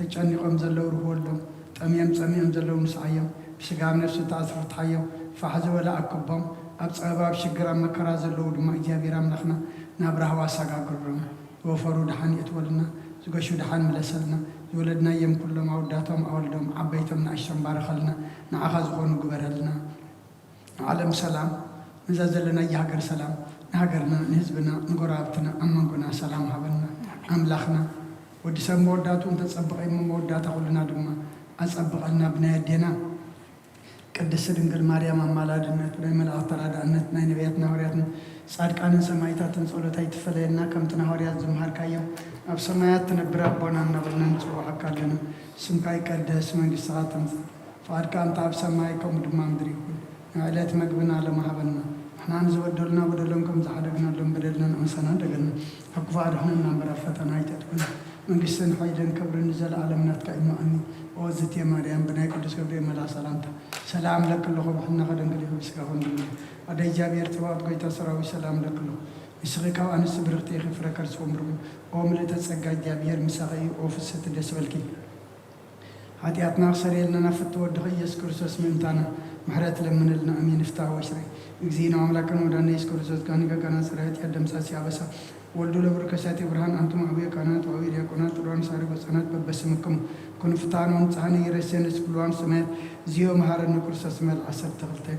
ተጨኒቆም ዘለው ርህወሎም ጠምዮም ፀሚኦም ዘለው ንስዓዮም ብስጋብ ነፍሲ ተኣስርትሓዮም ፋሕ ዝበለ ኣከቦም ኣብ ፀበባብ ሽግር ኣብ መከራ ዘለው ድማ እግዚኣብሔር ኣምላኽና ናብ ራህዋ ኣሰጋግሮም ወፈሩ ድሓን የትወልና ዝገሹ ድሓን መለሰልና ዝወለድናዮም ኩሎም ኣወዳቶም ኣወልዶም ዓበይቶም ንኣሽቶም ባረኸልና ንዓኻ ዝኾኑ ግበረልና ዓለም ሰላም ነዛ ዘለና የሃገር ሰላም ንሃገርና ንህዝብና ንጎራብትና ኣብ መንጎና ሰላም ሃበልና ኣምላኽና ወዲ ሰብ መወዳቱ እንተፀብቐ መወዳታ ኩልና ድማ ኣፀብቐልና ብናይ ኣዴና ቅድስት ድንግል ማርያም ኣማላድነት ናይ መላእኽቲ ተራዳእነት ናይ ነቢያትን ሃዋርያትን ጻድቃንን ሰማዕታትን ጸሎታ ይትፈለየና ከምቲ ሃዋርያት ዝምሃርካዮም ኣብ ሰማያት ትነብር ኣቦና እናበልና ንጽውዓካ ኣለና ስምካ ይቀደስ መንግስትኻ ትምጻእ ፈቃድካ እንተ ኣብ ሰማይ ከምኡ ድማ ምድሪ ይኩን ንዕለት መግብና ለማሃበና ንሕና ንዝበደሉና በደሎም ከም ዝሓደግናሎም በደልና ንእንሰና እንደገና ኣብ ክፉእ ኣድሕነና እምበር ኣብ ፈተና ኣይተድኩና መንግስትን ሓይልን ክብርን ዘለዓለም ናትካ ይማእኒ ወዝትየ ማርያም ብናይ ቅዱስ ገብርኤል መልአክ ሰላምታ ሰላም ለክለኹ ብሕና ኸደንግል ይኹ ብስጋኹን ድንግል ኣደ እግዚኣብሔር ጽባኦት ጎይታ ሰራዊት ሰላም ለክለኹ ንስኺ ካብ ኣንስቲ ብርኽቲ ይኽፍረ ከርስዎም ርጉ ኦ ምልእተ ጸጋ እግዚኣብሔር ምሳኺ እዩ ኦ ፍስሕቲ ደስ በልኪ ኃጢአትና ክሰረየልና ናብ ፍቲ ወድኺ ኢየሱስ ክርስቶስ ምእንታና ምሕረት ለምንልና ኣሚን ፍትሐ ወሽረይ እግዚእና ኣምላክና ወዳና ኢየሱስ ክርስቶስ ጋኒ ገጋና ጽሬት ያደምሳሲ ያበሳ ወልዱ ለብርከሳት ብርሃን አንቱም አብየ ካህናት ወአብየ ዲያቆናት ጥሩዋን ሳሪ ወጸናት በበስምክሙ ኩን ፍታኖን ጻህን ይረሴንስ ብሉዋን ሰማያት ዚዮ መሃረነ ክርስቶስ መል 12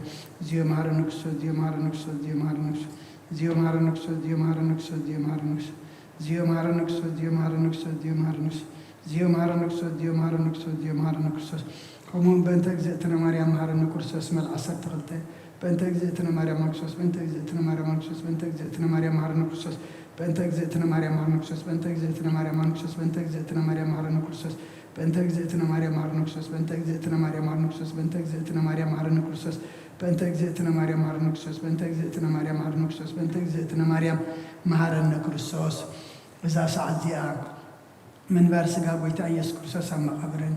ዚዮ መሃረነ ክርስቶስ ዚዮ መሃረነ ክርስቶስ ዚዮ መሃረነ ክርስቶስ ዚዮ መሃረነ ክርስቶስ ዚዮ መሃረነ ክርስቶስ ዚዮ መሃረነ ክርስቶስ ዚዮ መሃረነ ክርስቶስ ዚዮ መሃረነ ክርስቶስ ዚዮ መሃረነ ክርስቶስ ዚዮ መሃረነ ክርስቶስ ዚዮ መሃረነ ክርስቶስ ዚዮ መሃረነ ክርስቶስ ከምኡውን በእንተ እግዝእትነ ማርያም መሃረነ ክርስቶስ መል 12 በእንተ እግዝእትነ ማርያም ክርስቶስ በእንተ እግዝእትነ ማርያም ክርስቶስ በእንተ እግዝእትነ ማርያም መሃረነ ክርስቶስ በእንተ እግዝእትነ ማርያም መሃረነ ክርስቶስ በእንተ እግዝእትነ ማርያም መሃረነ ክርስቶስ በእንተ እግዝእትነ ማርያም መሃረነ ክርስቶስ በእንተ እግዝእትነ ማርያም መሃረነ ክርስቶስ በእንተ እግዝእትነ ማርያም መሃረነ ክርስቶስ በእንተ እግዝእትነ ማርያም መሃረነ ክርስቶስ በእንተ እግዝእትነ ማርያም መሃረነ ክርስቶስ በእንተ እግዝእትነ ማርያም መሃረነ ክርስቶስ በእንተ እግዝእትነ ማርያም መሃረነ ክርስቶስ እዛ ሰዓት እዚኣ መንበር ስጋ ጎይታ ኢየሱስ ክርስቶስ ኣብ መቃብርን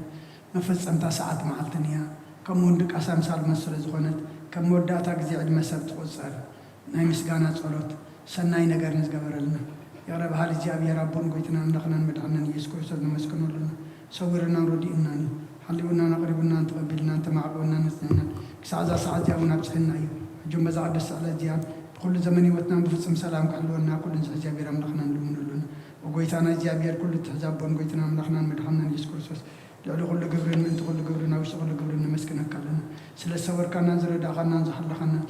መፈጸምታ ሰዓት መዓልትን እያ ከምኡውን ድቃስ ኣምሳል መስለ ዝኾነት ከም መወዳእታ ግዜ ዕድመ ሰብ ትቆፀር ናይ ምስጋና ጸሎት ሰናይ ነገር ንዝገበረልና ያረብ ባህል እግዚኣብሔር ኣቦን ጎይትና ኣምላኽናን መድሓኒናን ኢየሱስ ክርስቶስ ነመስግነሉና ሰዊርናን ረዲኡናን እዩ ሓሊቡናን ኣቕሪቡናን ተቐቢልናን ተማዕበናን ነፅናናን ክሳዕ እዛ ሰዓት እዚኣ እውን ኣብፅሕና እዩ ሕጁም በዛ ቅድስ ስዕለት እዚኣ ብኩሉ ዘመን ሂወትናን ብፍፅም ሰላም ክሕልወና ኩሉ ንስ እግዚኣብሔር ኣምላኽናን ልምንሉና ወጎይታና እግዚኣብሔር ኩሉ ትሕዛቦን ጎይትና ኣምላኽናን መድሓኒናን ኢየሱስ ክርስቶስ ልዕሊ ኩሉ ግብርን ምእንቲ ኩሉ ግብርን ኣብ ውሽጢ ኩሉ ግብርን ነመስግነካ ኣለና ስለ ዝሰወርካናን ዝረዳእኻናን ዝሓለኻናን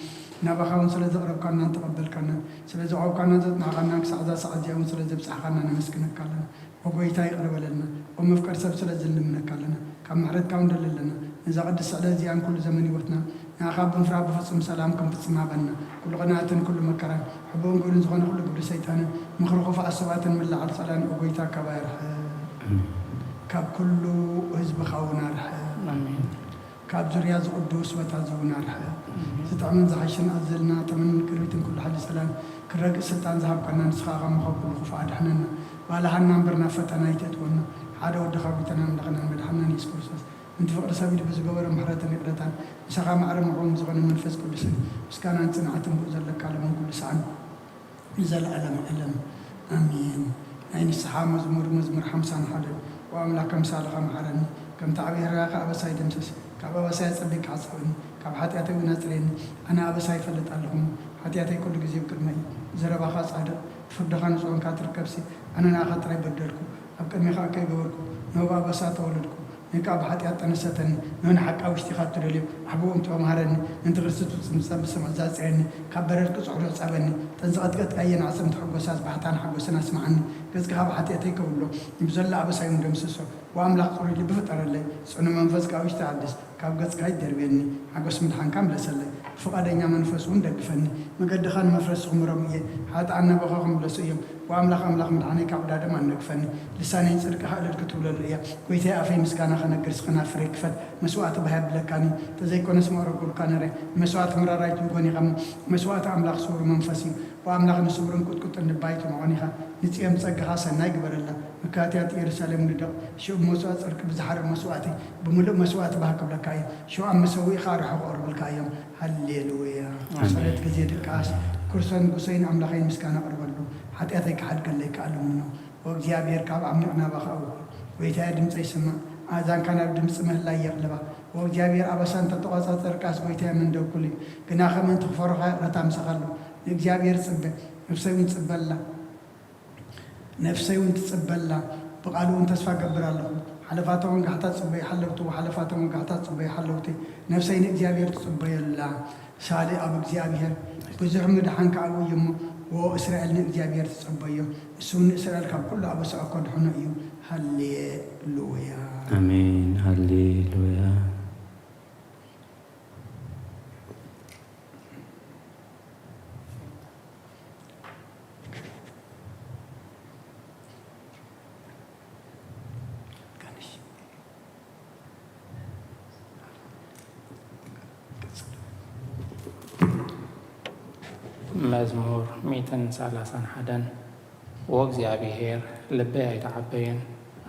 ናባኻ እውን ስለ ዘቕረብካናን ተቐበልካናን ስለ ዘዕቆብካናን ዘጥናዕኻናን ክሳዕ እዛ ሰዓት እዚኣ እውን ስለ ዘብፅሕኻና ነመስግነካ ኣለና ወጎይታ ይቕር በለልና ወመፍቀር ሰብ ስለ ዝልምነካ ኣለና ካብ ምሕረትካ እውን ደለለና ነዛ ቅድስ ስዕለት እዚኣን ኩሉ ዘመን ሂወትና ንኣኻ ብምፍራቅ ብፍፅም ሰላም ክንፍፅም ሃበና ኩሉ ቅንኣትን ኩሉ መከራን ሕቦን ጎይኑን ዝኾነ ኩሉ ግብሪ ሰይጣንን ምኽሪ ክፉኣት ሰባትን ምልዓል ጸላን ወጎይታ ካባ ይርሕቕ ካብ ኩሉ ህዝብኻ እውን ኣርሕቕ ካብ ዙርያ ዝቅዱስ ቦታ እውን ኣርሕቕ ዝጥዕምን ዝሓሽን ኣዘልና ተመን ቅርቢትን ኩሉ ሓዲ ሰላም ክረግእ ስልጣን ዝሃብካና ንስኻ ካብ ምኻብ ኩሉ ክፉእ ኣድሕነና ባልሃና እምበርና ፈተና ይተእትወና ሓደ ወድኻ ጎይታና ኣምላኽናን መድሓኒናን ኢየሱስ ክርስቶስ እንቲ ፍቅሪ ሰብ ኢሉ ብዝገበሮ ምሕረትን ይቕረታን ንስኻ ማዕረ ምዕቡል ዝኾነ መንፈስ ቅዱስን ምስጋናን ጽንዓትን ብኡ ዘለካ ለመን ኩሉ ሰዓን ንዘለኣለም ዓለም ኣሚን ናይ ንስሓ መዝሙር 51 ወኣምላክ ከምሳልኻ መሓረኒ ከምቲ ዓብሔርካ ኣበሳይ ደምስስ ካብ ኣበሳይ ፀቢቅካ ዓፅፈኒ ካብ ሓጢኣተይ እውን ኣፅርየኒ ኣነ ኣበሳይ ይፈልጥ ኣለኹም ሓጢኣተይ ኩሉ ግዜ ብቅድመይ ዘረባኻ ጻድቕ ፍርድኻ ንፅኦንካ ትርከብሲ ኣነ ንኣኻ ጥራይ በደልኩ ኣብ ቅድሚኻ ከይገበርኩ ነብ ኣበሳ ተወለድኩ ንካ ብሓጢኣት ጠነሰተኒ ንሆነ ሓቃ ውሽጢኻ ትደልዩ ኣሕብኦም ተመሃረኒ እንቲ ክርስቶስ ፍፅም ብስምዕ ዛፅረኒ ካብ በረድ ቅፅዕሮ ጸበኒ ተንዝቐጥቀጥቃየን ዓፅምቲ ሕጎሳት ባሕታን ሓጎስን ኣስማዓኒ ገጽካ ብሓጢአተይ ከብሎ ብዘላ ኣበሳይ እውን ደምስሶ ወኣምላኽ ጽሩይ ልቢ ፍጠረለይ ጽኑ መንፈስካ ውሽጢ ሓድስ ካብ ገጽካ ይደርብየኒ ሓጎስ ምድሓንካ ምለሰለይ ፍቓደኛ መንፈስ እውን ደግፈኒ መገድኻ ንመፍረስ ክምሮም እየ ሓጥኣን ናባኻ ክምለሱ እዮም ወኣምላኽ ኣምላኽ ምድሓነይ ካብ ዳደም ኣነግፈኒ ልሳነይ ጽድቅኻ እልል ክትብለሉ እያ ጎይታይ ኣፈይ ምስጋና ኸነግር ስኽና ፍሬ ክፈት መስዋእቲ ባሃብለካኒ ተዘይኮነስ መቕረቁልካ ነረ መስዋእቲ ምራራይቱ ጎኒኻ መስዋእቲ ኣምላኽ ስውር መንፈስ እዩ ወኣምላኽ ንስውርን ቁጥቁጥን ንባይቱ መኾኒኻ ንጽዮም ጸጋኻ ሰናይ ግበረላ መካትያት ኢየሩሳሌም ንደቕ ሽዑብ መስዋእቲ ጽድቂ ብዝሓርብ መስዋእቲ ብምሉእ መስዋእቲ ባሃክብለካ እዩ ሽውኣብ መሰዊእኻ ርሑቕ ቅርብልካ እዮም ሃሌሉያ ጸሎት ግዜ ድቃስ ክርስቶስ ንጉሰይን ኣምላኸይን ምስጋና ቅርበሉ ሓጢአተይ ክሓድገለይ ከኣለሙኖ ወእግዚኣብሔር ካብ ዓሚቕ ናባኻ እውኩ ويتها دمص يسمع أذان كان دمص مهلا يقلبا وجابير أبسان تتقاص تركاس ويتها من دو كلي كنا خمن تخفرها رتام سخلو جابير صبه نفسي ونتصبلا نفسي ونتصبلا بقالو انت تسفى قبر الله حلفاتهم قحطات صبي حلوتو وحلفاتهم قحطات صبي حلوتي نفسي نجابير تصبي الله سالي أبو جابير بزح مدحان كعبو يمو وإسرائيل نجابير تصبيه سون إسرائيل كاب كل أبو سأكون حنايو هللويا آمين هللويا مزمور 131 وእግዚአብሔር ልበይ አይተዓበይን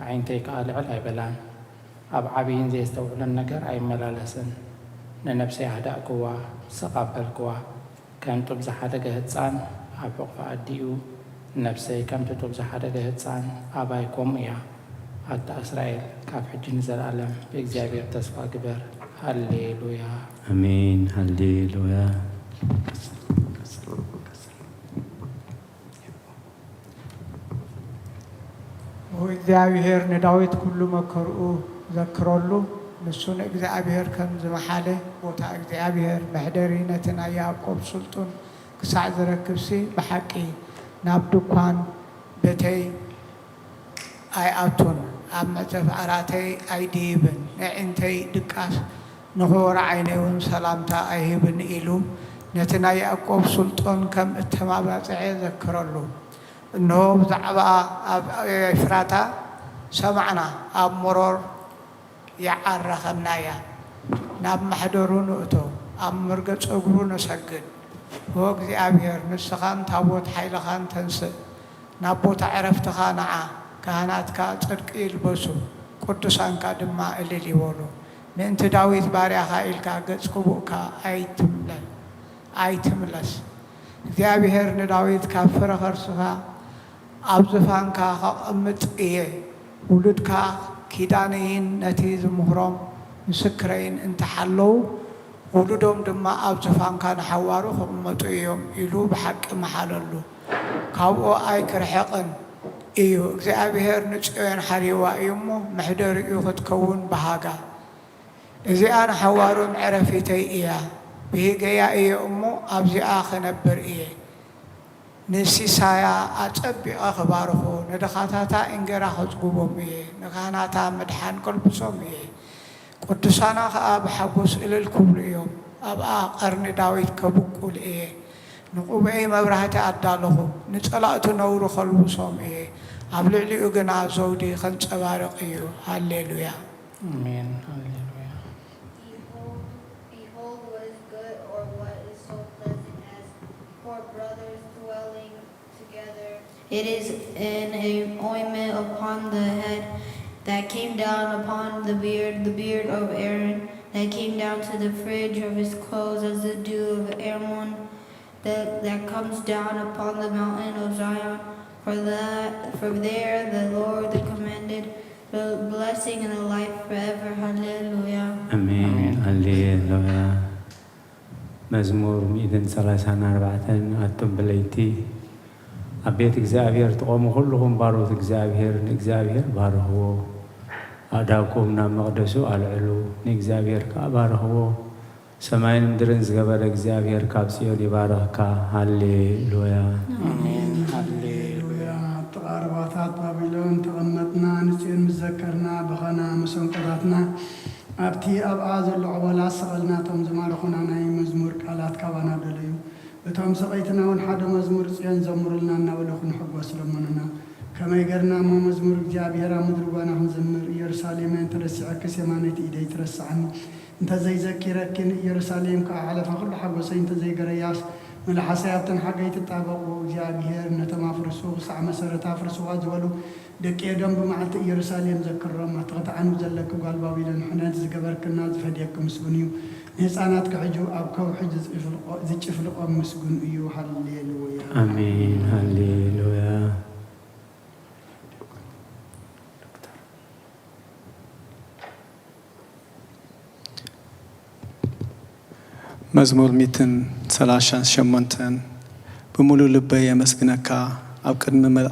ዓይንተይ ከዓ ልዕል ኣይበላን ኣብ ዓብይን ዘይስተውዕለን ነገር ኣይመላለስን ንነፍሰይ ኣህዳእክዋ ሰቓበልክዋ ከም ጡብ ዝሓደገ ህፃን ኣብ ሕቑፋ ኣዲኡ ነፍሰይ ከምቲ ጡብ ዝሓደገ ህፃን ኣባይኮም እያ ኣታ እስራኤል ካብ ሕጂ ንዘለኣለም ብእግዚአብሔር ተስፋ ግበር ሃሌሉያ آمين هللويا وإግዚአብሔር ንዳዊት ኩሉ መከርኡ ዘክረሉ ንሱን እግዚአብሔር ከም ዝመሓለ ቦታ እግዚአብሔር መሕደሪ ነቲ ናይ ያዕቆብ ስልጡን ክሳዕ ዝረክብሲ ብሓቂ ናብ ድኳን ቤተይ ኣይኣቱን ኣብ መዕፀፍ ዓራተይ ኣይድይብን ንዕንተይ ድቃስ ንኽወራ ዓይነይ እውን ሰላምታ ኣይህብን ኢሉ ነቲ ናይ ያዕቆብ ስልጡን ከም እተማባፅዐ ዘክረሉ إنه بزعبا إفراتا سمعنا أب مرور يعرخنا يا ناب محدورون أتو أب مرقص أقرون سجد هو أبير نسخان تابوت حيلخان تنسى نابوت عرفت خانعا كهنات كاترك يلبسو قدسان كدما اللي يولو من تداويت باريا خايل كاقص كبوكا أيتملس እግዚአብሔር ንዳዊት ካብ ፍረ ኸርስኻ ኣብ ዝፋንካ ከቕምጥ እየ ውሉድካ ኪዳነይን ነቲ ዝምሁሮም ምስክረይን እንተሓለዉ ውሉዶም ድማ ኣብ ዝፋንካ ንሓዋሩ ክቕመጡ እዮም ኢሉ ብሓቂ መሓለሉ ካብኡ ኣይክርሕቕን እዩ እግዚአብሔር ንጽዮን ሓሪዋ እዩ እሞ መሕደሪኡ ክትከውን በሃጋ እዚኣ ንሓዋሩ መዕረፊተይ እያ بهجيا إيه أمو أبزئ خنبر إيه نسيسايا أتبع أخباره ندخاتها إنجرا خطبهم إيه نخاناتا مدحان كل بسوم إيه قدسانا أب حبوس إلى الكل يوم أب قرن داويد كبكول إيه نقوم إيه مبرهة أدالهم نتقلأت نور خل بسوم إيه أبلغ أجنا زودي خنص أبارق إيه هالليلويا آمين هللويا It is an ointment upon the head that came down upon the beard of Aaron, that came down to the fringe of his clothes as the dew of Hermon, that comes down upon the mountain of Zion. For there the Lord commanded the blessing and the life forever. Hallelujah. آمين هللويا مزمور 134 أتم بليتي أبيت إغزابير تقوم كلهم باروت إغزابير نإغزابير بارهو أداكم نام مقدسو العلو نإغزابير كبارهو سماين مدرن زغبر إغزابير كابسيون يباركا هاليلويا آمين هللويا تقارباتات بابلون تغمتنا نسير مذكرنا بخنا مسنقراتنا أبتي أبعاز اللعبالات سغلنا تمزمارخنا ناي مزمور كالات كابانا دليو بتوم سقيتنا ونحد مزمور صيان زمر لنا نولخن حبوس لمننا كما يقرنا ما مزمور جابير مدربانا زمر يرساليم انت رسعك سيمانيت ايدي ترسعني انت زي ذكرك يرساليم كعلى فخل حبوس انت زي قرياس من الحسابتن حقيت الطابق وجابير نتما فرسو ساعة مسرتا فرسو واجولو دك يدم بمعلت يرساليم ذكر ما تغطى عنه زلك وقال بابيلن حنات زقبرك الناس فديكم مسبنيو نسانات كحجو أبكو حجز زج فلق مسجون أيو هالليلويا آمين هالليلويا መዝሙር 138 بملو لبي يمسكنكا أو كرم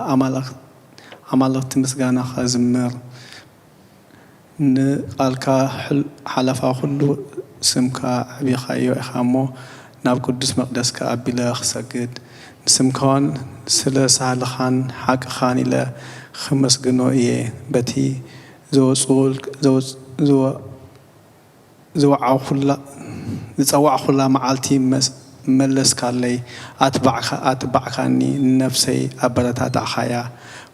عملت مسجانا خازمر نقالكا حلفا خلو سمكا عبي خايو إخامو ناب قدس مقدسكا أبي لا خسجد سمكان سلس على خان حق خان إلى خمس جنوية بتي زو عخلا زو معالتي ملس كالي أتبعكني نفسي أبرتات أخايا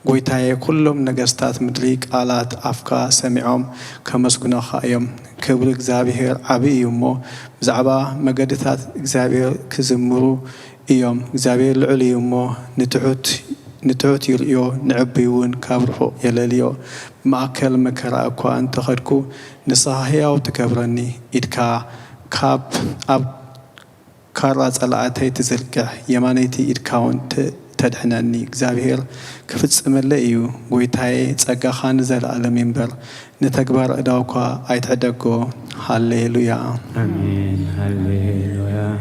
قويتاي كلهم نجستات مدريك آلات أفكا سمعهم كمسكنا خايم كبر إجزابير عبي يومو زعبا مجدتات إجزابير كزمرو إيوم إجزابير العلي يومو نتعوت يليو نعبيون كابرفو يلاليو ما أكل مكرا أكوان تخدكو نصاحيا وتكبرني إدكا كاب أب كارات العتي تزرقه يمانيتي إدكاون تدحنني إجزابير كفتس أملئيو قويتاي تسقى خان زال على منبر نتكبر أداوكا أيتعدقو هاليلويا آمين هاليلويا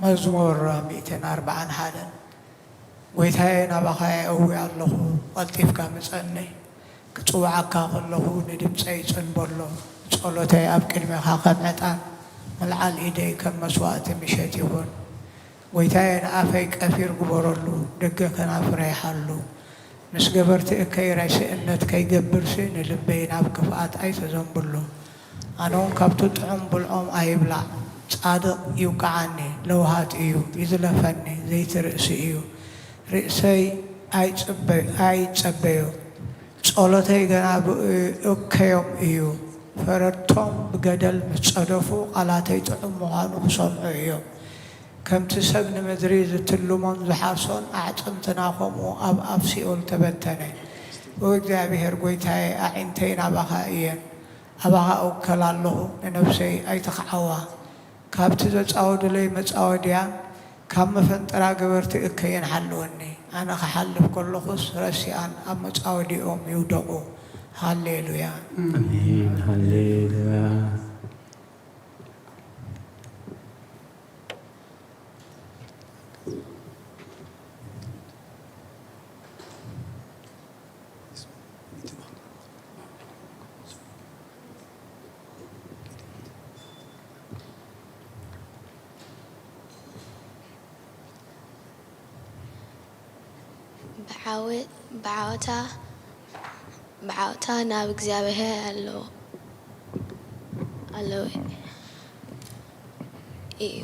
مزمور 240 حالا قويتاي نبخاي أوي الله قلتيف كامسأني كتوعك الله ندمسي صنبولو صلوتي أبكر مخاقب عطان ملعال إيدي كم مسوات مشيت يكون ويتاين أفيك أفير قبرلو دقا كان أفريحالو نس قبرت إكي رايسي إنت كي قبرسي نلبين أبكفات أي تزنبولو أنون كبتو تعم بالعم أيبلع صادق يوقعني لوهات إيو يزلفني زيت رأسي إيو رأسي أي تسبيو صلوتي كان أكيوم إيو فردتم بقدل متصرفو قلاتي تعموهانو صمعيو كم تسبن مدريز تلومن زحاسون أعتمتناكمو أب سيئول تبتني وإجابير قويتاي أعنتين أبخائيا أبخا أوكل الله لنفسي أي تقعوا كابتزت أود لي متأوديا كم فنترا قبرت إكيين حلوني أنا خحلف كل خص رسيان أم متأودي أم يودقو هاليلويا آمين هاليلويا بعوتا ناب እግዚአብሔር አለው እዩ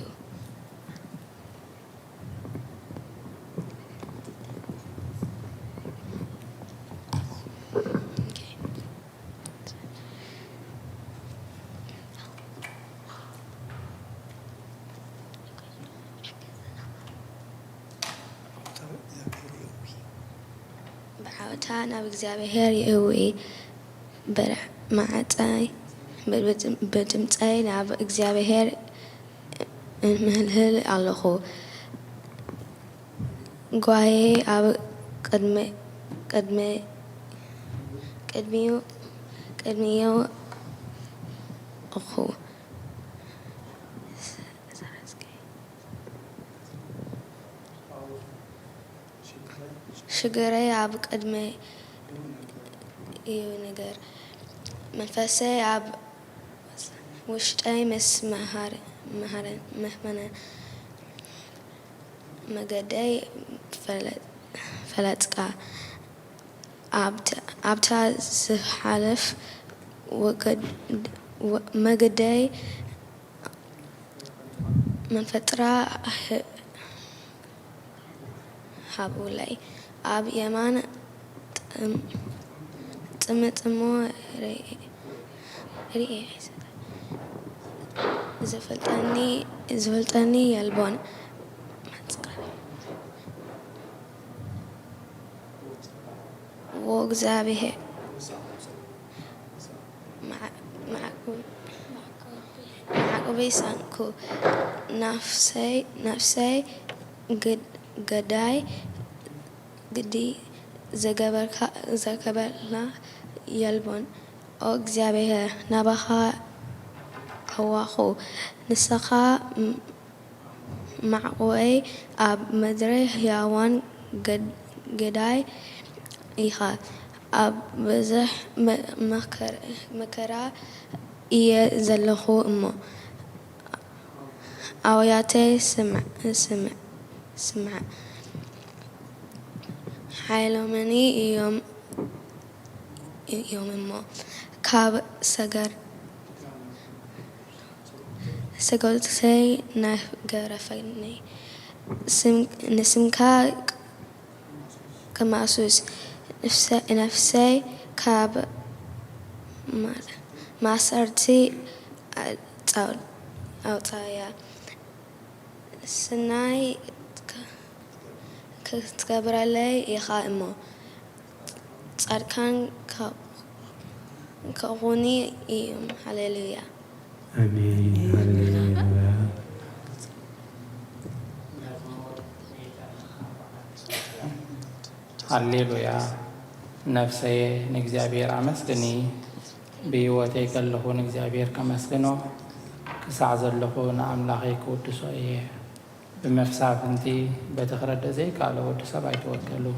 بعوتا ناب እግዚአብሔር ይእዊ معتاي بتمتاي ناب እግዚአብሔር مهلهل ኣለኹ ጓዬ ኣብ ቅድሚዮ እኹ ሽግረይ ኣብ ቅድሜ እዩ ነገር منفسي عب وشتاي مس مهمنا مجدي فلتقى عبتا زحالف مجدي من فترة هابولي عب يمان تمو رئي زفلتني يلبون وإجابير معقوبي سانكو نفسي قداي قدي زكبرلا يلبون أو እግዚአብሔር نبخا هواخو نسخا معقوي أب مدري هيوان قداي إيخا أب بزح مكرا إيه زلخو أمو أوياتي سمع حيلو مني يوم أمو كاب سجلتي نفجرفني نسمكا كماسوس نفسي كاب ما صرتي أو تايا سناي كتكبر علي يخائمو صاركان كغني هللويا آمين هللويا هللويا نفسي نجزابير أمسكني بيوتي كلهو نجزابير كمسكنو كسعز اللهو أملاخي كودسو إيه بمفساف انتي بتخرد زي قالوا ودسا بايتوكلو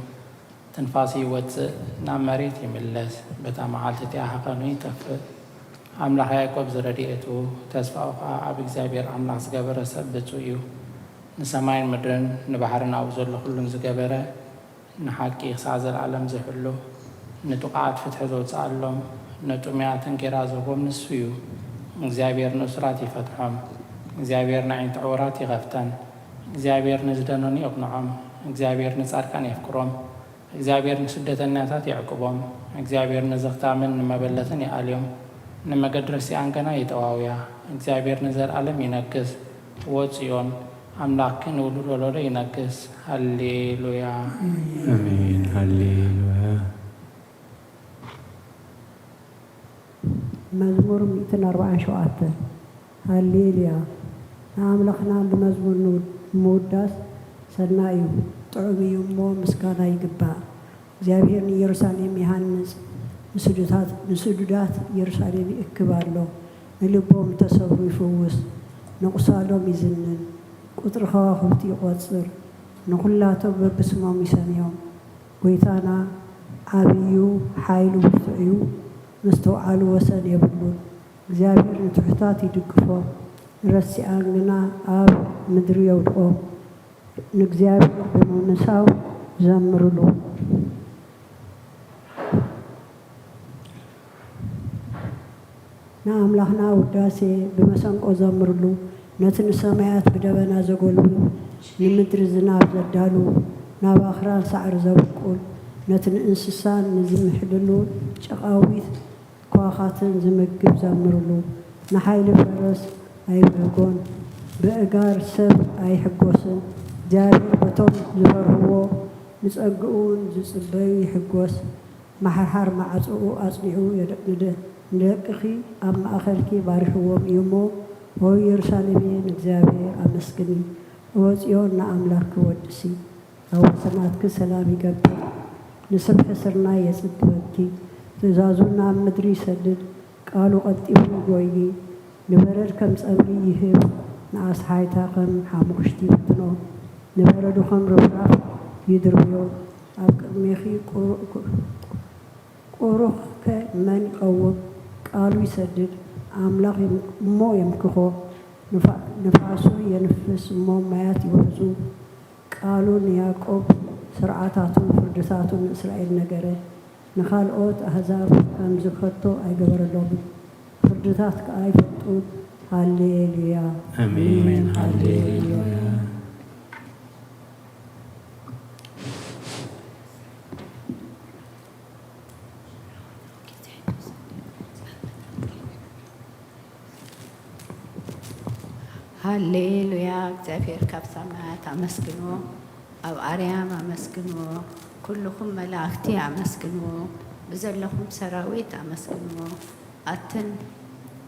تنفاسي واتس نامريت يملس بتامعالتي تياحقنو يتفق أملاح يعقوب زرديئتو تسفاوها عب እግዚአብሔር أملاح زقبر سبتو إيو نسماين مدرن نبحرن أوزر لخلن زقبر نحاكي خساز العالم زحلو نتوقعات فتح ذو تسألهم نتومياتن كرازهم نسفيو እግዚአብሔር نسرات يفتحهم እግዚአብሔር نعين تعورات يغفتن እግዚአብሔር نزدنون يقنعهم እግዚአብሔር نصاركان يفكرهم እግዚአብሔር نسدة الناتات يعقبهم እግዚአብሔር نزغتامن مبلتن يقاليهم نمقدرس يانكنا يتواويا እግዚአብሔር نزر عالم ينكس وصيون أملاكن ولولو ينكس هللويا آمين هللويا مزمور 147 هللويا أملاخنا بمزمور موداس سنايو طعمي مو مسكانا يقبا እግዚአብሔር ኢየሩሳሌም ይሃንጽ ንስዱዳት ኢየሩሳሌም ይክባሎ ንልቦም ተሰብሩ ይፈውስ ንቁሳሎም ይዝንን ቁጥሪ ከዋኽብቲ ይቆፅር ንኩላቶም በብስሞም ይሰንዮም ጎይታና ዓብዩ ሓይሉ ብርቱዕ እዩ ምስተውዓሉ ወሰን የብሉን እግዚአብሔር ንትሑታት ይድግፎም ንረሲኣን ግና ኣብ ምድሪ የውድቆም ንእግዚአብሔር ብምምሳው ዘምርሉ نأملاخنا وداسي بمسانقو زمرلو نتن السمايات بدبنا زغولو نمدر زناب زدالو ناباخران سعر زبقول نتن انسسان نزم حللو شقاويت كواخاتن زمقب زمرلو نحايل فرس اي بهقون بأقار سب اي حقوسن جاري بطول زفرهو نسأقون زصبايو يحقوس محرحر معصقو أصلحو يدقنده نلقخي أما أخلكي بارحوهم يومو هو يرسالمين እግዚአብሔር أمسكني وزيون أملاك ودسي أو سناتك سلامي قبل نسبح سرنا يسدبكي تزازونا مدري سدد قالوا قدئوا قويي نبرد كم سأبري يهب نعاس حيتا قم حاموشتي بطنو نبردو خم رفراف يدربيو أبقى ميخي قروخ كمن قوم قالوا يسدد أملاك مو يمكخو نفاسو ينفس مو مايات يوزو قالوا يعقوب سرعاتاتون فردساتون إسرائيل نجره نخالقوت أحزاب أم زكتو أي جبر اللوم فردسات كأي فتون هالليلويا آمين هللويا هللويا እግዚአብሔር ካብ ሰማያት አመስግኖ ኣብ ኣርያም አመስግኖ ኩልኩም መላእክቲ አመስግኖ ብዘለኩም ሰራዊት አመስግኖ ኣትን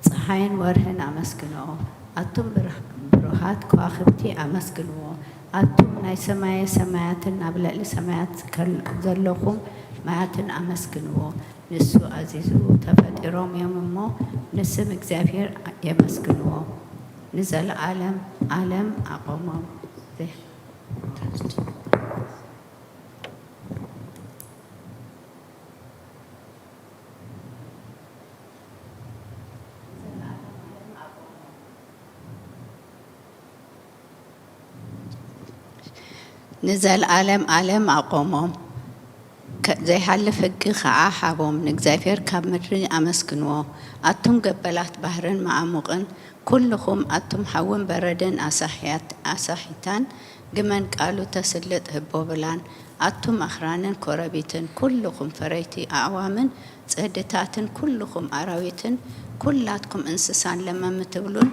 ፀሓይን ወርህን አመስግኖ ኣቱም ብሩሃት ከዋኽብቲ አመስግኖ ኣቱም ናይ ሰማየ ሰማያትን ኣብ ልዕሊ ሰማያት ዘለኩም ማያትን አመስግንዎ። ንሱ አዚዙ ተፈጢሮም እዮም እሞ ንስም እግዚአብሔር የመስግንዎ። ንዘለዓለም ዓለም አቆሞም። ንዘለዓለም ዓለም አቆሞም። ዘይሃልፍ ሕጊ ከዓ ሓቦም። ንእግዚአብሔር ካብ ምድሪ አመስግንዎ። አቱም ገበላት ባህርን ማዕሙቕን ኩልኹም አቱም ሓውን በረድን አሳሒታን ግመን ቃሉ ተስልጥ ህቦ ብላን አቱም ኣኽራንን ኮረቢትን ኩልኹም ፈረይቲ ኣዕዋምን ጽህድታትን ኩልኹም ኣራዊትን ኩላትኩም እንስሳን ለመም ትብሉን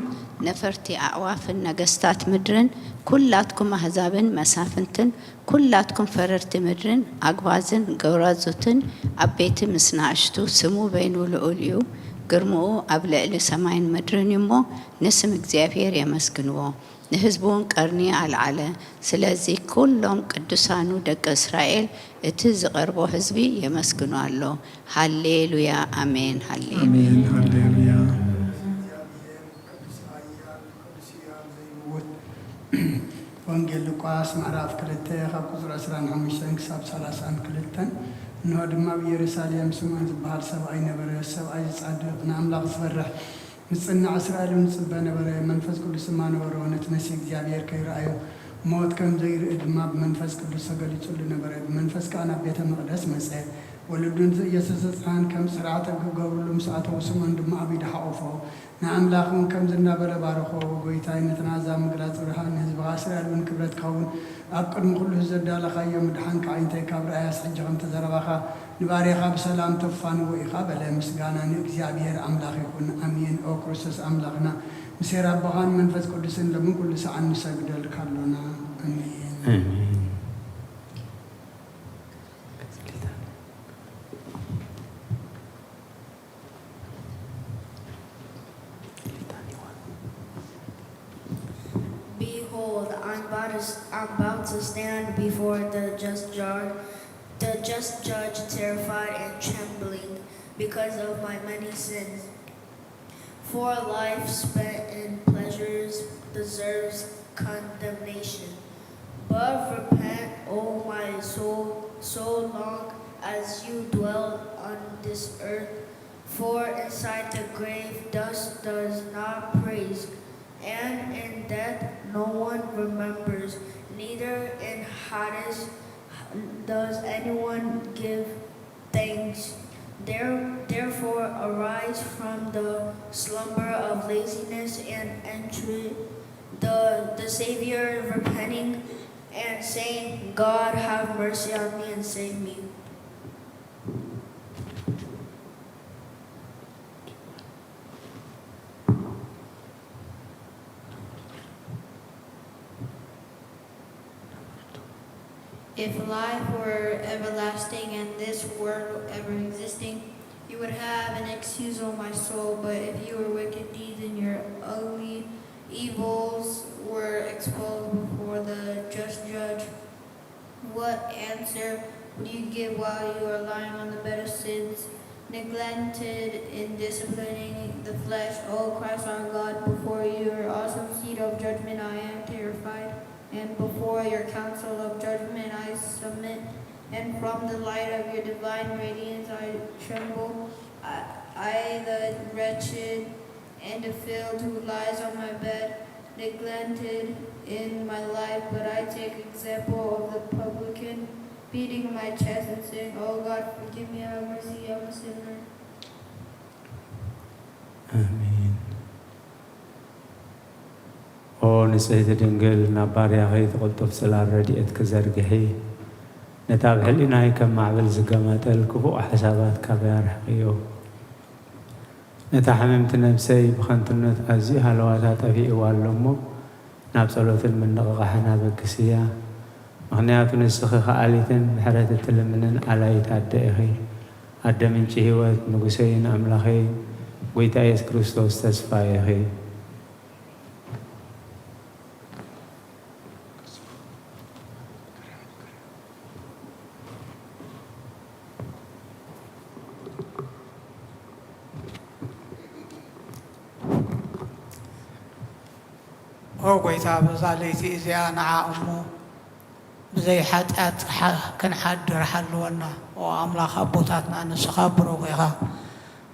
ነፈርቲ ኣዕዋፍን ነገስታት ምድርን ኩላትኩም ኣህዛብን መሳፍንትን ኩላትኩም ፈረርቲ ምድርን ኣግባዝን ገውራዙትን ዓበይቲ ምስ ንኣሽቱ ስሙ በይኑ ልዑል እዩ ግርምኡ ኣብ ልዕሊ ሰማይን ምድርን እሞ ንስም እግዚአብሔር የመስግንዎ። ንህዝቡን ቀርኒ አልዓለ። ስለዚ ኩሎም ቅዱሳኑ ደቂ እስራኤል እቲ ዝቐርቦ ህዝቢ የመስግኑ ኣሎ። ሃሌሉያ አሜን። ሃሌሉያ ወንጌል ሉቃስ ምዕራፍ 2 ካብ ቁፅሪ 25 ክሳብ 32 እንሆ ድማ ብኢየሩሳሌም ስምዖን ዝበሃል ሰብኣይ ነበረ። ሰብኣይ ዝጻድቕ ንኣምላኽ ዝፈርሕ ንጽናዕ እስራኤል ንጽበ ነበረ። መንፈስ ቅዱስ ድማ ነበሮ። ነቲ ነሲ እግዚአብሔር ከይረአዮ ሞት ከም ዘይርኢ ድማ ብመንፈስ ቅዱስ ተገሊጹሉ ነበረ። ብመንፈስ ከዓ ናብ ቤተ መቕደስ መጸ። ወለዱን ኢየሱስ ሕፃን ከም ስርዓተ ክገብርሉ ምስ ኣተው ስምዖን ድማ ኣብ ኢዱ ሓቑፎ ንኣምላኽ እውን ከምዚ እናበለ ባረኾ። ጎይታይ ነቲ ናዛብ ምግላጽ ብርሃን ንህዝብኻ እስራኤል እውን ክብረት ክኸውን ኣብ ቅድሚ ኩሉ ዘዳለኻዮ ምድሓን ከዓይንተይ ካብ ረኣያስ ሕጂ ከም ተዘረባኻ ንባርያኻ ብሰላም ተፋንዎ ኢኻ በለ። ምስጋና ንእግዚአብሔር ኣምላኽ ይኹን ኣሜን። ኦ ክርስቶስ ኣምላኽና ምሴር ኣቦኻን መንፈስ ቅዱስን ለምን ኩሉ ሰዓት ንሰግደልካ ኣሎና ኣሜን። Behold, I'm about to stand before the just judge, terrified and trembling because of my many sins. For life spent in pleasures deserves condemnation. But repent, O my soul, so long as you dwell on this earth. For inside the grave dust does not praise, and in death no one remembers, neither in Hades does anyone give thanks. Therefore arise from the slumber of laziness and enter the Savior, repenting and saying, God have mercy on me and save me. If life were everlasting and this world ever existing, you would have an excuse, O my soul. But if your wicked deeds and your ugly evils were exposed before the just judge, what answer would you give while you are lying on the bed of sins, neglected in disciplining the flesh? O Christ our God, before your awesome seat of judgment I am terrified, and before your council of judgment I submit, and from the light of your divine radiance I tremble. I the wretched and defiled who lies on my bed, neglected in my life, but I take example of the publican, beating my chest and saying, Oh God, forgive me, have mercy, I'm a sinner. አሜን። ኦ ንጽሕቲ ድንግል ናብ ባርያኺ ትቕልጡፍ ጽላል ረድኤት ክዘርግሒ ነታ ብሕሊናይ ከም ማዕበል ዝገመጠል ክፉእ ሓሳባት ካብያ ርሕቕዮ። ነታ ሓመምቲ ነብሰይ ብኸንትነት ኣዝዩ ሃለዋታ ጠፊእዋ ኣሎ እሞ ናብ ጸሎትን ምንቕቓሕን ኣበግስያ። ምኽንያቱ ንስኺ ኸኣሊትን ምሕረት እትልምንን ኣላይት ኣደ ኢኺ። ኣደ ምንጪ ህይወት ንጉሰይን ኣምላኸይ ጐይታ ኢየሱስ ክርስቶስ ተስፋ ኢኺ። ጎይታ በዛ ለይቲ እዚኣ ንዓ እሞ ብዘይ ሓጢኣት ክንሓድር ሓልወና ኣምላኽ ኣቦታትና ንስኻ ብሩኽ ኢኻ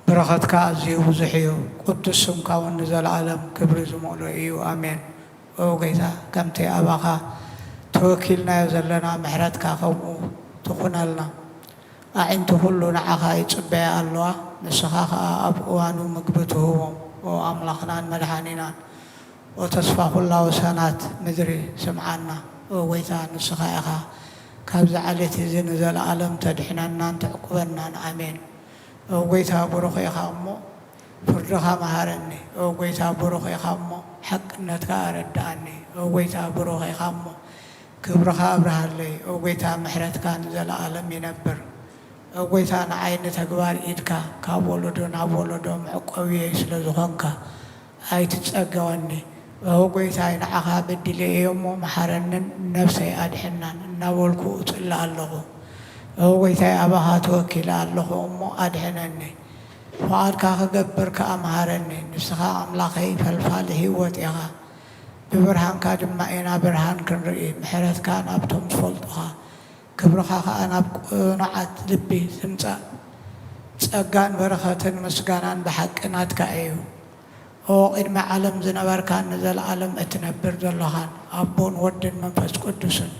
በረኸትካ ኣዝዩ ብዙሕ እዩ ቅዱስ ስምካ እውን ንዘለኣለም ክብሪ ዝመልኦ እዩ ኣሜን ጎይታ ከምቲ ኣባኻ ተወኪልናዮ ዘለና ምሕረትካ ከምኡ ትኹነልና ኣዒንቲ ኩሉ ንዓኻ ይፅበያ ኣለዋ ንስኻ ከዓ ኣብ እዋኑ ምግቢ ትህቦም ኣምላኽናን መድሓኒናን ተስፋ ኩላ ወሰናት ምድሪ ስምዓና ጎይታ ንስኻ ኢኻ ካብዚ ዓሌት እዚ ንዘለኣለም ተድሕነናን ትዕቁበናን ኣሜን ጎይታ ብሩኽ ኢኻ እሞ ፍርድኻ መሃረኒ ጎይታ ብሩኽ ኢኻ እሞ ሓቅነትካ ኣረዳእኒ ጎይታ ብሩኽ ኢኻ እሞ ክብርኻ ኣብርሃለይ ጎይታ ምሕረትካ ንዘለኣለም ይነብር ጎይታ ንዓይኒ ተግባር ኢድካ ካብ ወለዶ ናብ ወለዶ መዕቆብየ ስለ ዝኾንካ ኣይትፀገወኒ ጎይታይ ንዓኻ በዲለ እዮ እሞ መሓረንን ነፍሰይ ኣድሕናን እናበልኩ እፅላ ኣለኹ ጎይታይ ኣባኻ ተወኪለ ኣለኹ እሞ ኣድሕነኒ ፍቓድካ ክገብር ከዓ መሃረኒ ንስኻ ኣምላኸይ ፈልፋሊ ህይወት ኢኻ ብብርሃንካ ድማ ኢና ብርሃን ክንርኢ ምሕረትካ ናብቶም ዝፈልጡኻ ክብርኻ ከዓ ናብ ቁኑዓት ልቢ ትምፃእ ፀጋን በረኸትን ምስጋናን ብሓቂ ናትካ እዩ ቅድሚ ዓለም ዝነበርካ ንዘለኣለም እትነብር ዘለኻን ኣቦን ወድን መንፈስ ቅዱስን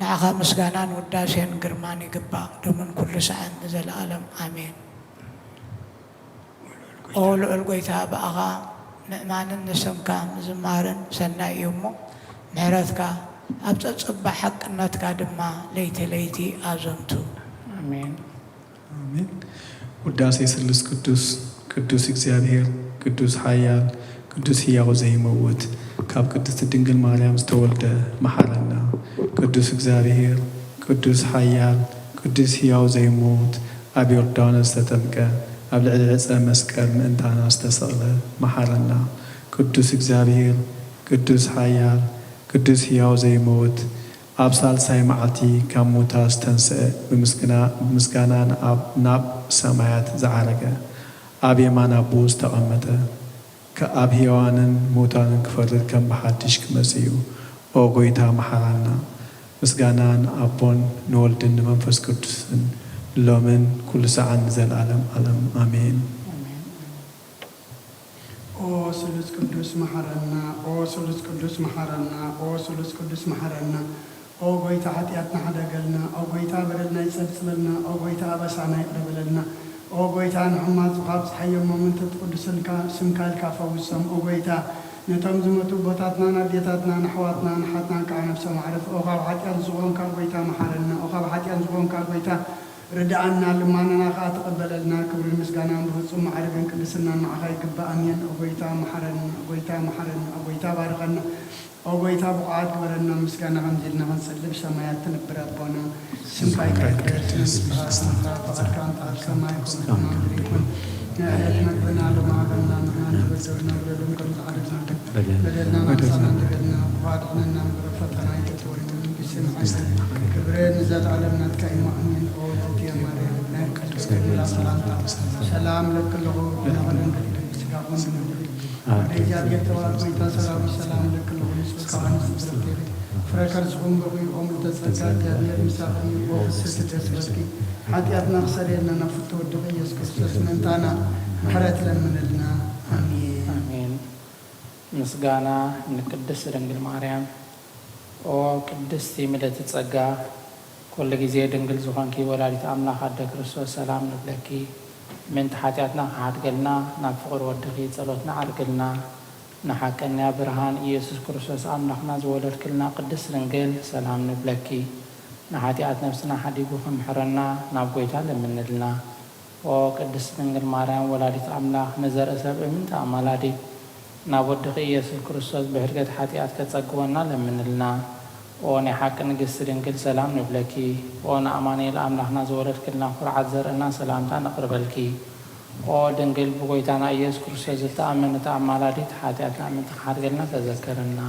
ንዓኻ ምስጋናን ውዳሴን ግርማን ይግባእ ሎምን ኩሉ ሰዓት ንዘለኣለም ኣሜን ልዑል ጎይታ ብኣኻ ምእማንን ንስምካ ምዝማርን ሰናይ እዩ እሞ ምሕረትካ ኣብ ፀፅባሕ ሓቅነትካ ድማ ለይቲ ለይቲ ኣዘንቱ ኣሜን አሜን። ውዳሴ ስሉስ ቅዱስ ቅዱስ እግዚአብሔር ቅዱስ ሓያል ቅዱስ ሕያው ዘይመውት ካብ ቅድስት ድንግል ማርያም ዝተወልደ መሓረና ቅዱስ እግዚአብሔር ቅዱስ ሓያል ቅዱስ ሕያው ዘይመውት ኣብ ዮርዳኖስ ዝተጠምቀ ኣብ ልዕሊ ዕፀ መስቀል ምእንታና ዝተሰቕለ መሓረና ቅዱስ እግዚአብሔር ቅዱስ ሓያል ቅዱስ ሕያው ዘይመውት ኣብ ሳልሳይ መዓልቲ ካብ ሙታን ዝተንስአ ብምስጋና ናብ ሰማያት ዝዓረገ ኣብ የማን ኣቦ ዝተቐመጠ ኣብ ሕያዋንን ሙታንን ክፈርድ ከም ብሓድሽ ክመጽእ እዩ ጎይታ መሓራና ምስጋናን ኣቦን ንወልድን ንመንፈስ ቅዱስን ሎምን ኩሉ ሰዓት ንዘለኣለም ዓለም ኣሜን ስሉስ ቅዱስ መሓረና ስሉስ ቅዱስ መሓረና ስሉስ ቅዱስ መሓረና ጎይታ ሓጢኣትና ሓደገልና ጎይታ በደልና ይፀብፅበልና ጎይታ ኣበሳና ይቅረበለልና ጎይታ ንሕማት ካብ ፀሓዮም መምንተት ቅዱስንካ ስምካ ኢልካ ፈውሶም ጎይታ ነቶም ዝመቱ ቦታትና ናዴታትና ንኣሕዋትና ንሓትናን ከዓ ነብሶም ዓረፍ ካብ ሓጢኣት ዝቆምካ ጎይታ መሓረና ካብ ሓጢኣት ዝቆምካ ጎይታ ردعنا لمانا ناقات قبلنا كبر المسجانا بفصوم معرفين كلسنا نعخاي كبا أمين أبويتا محرن أبويتا بارغنا أبويتا بقعات كبرنا مسجانا غنزلنا غنسلب سمايات تنبر أبونا سمكاي كايكرس فقركان تعال سمايكم كما أمريكم نعيتنا بنا لما قلنا نحن نبزرنا ولدهم كم تعرفنا بدلنا نحصنا بدلنا وعدنا نغرفتنا يتطوري من بسم عزة كبرين نزال علمنا تكاين وأمين يا مريم لا سلام لك له ونغنم استقامون رجال يتوال ويتا سلام لك له نسبقان سبرتير فركر زغم بغي أم تزكاة جابير مساقني وفسد تسبسكي حتى أدنا خسرين نفتو الدغي يسكسكس ننتانا محرات لمن لنا آمين آمين مسقانا نقدس رنجل مريم وقدستي مدة تسقى كل جزية دنجل زخانكي ولادة أملاك عدك رسول سلام نبلكي من تحاتياتنا عدقلنا نفقر ودقي صلوتنا عدقلنا نحكنا برهان يسوع كرسوس أملاكنا زولر كلنا قدس رنجل سلام نبلكي نحاتيات نفسنا حديقو خمحرنا نبقيتا لمن لنا وقدس رنجل مريم ولادة أملاك نزر سبع من تعمالاتي نبودقي يسوع كرسوس بحرقة حاتيات كتسقونا لمن لنا وانا حاكن قصر انكل سلام نبلكي وانا اماني الاملاحنا زورت كلنا فرعات زرنا سلامتا نقرب لكي ودنقل بقويتانا ايس كرسي زلتا امن تعمالاتي تحاتياتنا من تخار قلنا تذكرنا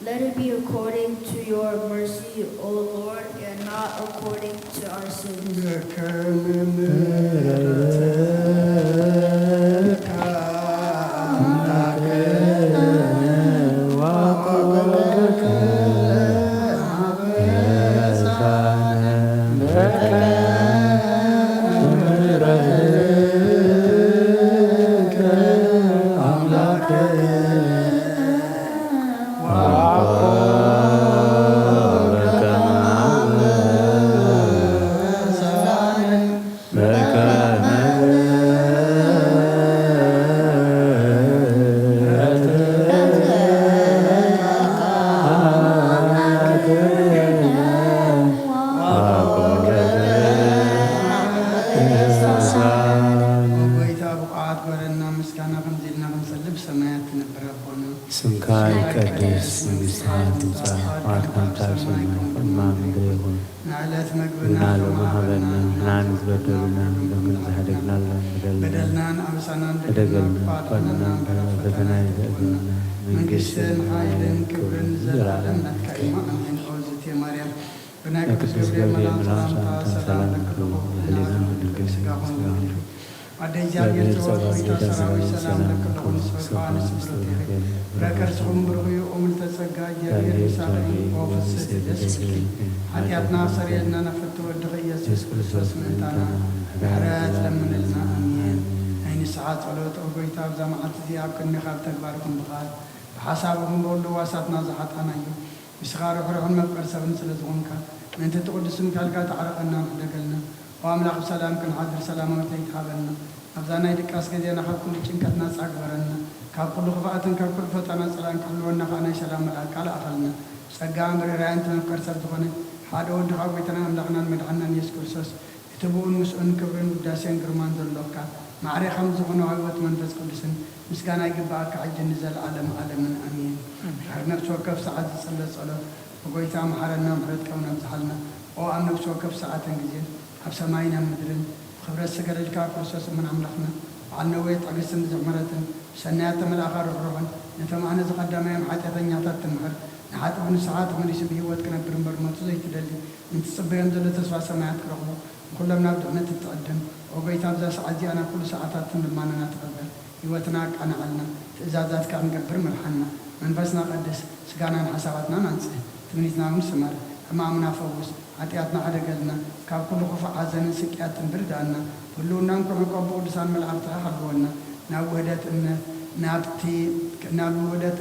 Let it be according to your mercy, O Lord, and not according to our sins. ስምካ ይቀደስ፣ መንግሥትህ ትምጻእ፣ ፈቃድከ በሰማይ ከማሁ በምድር ይኩን። ናሎሙ ሀበነ ንሕናን ዝበደሉና በደል ዘኀደግናለን በደልናን በደልና ፈቃድናን ፈተና ይዘእዘና መንግሥትን ኃይልን ክብርን ዘለዓለም ናትካ ኢማ አሜን። ኦዝቴ ማርያም ብናይ ቅዱስ ገብርኤል መልአክ ሰላምታ ሰላም ለክልኩ ህሊና ድንግል ሥጋ ሆነ አደ እግዚአብሔር ጸባኦት ሰራዊት ሰላም ለክልኩ ስብሐት ስብሐት ረከርጽሁም ብርሁዩ ኦምል ተጸጋ እግዚአብሔር ይሳለኝ ወፍስት ደስ ኃጢአትና ሰሪልና ነፍቶ ወድኸ ኢየሱስ ክርስቶስ ምንታና ምሕረት ለምንልና አሜን። አይን ሰዓት ጸሎት ኦጎይታ ብዛ መዓልቲ እዚኣ ኣብ ቅድሚኻ ብተግባርኩም ብኻል ብሓሳብኩም በሉ ዋሳትና ዝሓጣና እዩ ምስኻ ርሑርሑን መፍቀር ሰብን ስለ ዝኾንካ ምእንቲ ትቅዱስን ካልካ ተዓረቐና ንሕደገልና ወኣምላኽ ብሰላም ክንሓድር ሰላማዊት ይትሃበና ኣብዛ ናይ ድቃስ ግዜና ካብ ኩሉ ጭንቀት ናፃ ግበረና ካብ ኩሉ ክፍኣትን ካብ ኩሉ ፈተና ፀላን ክህልወና ከዓ ናይ ሰላም መልኣክ ካልኣኸልና ጸጋ ምርራያን ትመፍቀር ሰብ ዝኾነ ሓደ ወድኻ ጎይታና ኣምላኽናን መድሓናን ኢየሱስ ክርስቶስ እቲ ብኡን ምስኡን ክብርን ውዳሴን ግርማን ዘለካ ማዕሪኻም ዝኾነ ህይወት መንፈስ ቅዱስን ምስጋና ይግባኣካ ሕጂ ንዘለዓለም ዓለምን ኣሜን። ኣብ ነፍሲ ወከፍ ሰዓት ዝፅለእ ጸሎት ብጎይታ መሓረና ምሕረት ቀውና ብዝሓልና ኦ ኣብ ነፍሲ ወከፍ ሰዓትን ግዜን ኣብ ሰማይን ኣብ ምድርን ብክብረት ስገደልካ ክርስቶስ ምን ኣምላኽና በዓል ነዊሕ ትዕግስትን ዝሕምረትን ሰናያት ተመላእኻ ርሕሩሕን ነቶም ኣነ ዝቐዳማዮም ሓጢአተኛታት ትምሕር ንሓጥፍ ንስሓ ተመሊሱ ብሂወት ክነብር እምበር ሞቱ ዘይትደሊ እንትፅበዮም ዘሎ ተስፋ ሰማያት ክረኽቡ ኩሎም ናብ ድቕነት እትቐድም ኦ ጎይታ ኣብዛ ሰዓት እዚኣ ናብ ኩሉ ሰዓታትን ልማንና ትቐበል ህይወትና ቃናዓልና ትእዛዛትካ ክንገብር ምርሓና መንፈስና ቀድስ ስጋናን ሓሳባትናን አንጽህ ትምኒትና እውን ስመር ሕማምና ፈውስ ኃጢአትና ሓደገልና ካብ ኩሉ ክፉእ ሓዘንን ስቅያትን ብርዳእና ህልውናን ክዕቆብ ቅዱሳን መላእክትኻ ሃልወና ናብ ውህደት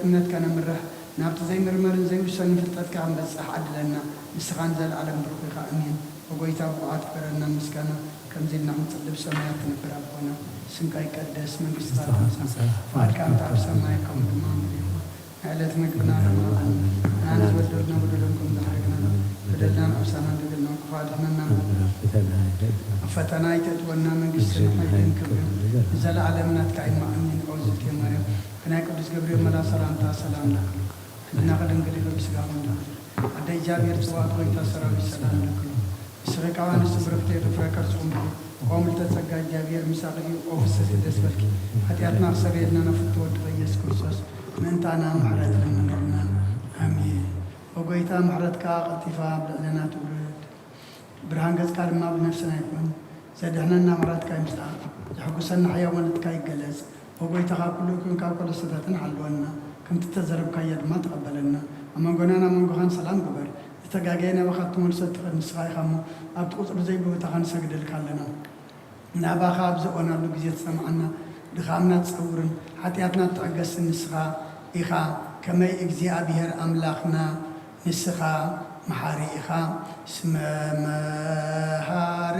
እምነት ከነምርሕ ናብቲ ዘይምርመርን ዘይውሰንን ፍልጠትካ ክንበፅሕ ዓድለና ንስኻን ዘለዓለም ብሩኽ ኢኻ እሜን። ወጎይታ ብቑዓት ፍረና ምስጋና ከምዚ ኢልና ክንጽልብ ሰማያት ትነብር ኣቦና ስምካ ይቀደስ መንግሥትካ ትምጻእ ፈቃድካ ኣብ ሰማይ ከምኡ ድማ ምድር ይኹን ዕለት ምግብና ንሕና ዝበደልና በደሎን ከም ዝሓደግና በደልናን ኣብሳና ንደገልና ክፋድሕነና ኣብ ፈተና ይተእትወና መንግሥትን ሓይልን ክብርን ንዘለዓለም ናትካ ኢማ ኣሜን። ኦዝቴ ማርያም ብናይ ቅዱስ ገብርኤል መልአክ ሰላምታ ሰላም ለክልኩ ሕሊና ከድንግል ኢሎ ብስጋ ኮንዳ ኣደ እግዚአብሔር ጽባኦት ጎይታ ሰራዊት ሰላም ለክልኩ ስርቃዋ ንስብርክተ የድፍረ ከርጽኹም ቆምል ተጸጋ እግዚአብሔር ምሳቅ እዩ ኦ ፍስስ ደስ በልኪ ኃጢአትና ክሰረየልና ነፍቶ ወድኸ ኢየሱስ ክርስቶስ ምእንታና ምሕረት ለምንልና አሜን። ወጎይታ ምሕረትካ ቀጢፋ ብልዕልና ትውርድ ብርሃን ገጽካ ድማ ብነፍስና ይኹን ዘድሕነና ምሕረትካ ይምጽእ ዘሕጉሰና ሕያውነትካ ይገለጽ ወጎይታ ካብ ኩሉ ይኩን ካብ ኩሉ ስህተትን ሓልወና ከምቲ ተዘረብካዮ ድማ ተቐበለና ኣብ መንጎናን ኣብ መንጎኻን ሰላም ግበር ዝተጋገየና ባኻት ትመልሶት ትኽእል ንስኻ ኢኻ እሞ ኣብቲ ቁፅሪ ዘይብህታኻ ንሰግደልካ ኣለና ናባኻ ኣብ ዝኦናሉ ግዜ ትሰምዓና ድኻምና ትፀውርን ሓጢአትና ትዕገስን ንስኻ ኢኻ ከመይ እግዚኣብሔር ኣምላኽና ንስኻ መሓሪ ኢኻ ስመ መሃሪ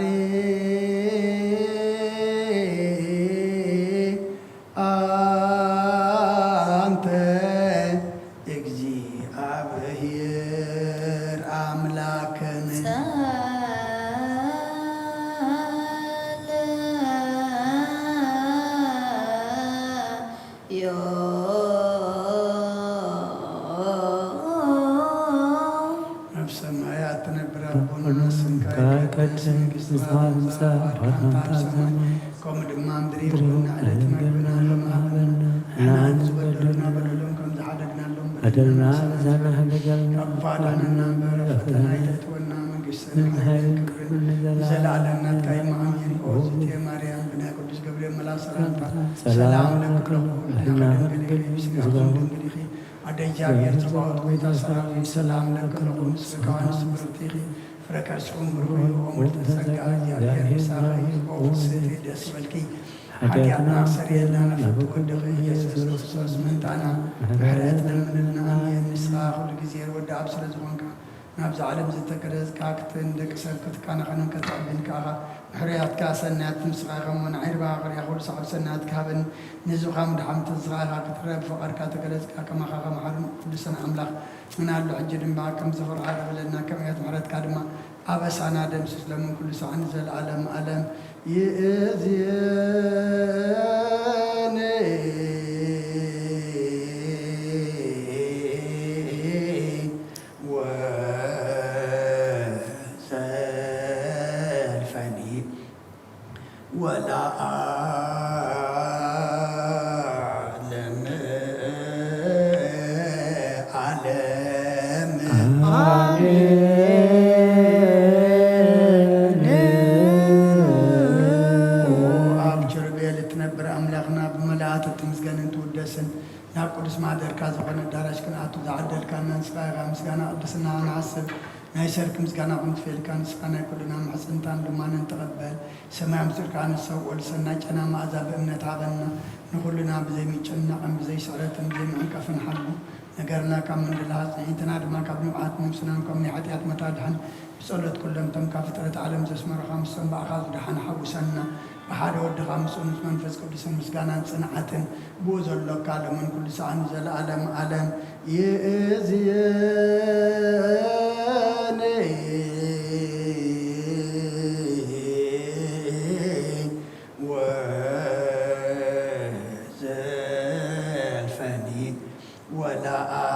አንተ እግዚአብሔር አምላክን ሰማያት ትነብር ኣቦና ስምካ ይቀደስ መንግሥትካ ትምጻእ ፈቃድካ ኣብ ሰማይ ከምኡ ድማ ምድሪ ይኹን ዕለት ምግብና ሎሚ ሃበና ንሕና ዝበደሉና በደሎም ከም ዝሓደግናሎም أدلنا لسانا هدجلنا أقفالنا برفتنا يتونا من قسنا زلالنا كايما أمين أوزتي مريم بنا قدس قبل ملا سلام لك لنا أدي جابير تبعت ويتا سلام لك لكم سكان سبرتيخي فركش عمره ومتسقى جابير ساقي وفسيتي دسبلكي حاجاتنا سريعنا نفوق الدقيق يسوع كريستوس من تانا حراتنا من النعم نسخة خلق زير ودع بسر زوانك نبز عالم زتكرز كاكتن دك سكت كان خنن كتابين كاها حريات كاسنات مسخة من عربا غير يقول صعب سنات كابن نزو خام دحم تزغاها كتراب فقر كاتكرز كما خا محرم كل سنة أملاخ من هالو عجل باكم زفر عرب لنا كم يتمرد كادما أبس أنا دم سلم كل سنة نزل عالم عالم يأذيني وزلفني ولا أعلم ناب قدس ما در كذا قلنا دارش كنا أتو دعدل كنا نسقى مسكنا قدسنا نعصب نايشرك مسكنا قمت في الكان سقنا كلنا محسن تام لما نتقبل سماع مسر كان السوء ولسنا جنا ما عذاب أمنا تعبنا نقولنا بزي ميتشنا قم بزي سعرة بزي ما كفن حلو نقرنا كم من الهاز نحيتنا دما كبني وعات نمسنا كم نحتيات متادحن بسولت كلهم تم كافترة عالم زسمر خمس سنبع خاز دحن حوسنا بحال ود خمس ونص منفس قدس مسكانا صنعة بوز الله قال من كل ساعة نزل عالم عالم يزياني وزلفني ولا أعلم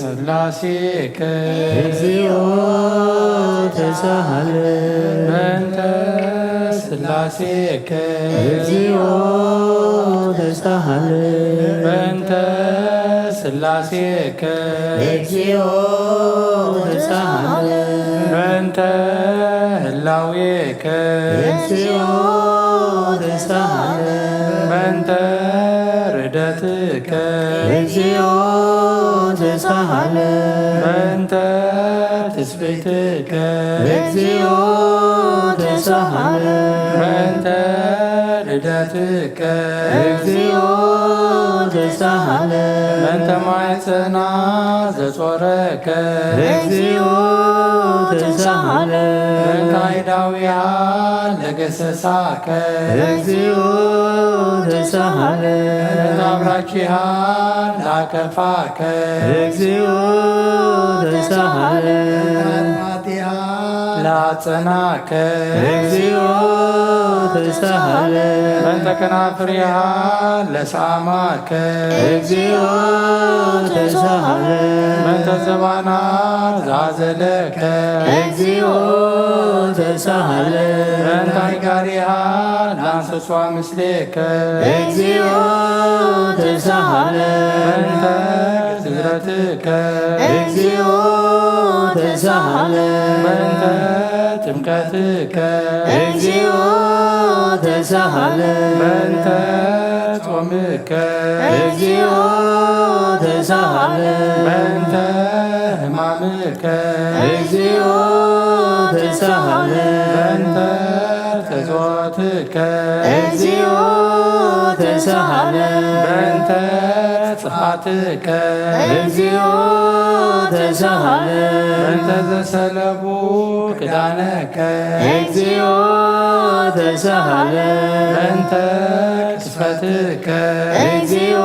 سلاسيك እግዚኦ ተሳሃለ بنت سلاسيك እግዚኦ ተሳሃለ بنت سلاسيك እግዚኦ ተሳሃለ بنت هلاويك እግዚኦ ተሳሃለ بنت ردتك እግዚኦ ተሳሃለ بنت تثبيتك እግዚኦ ተሳሃለ بنت ردتك እግዚኦ ተሳሃለ بنت معيسنا زصورك እግዚኦ ተሳሃለ بنت عيداويا لقسساك እግዚኦ ተሳሃለ بنت عبراكيها لاكفاك እግዚኦ ተሳሃለ لا تناك እግዚኦ ተሳሃለ بنت كنافريها لساماك እግዚኦ ተሳሃለ بنت زبانا زازلك እግዚኦ ተሳሃለ بنت عيقاريها لانسسوا مثلك እግዚኦ ተሳሃለ بنت زرتك እግዚኦ ተሳሃለ بنت تمكتك እግዚኦ ተሳሃለ بنت صومك እግዚኦ ተሳሃለ بنت همامك እግዚኦ ተሳሃለ بنت تزواتك እግዚኦ ተሳሃለ بنت صحاتك እግዚኦ ተሳሃለ بنت زسلبو كدانك እግዚኦ ተሳሃለ بنت كسفتك እግዚኦ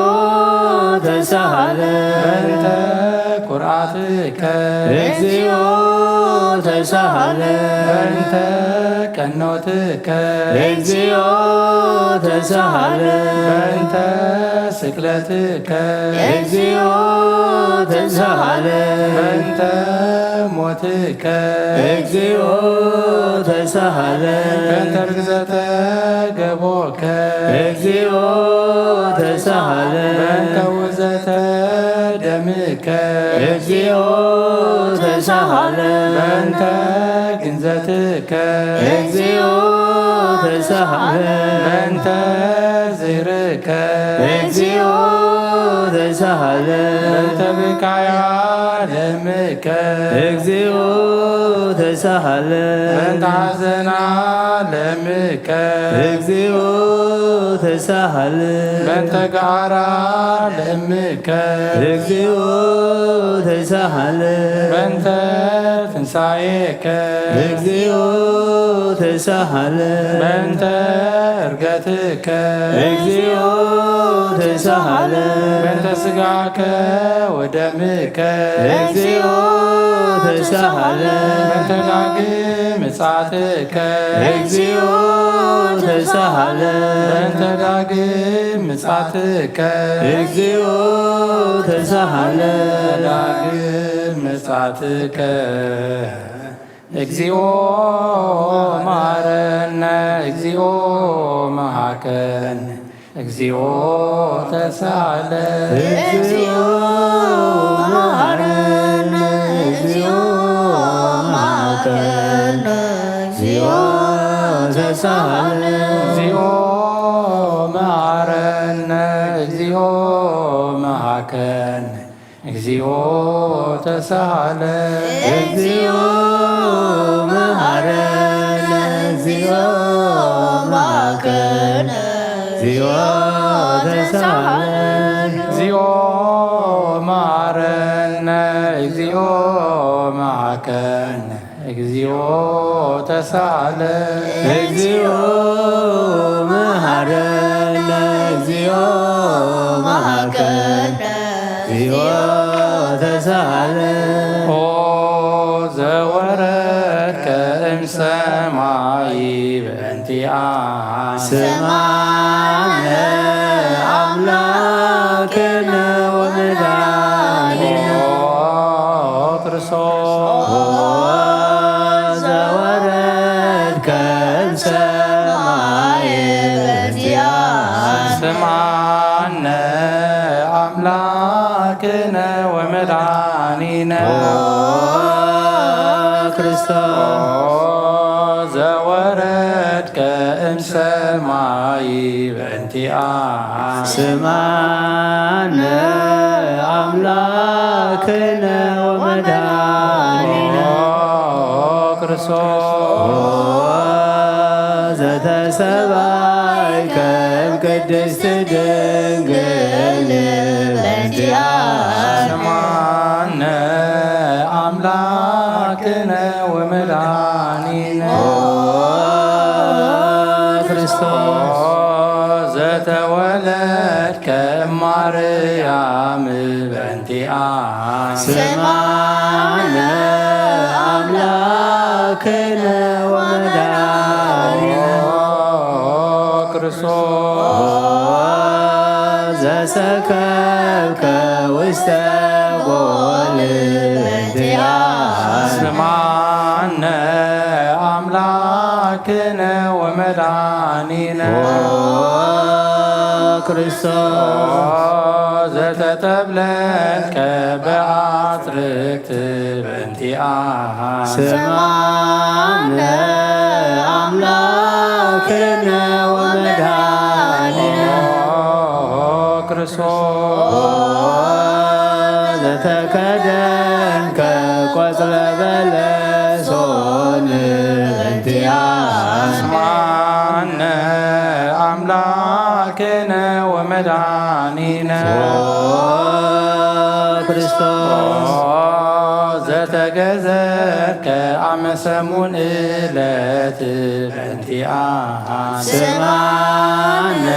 ተሳሃለ بنت قرعتك እግዚኦ ተሳሃለ بنت كنوتك እግዚኦ ተሳሃለ بنت سكلتك እግዚኦ ተሳሃለን በእንተ ሞትከ እግዚኦ ተሳሃለን በእንተ ርግዘተ ገቦከ እግዚኦ ተሳሃለን በእንተ ውዘተ ደምከ እግዚኦ ተሳሃለን በእንተ ግንዘትከ እግዚኦ ተሳሃለን በእንተ ዝህርከ እግዚኦ ተሳሃለን በእንተ ብካያ ለምከ እግዚኦ ተሳሃለን በእንተ ሐዘና ለምከ እግዚኦ ተሳሃለን በእንተ ጋራ ለምከ እግዚኦ ተሳሃለን በእንተ ትንሣኤከ እግዚኦ ተሳሃለን በእንተ ዕርገትከ እግዚኦ ተሳሃለን በእንተ ሥጋከ ወደምከ እግዚኦ ተሳሃለን በእንተ ዳግም ምጽአትከ እግዚኦ ተሳሃለን በእንተ ዳግም ምጽአትከ እግዚኦ ተሳሃለን ዳግም ምጽአትከ እግዚኦ መሐረነ እግዚኦ መሐከነ እግዚኦ ተሳሃለን እግዚኦ መሐረነ እግዚኦ መሐከነ እግዚኦ ተሳሃለን እግዚኦ መሐረነ እግዚኦ መሐከነ እግዚኦ ተሳሃለን እግዚኦ መሐረነ እግዚኦ መሐከነ እግዚኦ ተሳሃለን እግዚኦ መሐረነ እግዚኦ መሐከነ እግዚኦ ተሳሃለን እግዚኦ መሐረነ እግዚኦ መሐከነ እግዚኦ ተሳሃለን ኦ ዘወረድከ እምሰማይ በእንቲአነ ስማነ አምላክነ ወመድኃኒነ ክርስቶስ ዘወረድከ እምሰማይ በእንቲአነ ስማነ አምላክነ ወመድኃኒነ ክርስቶስ ዘወረድከ እምሰማይ በእንቲአነ ስማነ አምላክነ ወመድኃኒነ ክርስቶስ ዘተሰባይከ እምቅድስት ድንግል በእንቲአነ ስማነ አምላክነ ወመድኃኒነ ክርስቶስ ዘተወለድከ እማርያም በእንቲአነ ስማነ አምላክነ ወመድኃኒነ ክርስቶስ ዘሰከብከ ውስተ ጎል በእንቲአነ ስማነ አምላክነ ወመድኃኒነ ክርስቶስ ዘተጠብለልከ በአጽርቅት በእንቲአነ ስማነ አምላክነ ወመድኃኒነ ክርስቶስ ዘተከደንከ ቆጽለ በለሶን በእንቲአነ ስማነ አምላክነ ወመድኃኒነ ክርስቶስ ዘተገዘርከ አመሰሙን ዕለት በእንቲአነ ስማነ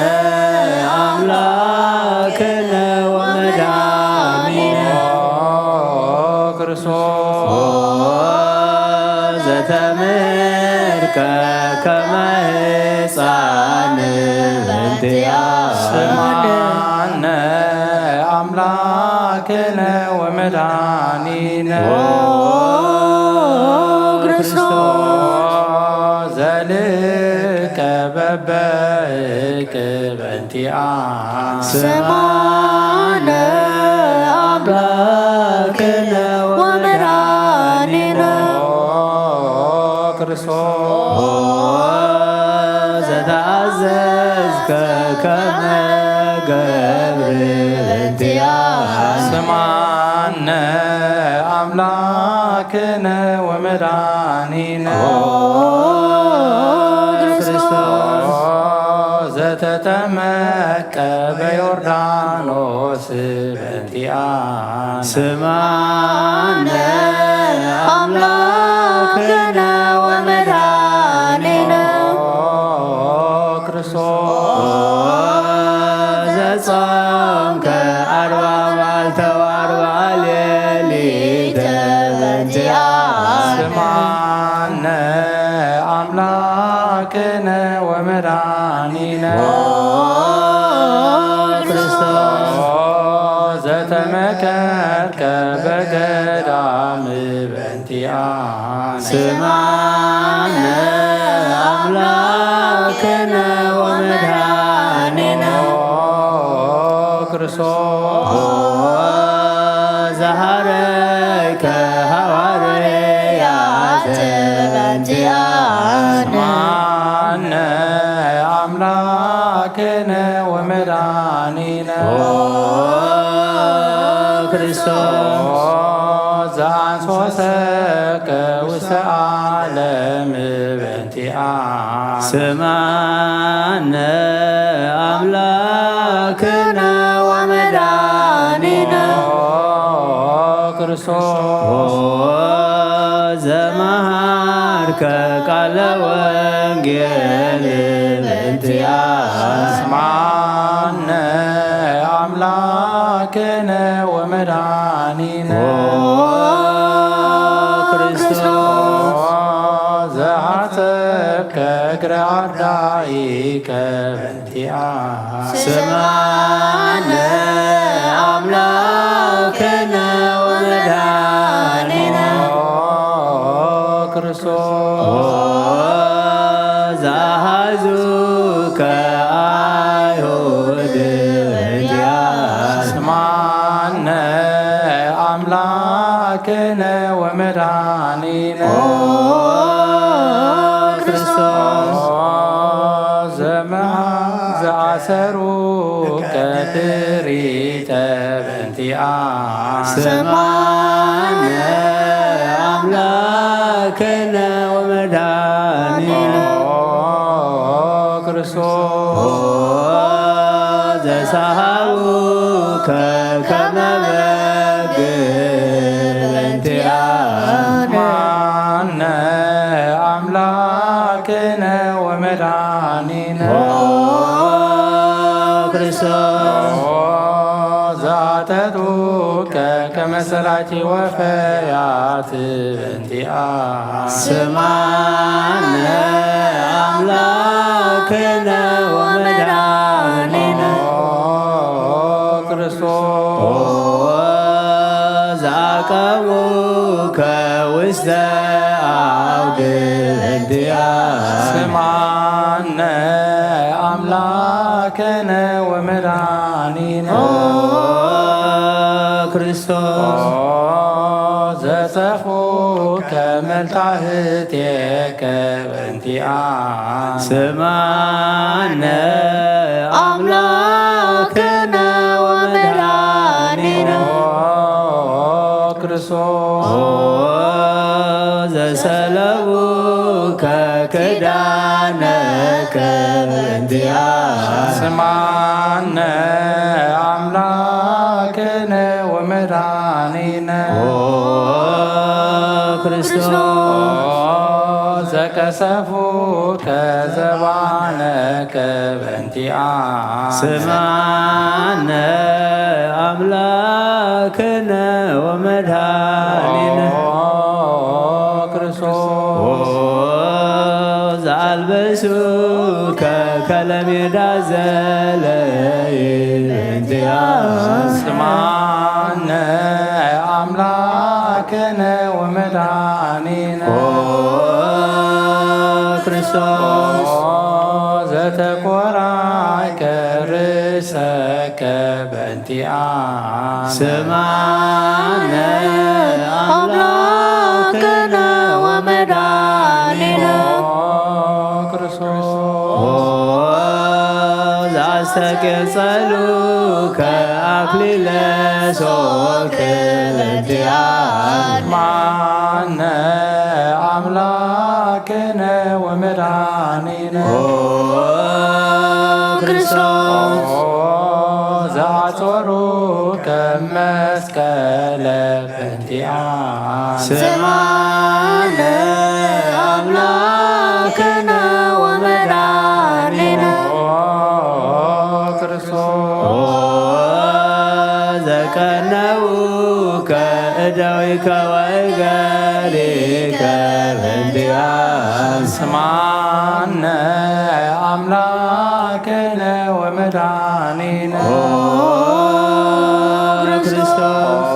አምላክነ ወመድኃኒነ ክርስቶስ ዘተምርከ ከመ ሕፃን በእንቲአነ ስማነ አምላክነ ወመ ወመድኃኒነ ክርስቶስ ዘልከ በበይክ በእንቲአነ ስማነ አምላክነ ወመድኃኒነ ክርስቶስ ዘተአዘዝከ ከመ ገብር በእንቲአነ ስማነ አምላክነ ወመድኃኒነ ክርስቶስ ዘተጠመቀ በዮርዳኖስ በእንቲአነ ስማነ አምላክነ ወመድኃኒነ ክርስቶስ ዘጾምከ አርባ መዓልተ ወአርባ ሌሊተ በእንቲአነ ስማነ አምላክነ ወመድኃኒነ ክርስቶስ ዘተመከርከ በገዳም በእንቲአነ ስማነ አምላክነ ወመድኃኒነ ክርስቶስ ዘሃረይከ ሐዋርያተ በእንቲአነ ስማነ አምላክነ ወመድኃኒነ ክርስቶስ ዘአንሶሰከ ውስተ ዓለም በእንቲአነ ስማነ አምላክነ ወመድኃኒነ ክርስቶስ ዘመሃርከ ቃለ ወንጌል በእንቲአነ ስማነ አምላክነ ወመድኃኒነ ክርስቶስ ዘሐሰብከ እግረ አርዳኢከ በእንቲአነ ስማነ አምላክነ ወመድኃኒነ ክርስቶስ ዘአሐዙከ አይሁድ በእንቲአነ ስማነ አምላክነ ወመድኃኒነ ክርስቶስ ዘአሰሩከ ትሪተ በእንቲአነ ስማነ አምላክነ ወመድኃኒነ ክርስቶስ ዘሰሃቡከ ከመ በግ በእንቲአነ ስማነ አምላክነ ወመድኃኒነ ክርስቶስ ዘአተቱከ ከመ ሰላቲ ወፈያት በእንቲአነ ስማነ አምላክነ ወመድኃኒነ ክርስቶስ ዘአቀሙከ ውስተ አውድ በእንቲአነ ስማነ አምላክነ ወመድኃኒነ ክርስቶስ ዘጸፉከ መልታህቴከ በእንቲአነ ስማነ አምላክነ ወመድኃኒነ ክርስቶስ ዘሰለቡከ ክዳነከ በእንቲአነ ስማነ አምላክነ ወመድኃኒነ ክርስቶስ ዘቀሰፉከ ዘባነከ በእንቲአነ ስማነ አምላክነ ወመድኃኒነ ክርስቶስ ዘአልበሱከ ከለሜዳ ዘለይ በእንቲአነ ስማነ አምላክነ ወመድኃኒነ ክርስቶስ ዘተቆራይከ ርእሰከ በእንቲአነ ስማነ አምላክነ ወመድኃኒነ ክርስቶስ ዘአስተቄጸሉከ አክሊለ ሦክ በእንቲአነ ማነ አምላክነ ወመድኃኒነ ክርስቶስ ዘአጽወሩከ መስቀለ በእንቲአነ ስማነ አምላክነ ወመድኃኒነ ክርስቶስ ዘቀነውከ እደዊከ ወእገሪከ በእንቲአነ ስማነ አምላክነ ወመድኃኒነ ክርስቶስ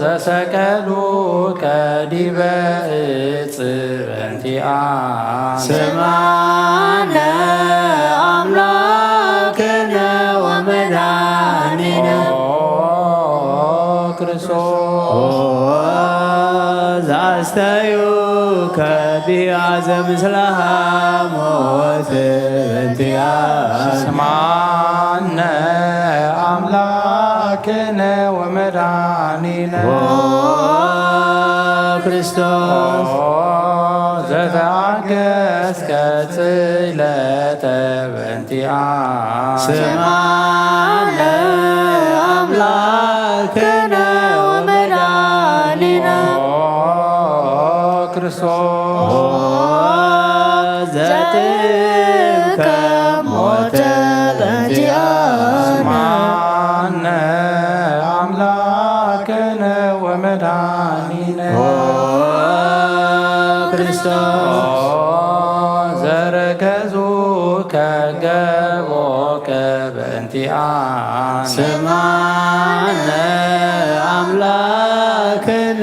ዘሰቀሉከ ዲበ ዕፅ በእንቲአነ ስማነ አምላክነ ወመድኃኒነ ክርስቶስ ዘአስተዩከ ቢአዘ ምስለ ሐሞት በእንቲአነ ስማነ አምላክነ ወመድኃኒነ ክርስቶስ ዘተአገሥከ ጽዕለተ በእንቲአነ ስማነ አምላክነ ወመድኃኒነ ክርስቶስ ዘጥምከ ሞተ በእንቲአነ ስማነ አምላክነ ወመድኃኒነ ክርስቶስ ዘረከዙከ ገቦከ በእንቲአነ ስማነ አምላክነ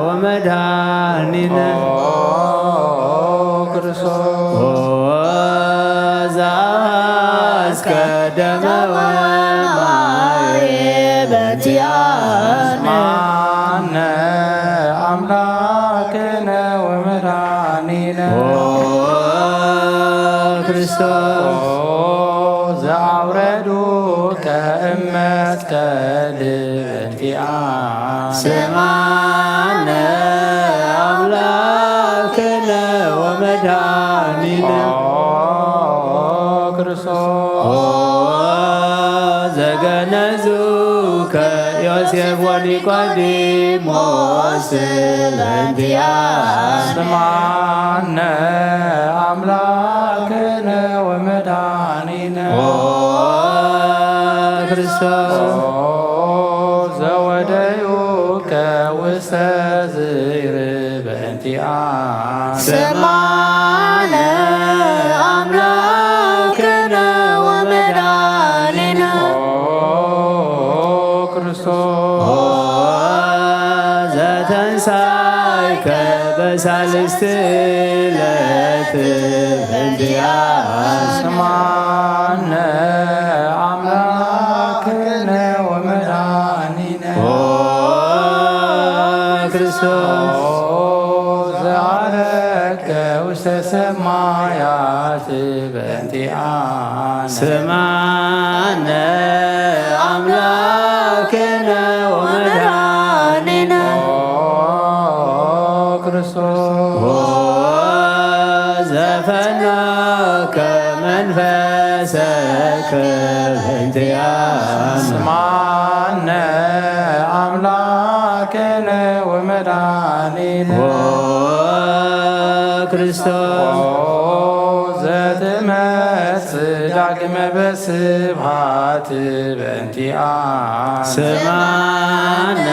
ወመድኃኒነ ክርስቶስ ዘአስከ ደመ ወማየ በእንቲአነ ስማነ አምላክነ ወመድኃኒነ ክርስቶስ ዘአውረዱከ እመስቀል በእንቲአነ ስማነ አምላክነ ወመድኃኒነ ክርስቶስ ዘገነዙከ ዮሴፍ ወኒቆዲሞስ በእንቲአነ ስማነ አምላክነ ወመድኃኒነ ክርስቶስ ዘወደዩከ ውስተ ዝይር በእንቲአነ ስማነ አምላክነ ወመድኃኒነ ክርስቶስ ዘተንሣእከ በሳልስት ዕለት በእንቲአነ ስማነ አምላክነ ወመድኃኒነ ክርስቶስ ዘዐረገ ውስተ ሰማያት በእንቲአነ ስማነ አምላክነ ወመድኃኒነ ክርስቶስ ዘፈኖከ መንፈሰከ በእንቲአነ ስማነ አምላክነ ወመድኃኒነ ክርስቶስ ዘትመጽእ ዳግመ በስብሐት በእንቲአነ ስማነ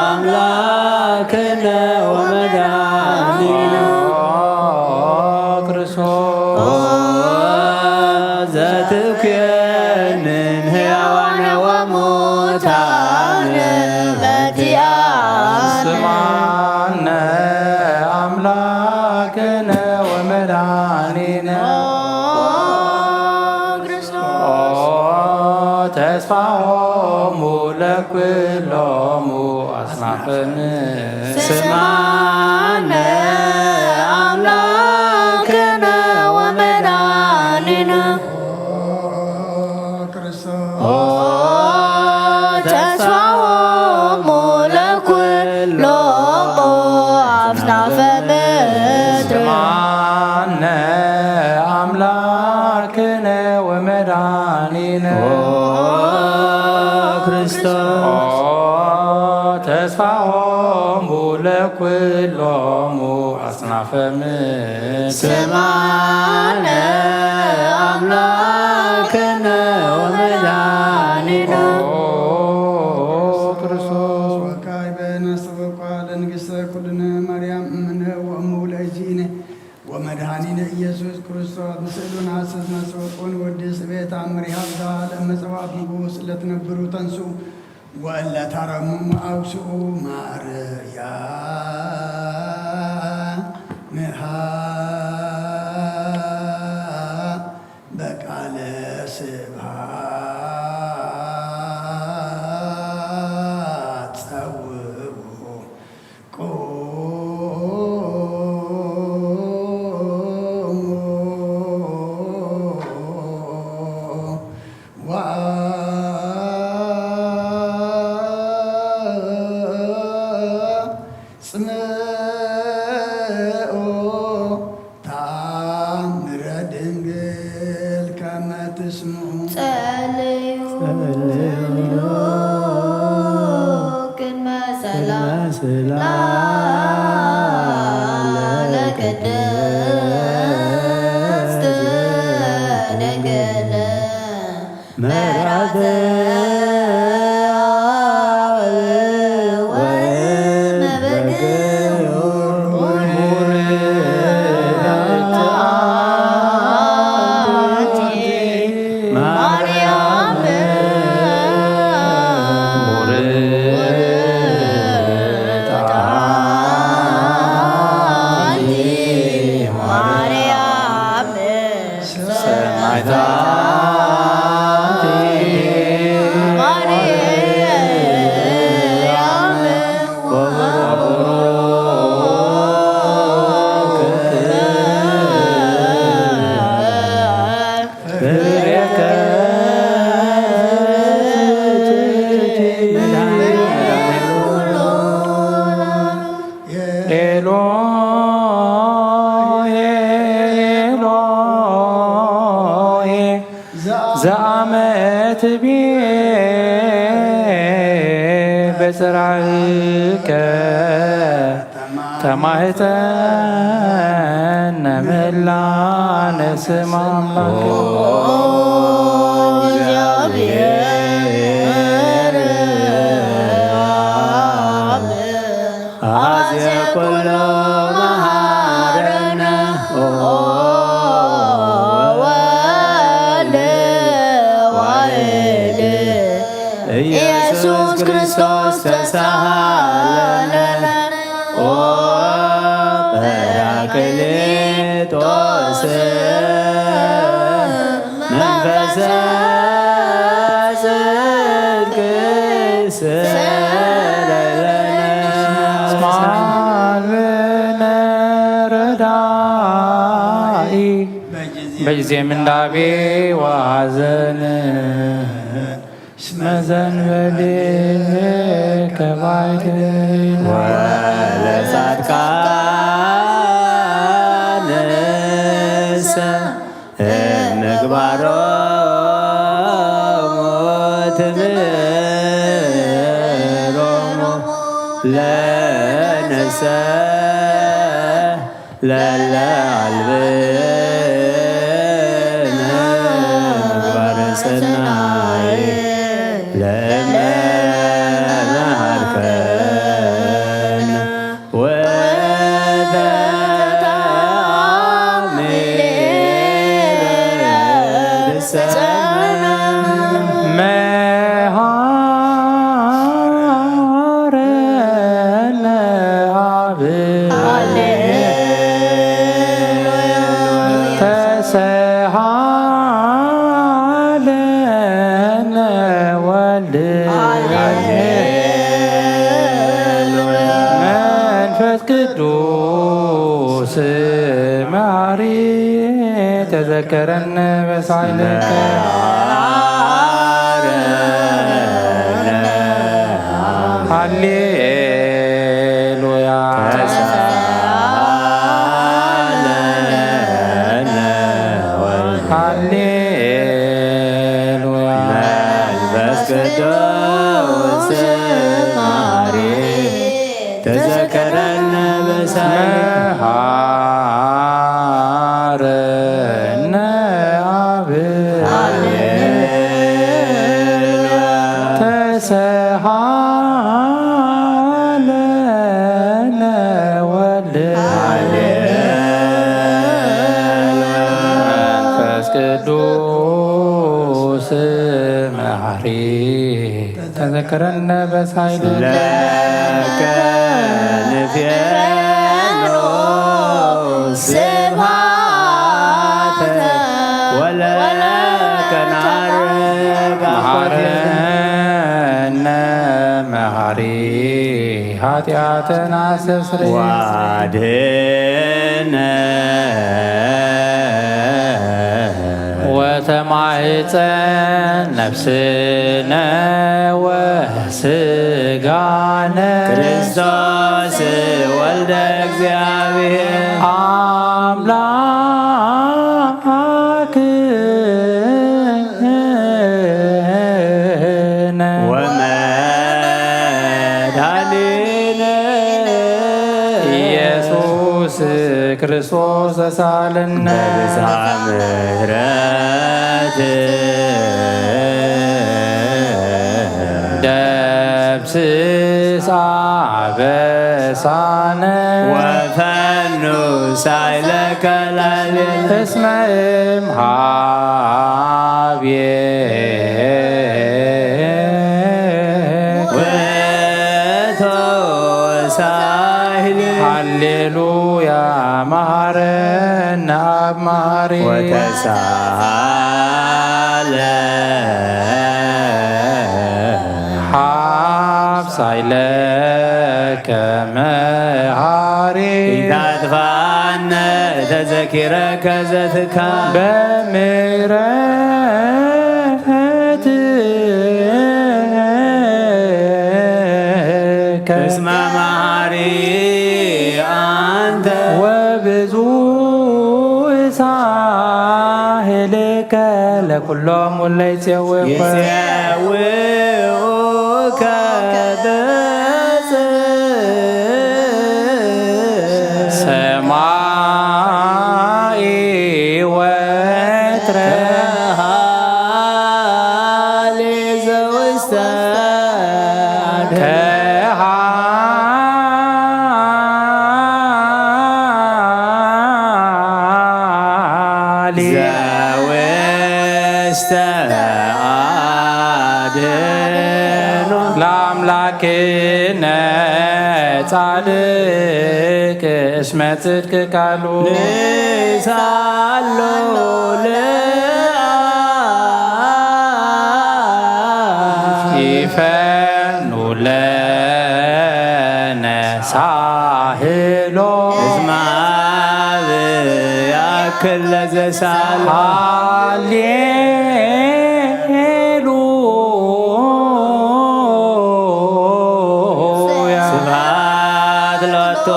አምላክነ ወመድኃኒነ ክርስቶስ ኩሎሙ አጽናፈ ስማነ አምላክነ ወመድኃኒነ ተስፋዎሙ ለኩሎሙ አጽናፈ ምድር ስማነ አምላክነ ወመድኃኒነ ክርስቶስ ተስፋዎሙ ለኩሎሙ አጽናፈ ምድር ስማነ አምላክነ ወመድኃኒነ ክርስቶስ ወካዕበነ ሰበኳ ለንግሥተ ኩልነ ማርያም እምነ ወእሙ ለእግዚእነ ወመድኃኒነ ኢየሱስ ክርስቶስ ምስሉን ሐሰስነ ሰበቆን ወድስ ቤት አምሪሃ ብዝሃ ለመጸዋዕት ንጉሥ ለትነብሩ ተንሱ ወእለ ታረሙ አውስኡ ማርያምሃ በቃለ ስብሐት ጸውዑ ጽምኦ ታምረ ድንግል ከመ ትስምዑ ጸልዩ ቅድመ ሰላም ለቅድስት ድንግል መራተ ዘአመት ቤ በጽራከ ተማህፀነ ምላነ ስመ እግዚአብሔር አዝየ ኩሎ መሃረነ ኢየሱስ ክርስቶስ ተሳሃለነ ጰራቅሊጦስ መንፈሰ ጽድቅ ሰረለነ ስማልነ ረዳኢ በጊዜ ምንዳቤ ዋዘን መዘንበሌ ከባይድን ወለጻድቃንሰ ምግባሮሙ ትምህሮሙ ለነሰ ለለ አልብነ ምግባረ ሰናይ ለመሃርከነ ወተአምረሰነ መሃረነ አብ ተዘከረነ በሳይልከ ሃሌሉያ ሃሌሉያ መንፈስ ቅዱስ ማሪ ተዘከረነ በሳይልከ መሃረነ አብ ተሰሃለነ ወልድ መንፈስ ቅዱስ መሐሪ ተዘከረነ በሳይልከ ለከ ንፌኖ ስብሐተ ወለከ ናርግ መሐረነ መሐሪ ኃጢአትን አስተስርይ ዋድነ ወተማሕፀን ነፍስነ ወስጋነ ክርስቶስ ወልደ እግዚአብሔር አምላክነ ወመድኃኒነ ኢየሱስ ክርስቶስ ተሳለነ በብዝኃ ምሕረት ደምስስ አበሳነ ወፈኑ ሳይለከ ላዕሌነ እስመ እምኀቤከ ውእቱ ሳህል ሃሌሉያ መሐረነ አብ መሐሪ ወተሳሃለ ሀብሳይለከ መሐሪ ኢታጥፋነ ተዘኪረከ ዘትካል በምሕረትከ እስመ መሐሪ አንተ ወብዙ ሳህልከ ለኩሎም ወለይፄውከ ይፄውኡከ ሰማይ ወትረ ሃሌ ዘውስተ ከሃሊ ዘውስተ አድኅኖ ለአምላክነ ጻድቅ እስመ ጽድቅ ቃሉ ንሳሎ ለአብ ይፈኑ ለነ ሳህሎ እስመ አብ ያክል ለዘሳሎ ሃሌሉያ ስብሐት ሎቶ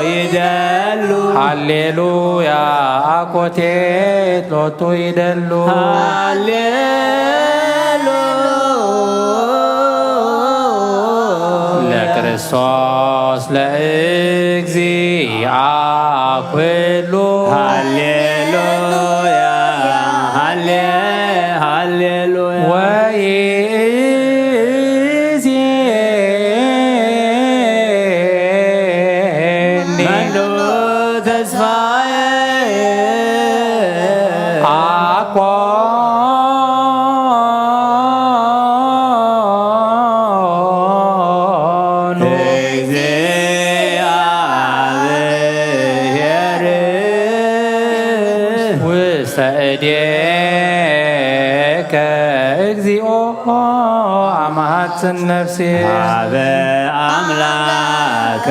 ይደሉ ሃሌሉያ አኮቴት ሎቱ ይደሉ ለክርስቶስ ለእግዚአ ኩሉ ሃሌሉያ ሃሌሉያ ወይእዜኒ መኑ ተስፋዬ አኮኑ እግዚአብሔር ውስተ እዴከ እግዚኦ አማሐፅን ነፍሴ ሀበ አምላከ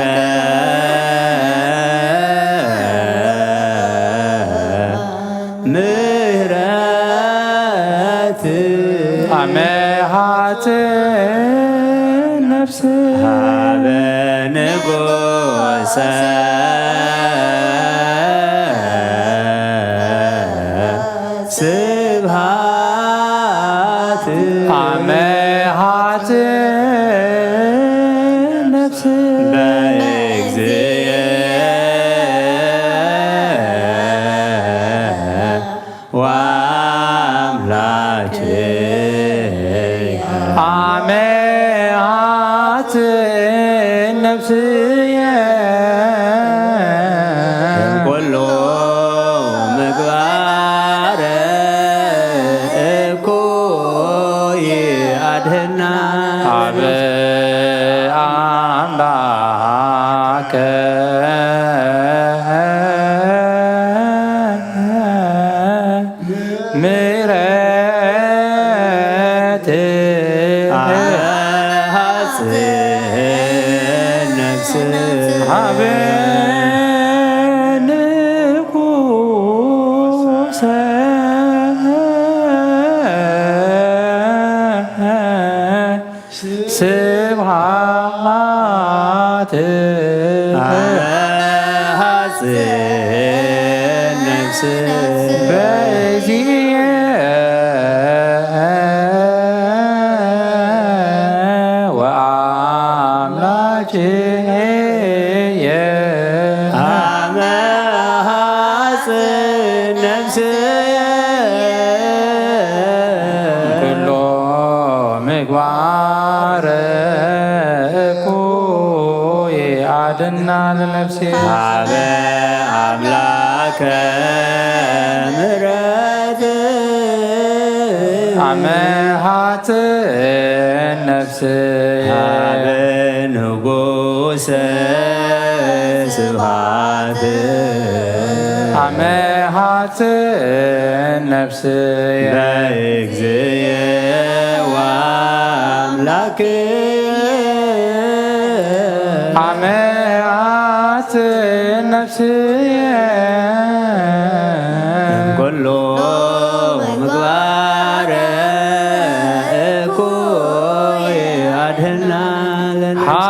ነፍስ ሃበ ንጉሰ ስብሃት አመሃት ነፍስ በእግዚእ ወአምላኬ አመሃት ነፍስየ ኩሉ ምግባረ እኩይ አድህና ሀበ አምላከ ምሕረት ሐጽን ነፍስ ሀበ ንጉሰ ስብሃት ሐጽን ነፍስ በዚየ ወአምላኬየ አመ ሐጽን ነፍስየ ኩሎ ምግባረ እኩይ አድና ለነፍሴ ሀበ አምላከ ምሕረት አመሃት ነፍስ ሀበ ንጉሰ ስብሃት አመሃት ነፍስ በእግዚእ ወአምላኬ አመሃት ነፍስየ ኩሉ ምግባረ እኩይ አድህና ለነፍስ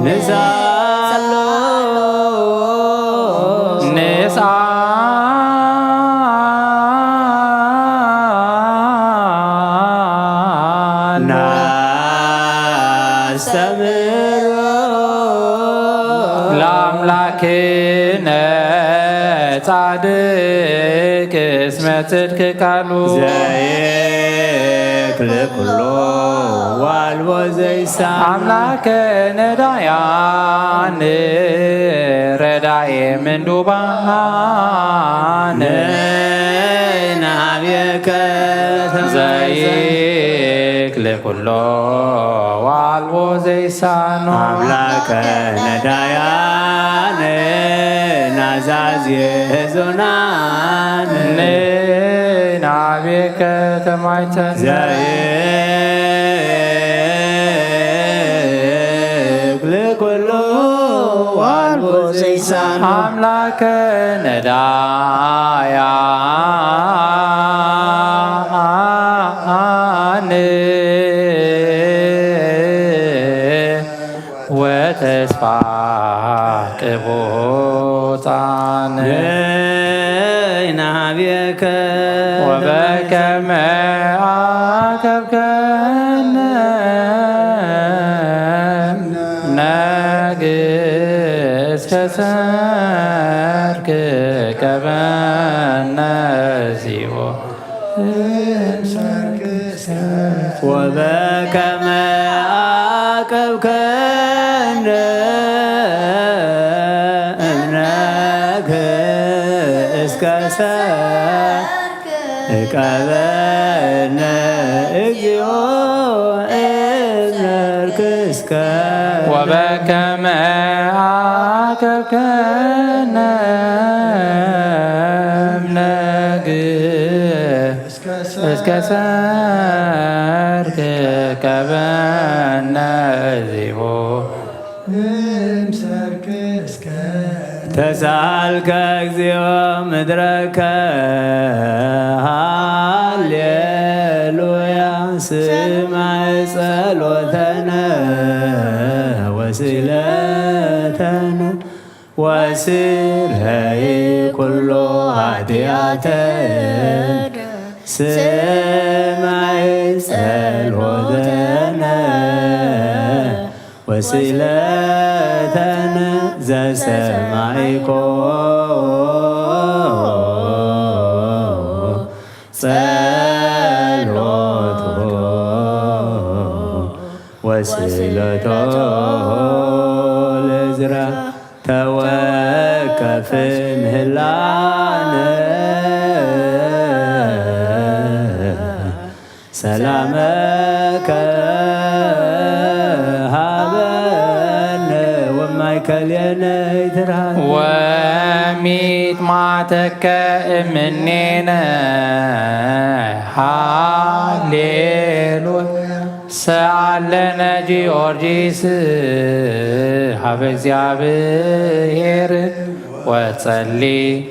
ንሳሎ ናስተምሮ ለአምላክነ ጻድቅ እስመ ጽድቅ ቃሉ ዘይክል ኩሎ ዋልቦ ዘይሳ አምላከ ነዳያን ረዳኤ ምንዱባን ናብየከ ዘይክል ኩሎ ዋልቦ ዘይሳኖ አምላከ ነዳያን ናዛዝየ ዞናን ናቤከ ተማይተን ዘይክል ኩሎ ዋልቦ ዘይሳኖ አምላከ ነዳያን ወተስፋ ቅቡጣን ናብየከ ወበከመ አከብከነ ነግስ ከሰርክ ቀበነ ዚኦ ወበከመ አቀብከነ እምነክ እስከ ቀበነ እግዚኦ እምነክ እስከ ወበከመ አከብከነ እምነግስ እስከ ሰርክ ቀበነ ዚሆ ተሳልከ እግዚኦ ምድረከ ሃሌሉያ ስማዕ ጸሎተነ ወስእለተነ ወስረይ ኩሎ ኃጢአተነ ስማዕ ጸሎተነ ወስእለተነ ዘሰማዕኮ ጸሎቶ ወስእለቶ ለዕዝራ ተወከፍ ምህላነ ሰላመከ ሃበነ ወማእከሌነ ይትርሃነ ወሚጥማተከ እምኔነ ሃሌሉያ ሰአለነ ጊዮርጊስ ሀበ እግዚአብሔር ወጸሊ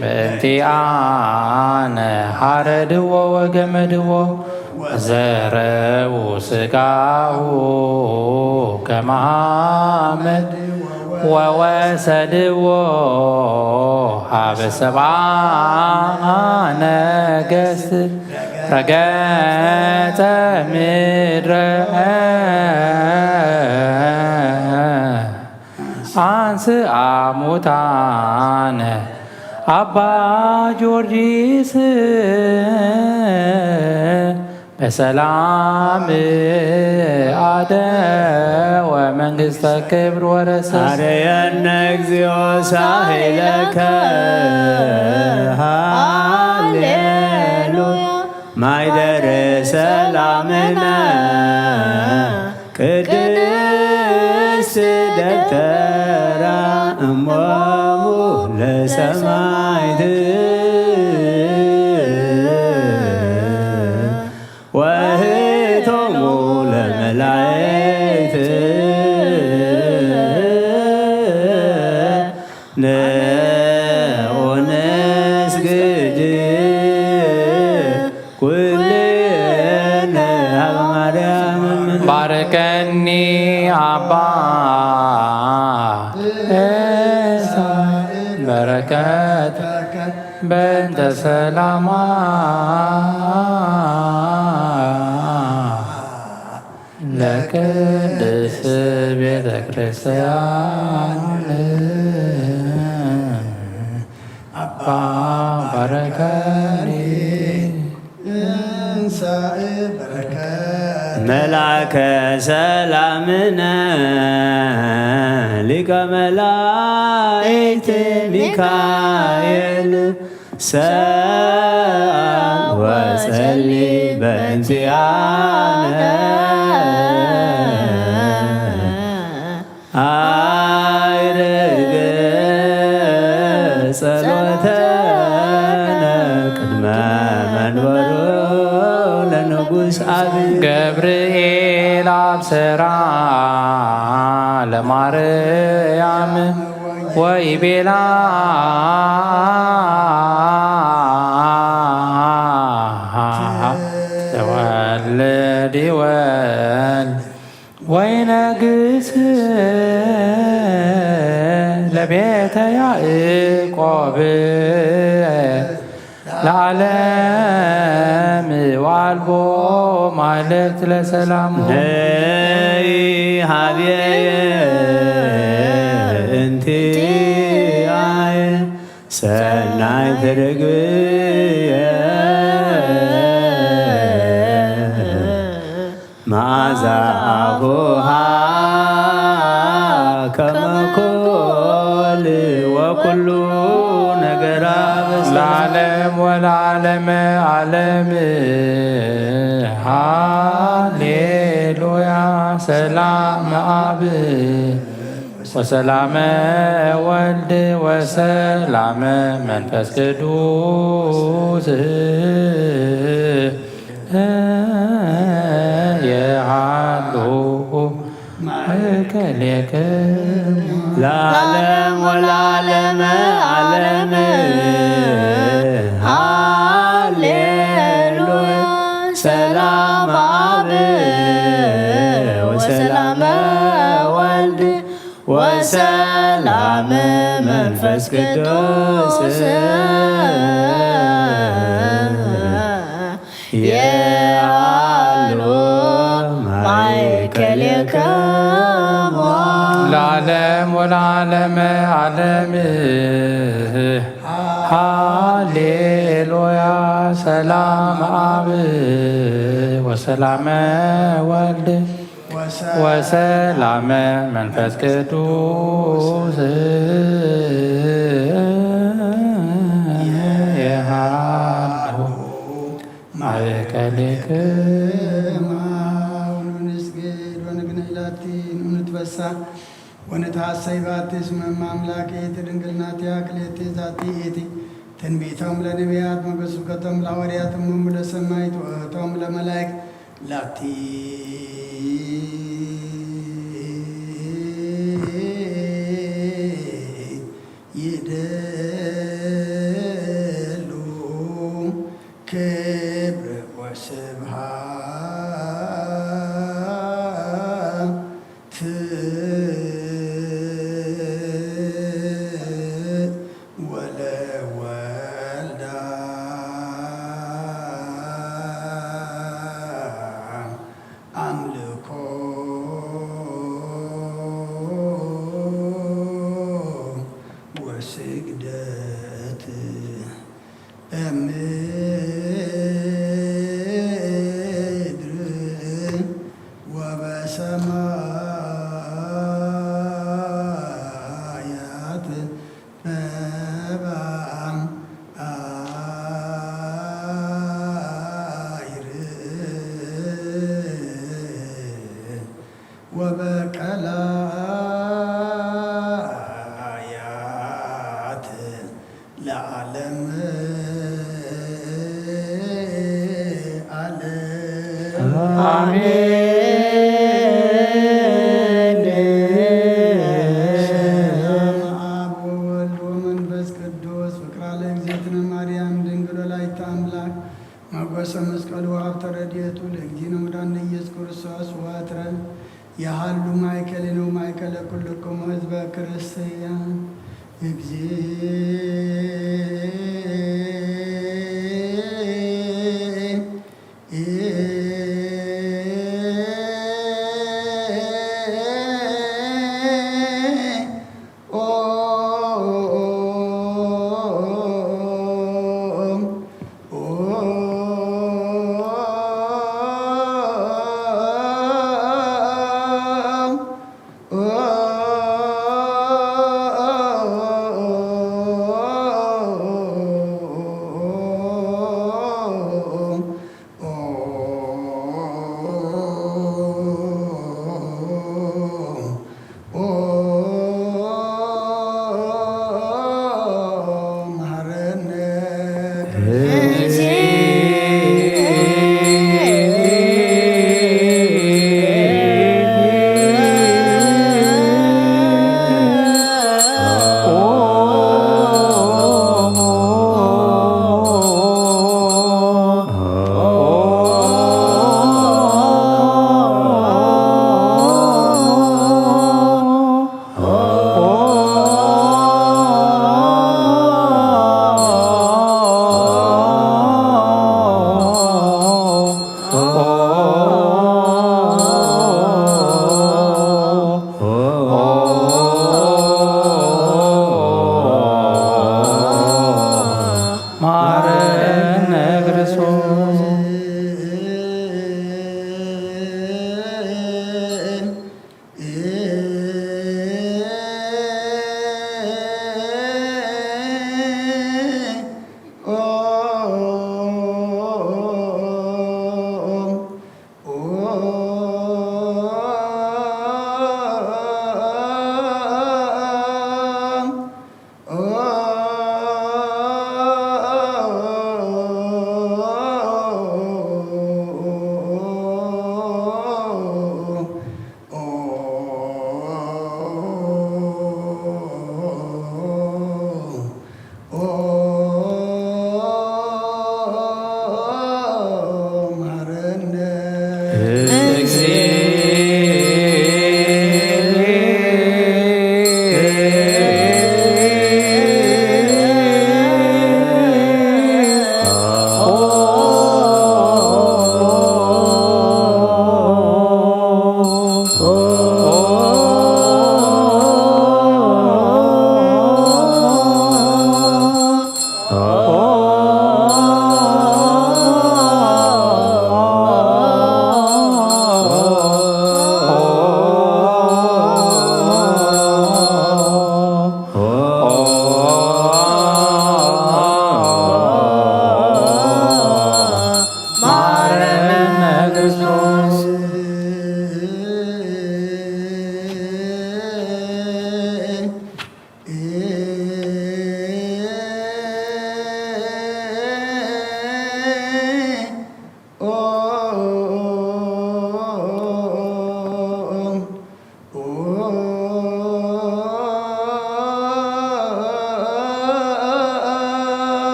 በእንቲአነ ሐረድዎ ወገመድዎ ዘረው ሥጋሁ ከመ ሐመድ ወወሰድዎ ሀበ ሰብአ ነገሥት ረገጸ ምድረ አንስአ ሙታነ አባ ጊዮርጊስ በሰላም አደወ መንግሥተ ክብር ወረሰ አርየነ እግዚኦ ሳህለከ ሃሌሉያ ማይደረ ሰላምነ ቅድስት ደብተራ እሞሙ ለሰማዕት ወህቶሙ ለመላእክት ንኦንስግድ ኩልነ ሀበ ማርያም ባርከኒ አባ በረከት በእንተ ሰላማ ለቅድስት ቤተ ክርስቲያን አባ ባረከኒ መላከ ሰላምነ ሊቀ መላእክት ሚካኤል ሰአል ወጸሊ በእንቲአነ አይርግ ጸሎተነ ቅድመ መንበሩ ለንጉሥ አብይ ገብርኤል አብሰራ ለማርያም ወይቤላ ተወልድ ይወልድ ወይነግሥ ለቤተ ያዕቆብ ለዓለም ዋልቦ ማለት ለሰላሙ ነይ ሀብየ እንቲአየ ሰናይ ትርግብየ መዓዛ አቡሃ ከመ ኮል ወኩሉ ነገራ ለዓለም ወለዓለመ ዓለም ሃሌሉያ ሰላም አብ ወሰላመ ወልድ ወሰላመ መንፈስ ቅዱስ የሃሉ ማእከሌክሙ ለዓለም ወለዓለመ ሰላም አብ ወሰላም ወልድ ወሰላም መንፈስ ቅዱስ የአሉ ማእከሌክሙ ለዓለም ወለዓለመ ዓለም ሃሌሉያ። ሰላም አብ ወሰላመ ወልድ ወሰላመ መንፈስ ቅዱስ የሃሉ ማእከሌክሙ ወንስግድ ወንግነይ ላቲ ወንትበሳ ወነታሰይ ባቲ እስመ አምላኬ ድንግልናቲ አክሌቴ ዛቲ ኤቲ ትንቢቶም ለነቢያት መበስብከቶም ለሐዋርያት እሞሙ ለሰማዕት ወእቶሙ ለመላእክት ላቲ ይደሉ ክብር ወስብሐት ወለወልዳ አምልኮ ወስግደት በምድር ወበሰማያት በባዕም አይር ወበቀላያት ለዓለም ዓለም አሜን። በስመ አብ ወወልድ ወመንፈስ ቅዱስ ፍቅራ ለእግዝእትነ ማርያም ድንግል ወላዲተ አምላክ ሞገሰ መስቀሉ ሀብተ ረድኤቱ ለእግዚእነ መድኃኒነ ኢየሱስ ክርስቶስ ወትረ የሃሉ ማእከሌነ ወማእከለ ኩልክሙ ሕዝበ ክርስቲያን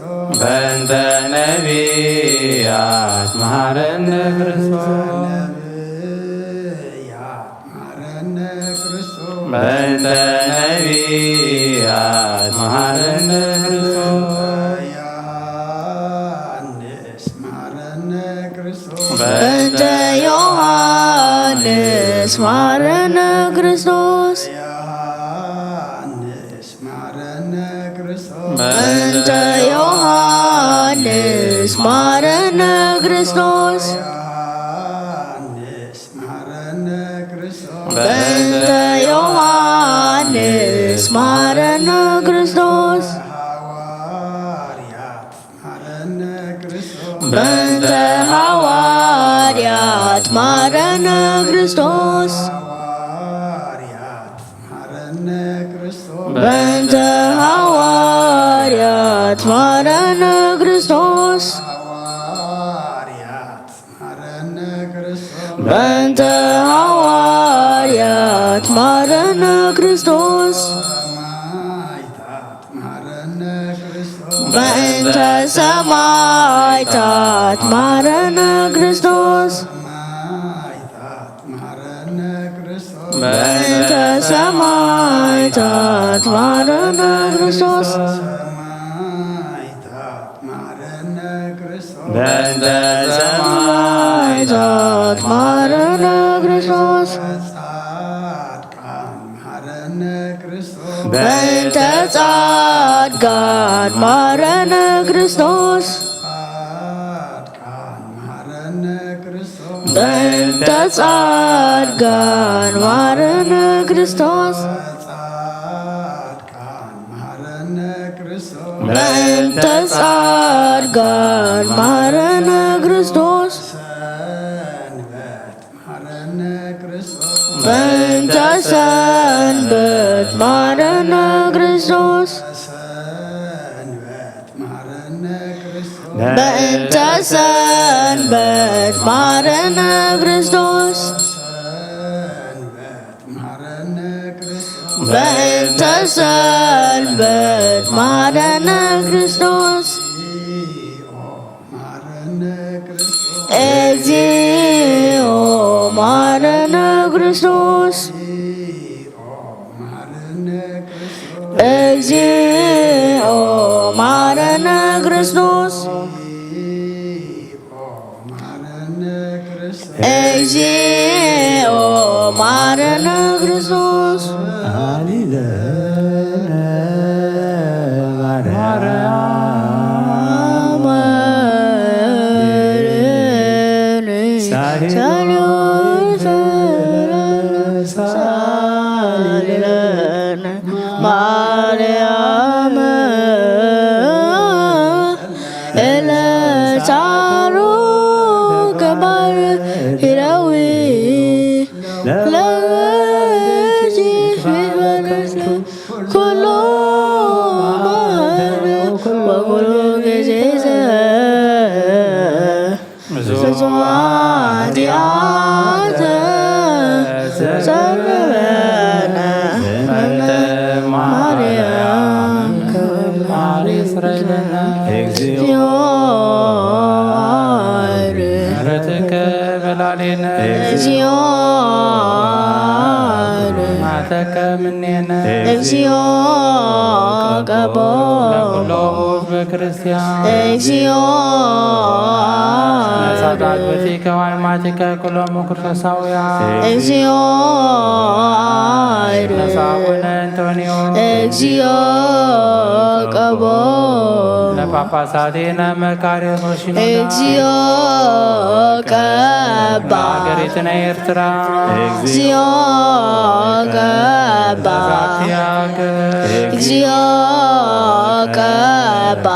በእንተ ነቢያት ነቢያት መሐረነ ክርስቶስ ማረነ ክርስቶስ በእንተ ነቢያት መሐረነ ክርስቶስ ዮሐንስ ማረነ ክርስቶስ በእንተ ዮሐንስ መሐረነ ክርስቶስ ዮሐንስ ማረነ ክርስቶስ በእንተ ዮሐንስ መሐረነ ክርስቶስ ዮሐንስ ማረነ ክርስቶስ በእንተ ዮሐንስ መሐረነ ክርስቶስ ሐዋርያት ማረነ ክርስቶስ በእንተ ሐዋርያት መሐረነ ክርስቶስ ሐዋርያት ማረነ ክርስቶስ በእንተ ሐዋርያት መሐረነ ክርስቶስ ሐዋርያት ማረነ ክርስቶስ በእንተ ሐዋርያት መሐረነ ክርስቶስ ሰማዕታት ማረነ ክርስቶስ በእንተ ሰማዕታት መሐረነ ክርስቶስ ሰማዕታት ማረነ ክርስቶስ በእንተ ሰማዕታት መሐረነ ክርስቶስ ሰማዕታት ማረነ ክርስቶስ በእንተ ሰማዕታት መሐረነ ክርስቶስ ጻድቃን ማረነ ክርስቶስ በእንተ ጻድቃን መሐረነ ክርስቶስ ጻድቃን ማረነ ክርስቶስ በእንተ ጻድቃን መሐረነ ክርስቶስ ጻድቃን ማረነ ክርስቶስ በእንተ ጻድቃን መሐረነ ክርስቶስ ሰንበት ማረነ ክርስቶስ በእንተ ሰንበት መሐረነ ክርስቶስ ሰንበት ማረነ ክርስቶስ በእንተ ሰንበት መሐረነ ክርስቶስ ሰንበት ማረነ ክርስቶስ በእንተ ሰንበት መሐረነ ክርስቶስ እግዚኦ ማረነ ክርስቶስ እግዚኦ መሐረነ ክርስቶስ እግዚኦ ማረነ ክርስቶስ እግዚኦ መሐረነ ክርስቶስ ሃሌሉያ ማርያም ሳሊለነ ማርያም ኤለሳሩ ገባር ሂራዊ ለዚ ፊበለስ ኩሎ ወኩሎ ጊዜ ብዙኃን ኃጢአተ ሰረበነ እምነ ማርያም እግዚኦ ምሕረትከ በላዕሌነ እግዚኦ መዓተከ እምኔነ እግዚኦ ቀቦ ለኵሎሙ በክርስቲያን እግዚኦ ነሳታት በቲከ ወአልማቲከ ኩሎሙ ክርስቶሳውያን እግዚኦ ነሳቡነ አንቶኒዮ እግዚኦ ቀቦ ለጳጳሳቴነ መካርዮስ ወሽኖዳ እግዚኦ ቀባ ለሀገሪትነ ኤርትራ እግዚኦ ቀባ ዛቲያከ እግዚኦ ቀባ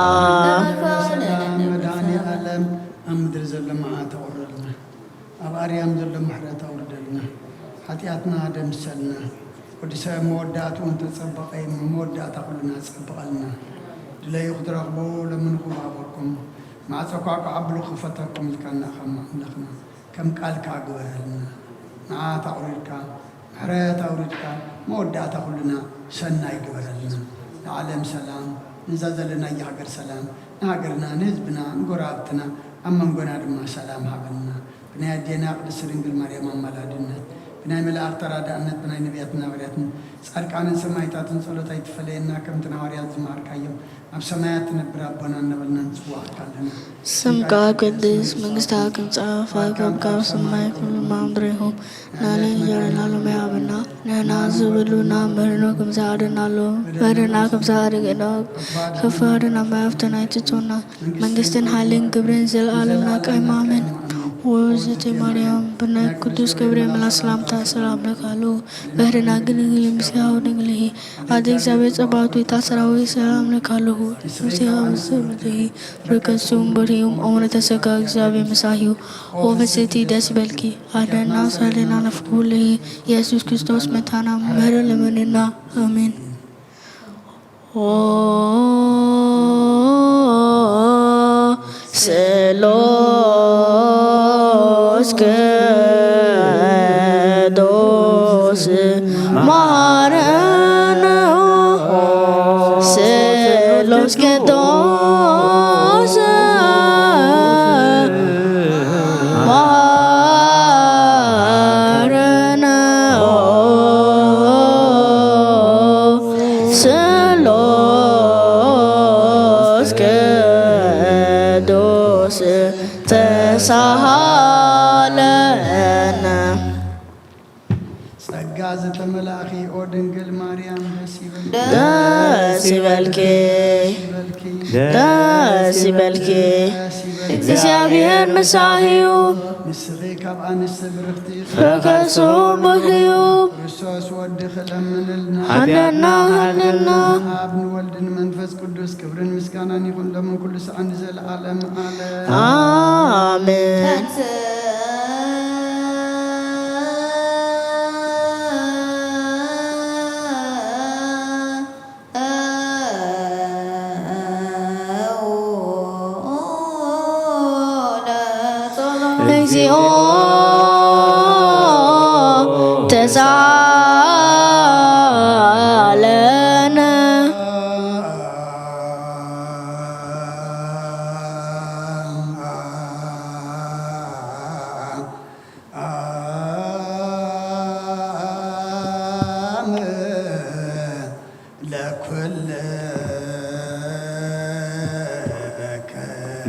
መድኃኔ ዓለም ኣብ ምድሪ ዘሎ መዓት ኣውረድና ኣብ ኣርያም ዘሎ ምሕረት ኣውርደልና ሓጢኣትና ደምሰልና ወዲ ሰብ መወዳእቱ እንተፀበቀ መወዳእታ ኩሉና ፀብቐልና ድለዩ ክትረኽቦ ለምንኩም ኣበኩም ማዕፀኳ ክዓብሉ ክፈተኩም ኢልካና ከም ኣምላኽና ከም ቃልካ ግበረልና መዓት ኣውሪድካ ምሕረት ኣውሪድካ መወዳእታ ኩሉና ሰናይ ግበረልና ንዓለም ሰላም ንዛ ዘለና የሃገር ሰላም ንሃገርና ንህዝብና ንጎራብትና أمن قنا دم سلام هبنا بناء دينا قدس رنجل مريم أمالادنا بناء ملاك ترى دأنت بناء نبياتنا ورياتنا سألك عن سمايتات صلوات يتفلينا كم تناوريات زمار كايو أب سمايات نبرا بنا نبلنا نسوا كلنا ስምካ ቅዱስ መንግሥትህ ትምጻእ ፈቃድከ ካብ ሰማይ ከምኡ ምድሪሆም ናለ እንጀራና ያብና ንሕና ዝብሉና መርኖ ከምዝኣድናሎ መርና ከምዝኣድግና ከፋድና መፍተና ይትቶና መንግሥትን ሓይልን ክብርን ዘለኣለምና ቃይማ ኣሜን። ወእግዝእቴ ማርያም ብናይ ቅዱስ ገብርኤል መልአክ ሰላምታ ሰላም ለካሉ በህርና ግንግል ምስጋናው ድንግል አደ እግዚአብሔር ጸባኦት ሰራዊት ሰላም ለካሉ ምስጋናው ዘምድሪ ረከሱም በሪውም ኦምነ ተሰጋ እግዚአብሔር መሳሂው ኦቨሴቲ ደስ በልኪ አደና ሰለና ነፍኩል ኢየሱስ ክርስቶስ መታና መረ ለመንና አሜን። ቅዱስ ማረነ ስሉስ ቅዱስ ማረነ ስሉስ ቅዱስ ተሳሃለነ ጸጋ ዘተመላኺ ኦ ድንግል ማርያም ደስ ይበልኪ ደስ ይበልኪ እግዚአብሔር መሳሂዩ ንስኺ ካብ ኣንስቲ ብርኽቲ ረከሱም በህዩ ክርስቶስ ወዲ ክለምንልና ሃደና ሃደና ኣብ ንወልድ ንመንፈስ ቅዱስ ክብርን ምስጋናን ይኹን ሎምን ኩሉ ሰዓን ዘለዓለም ዓለም አሜን። እግዚኦ ተሳለነ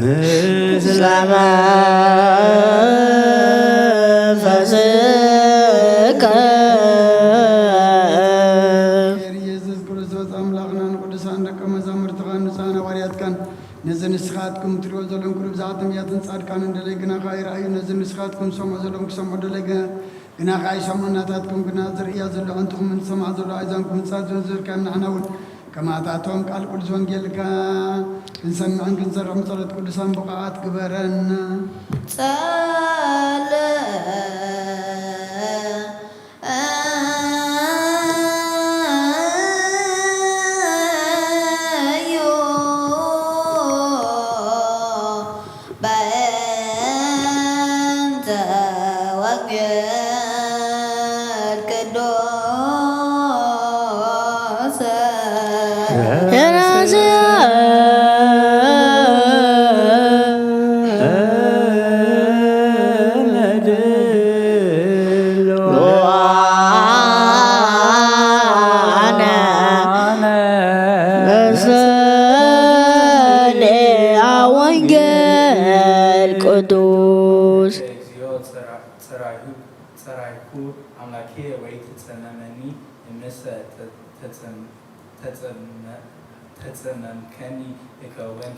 ምስለ መንፈስከ ኢየሱስ ክርስቶስ አምላክና ንቅዱሳን ደቀ መዛሙርትኻ ንሳነ ሐዋርያትካን ነዚ ንስኻትኩም ትሪኦ ዘለኹም ኩሉ ብዛዕባ ነቢያትን ጻድቃን እንደለይ ግና ኸ ይረኣዩ ነዚ ንስኻትኩም ሰምዑ ዘለኹም ክሰምዑ ደለይ ግና ኸ ኣይሰምዑ እናታትኩም ግና ዝርእያ ዘሎ እንትኹም ንሰማዕ ዘሎ ኣእዛንኩም ንጻት ዝንዝርካ ንሕና እውን ከማታቶም ቃል ቅዱስ ወንጌልካ ክንሰምዕን ክንሰርሕን ጸሎት ቅዱሳን ብቕዓት ግበረና ተጸመምከኒ እከውን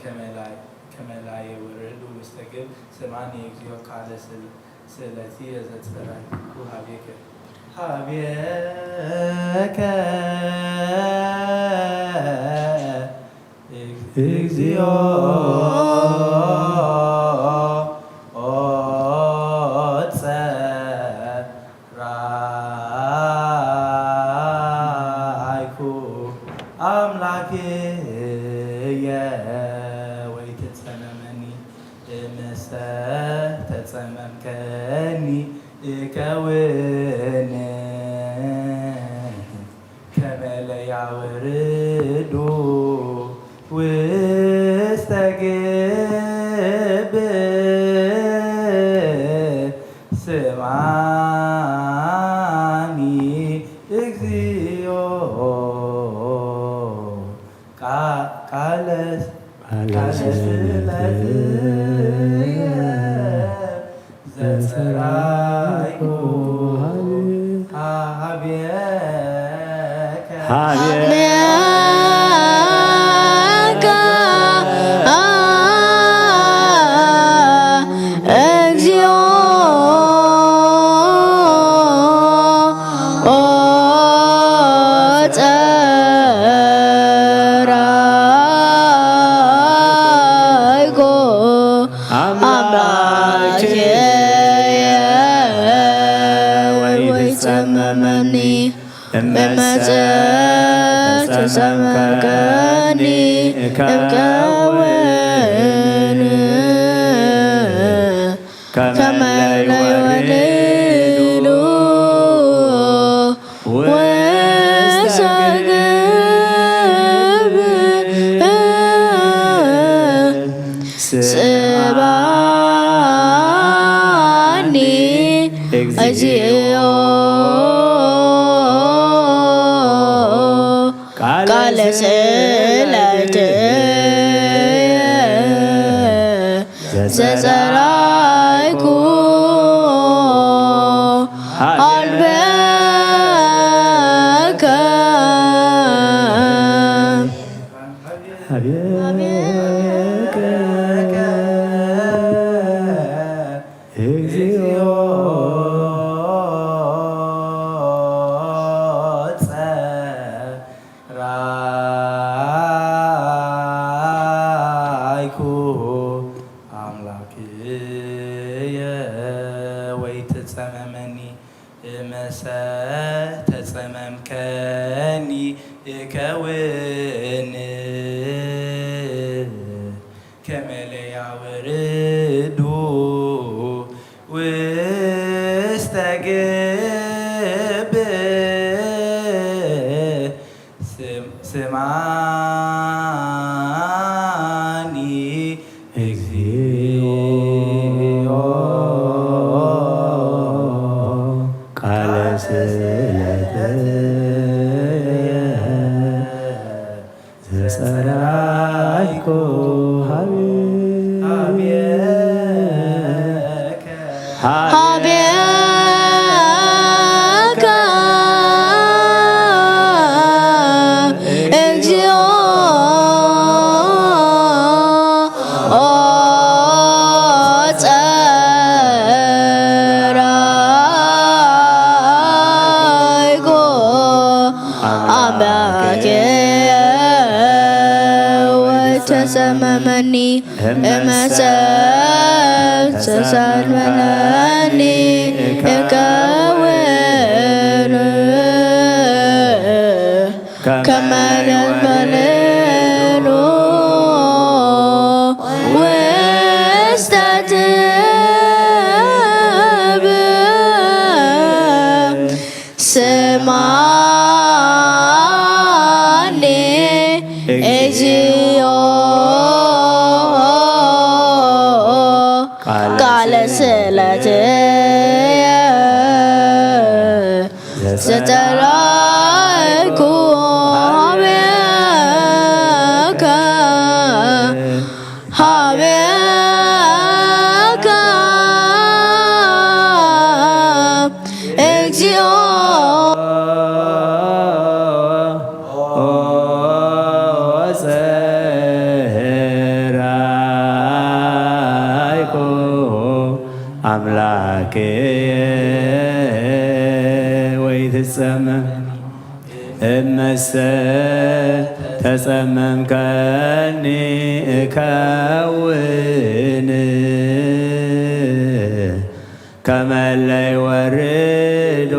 ከመላይ ወረዱ ውስተግብ ስማኒ እግዚኦ ቃለ ስለቲ ዘጸራይኩ ሀቤከ እግዚኦ ተጸመምከኒ እከውን ከመለያ ወርዱ ውስተ ግብ ዘሰራይኩ ተጸመምከኒ እከውን ከመለይ ወርዶ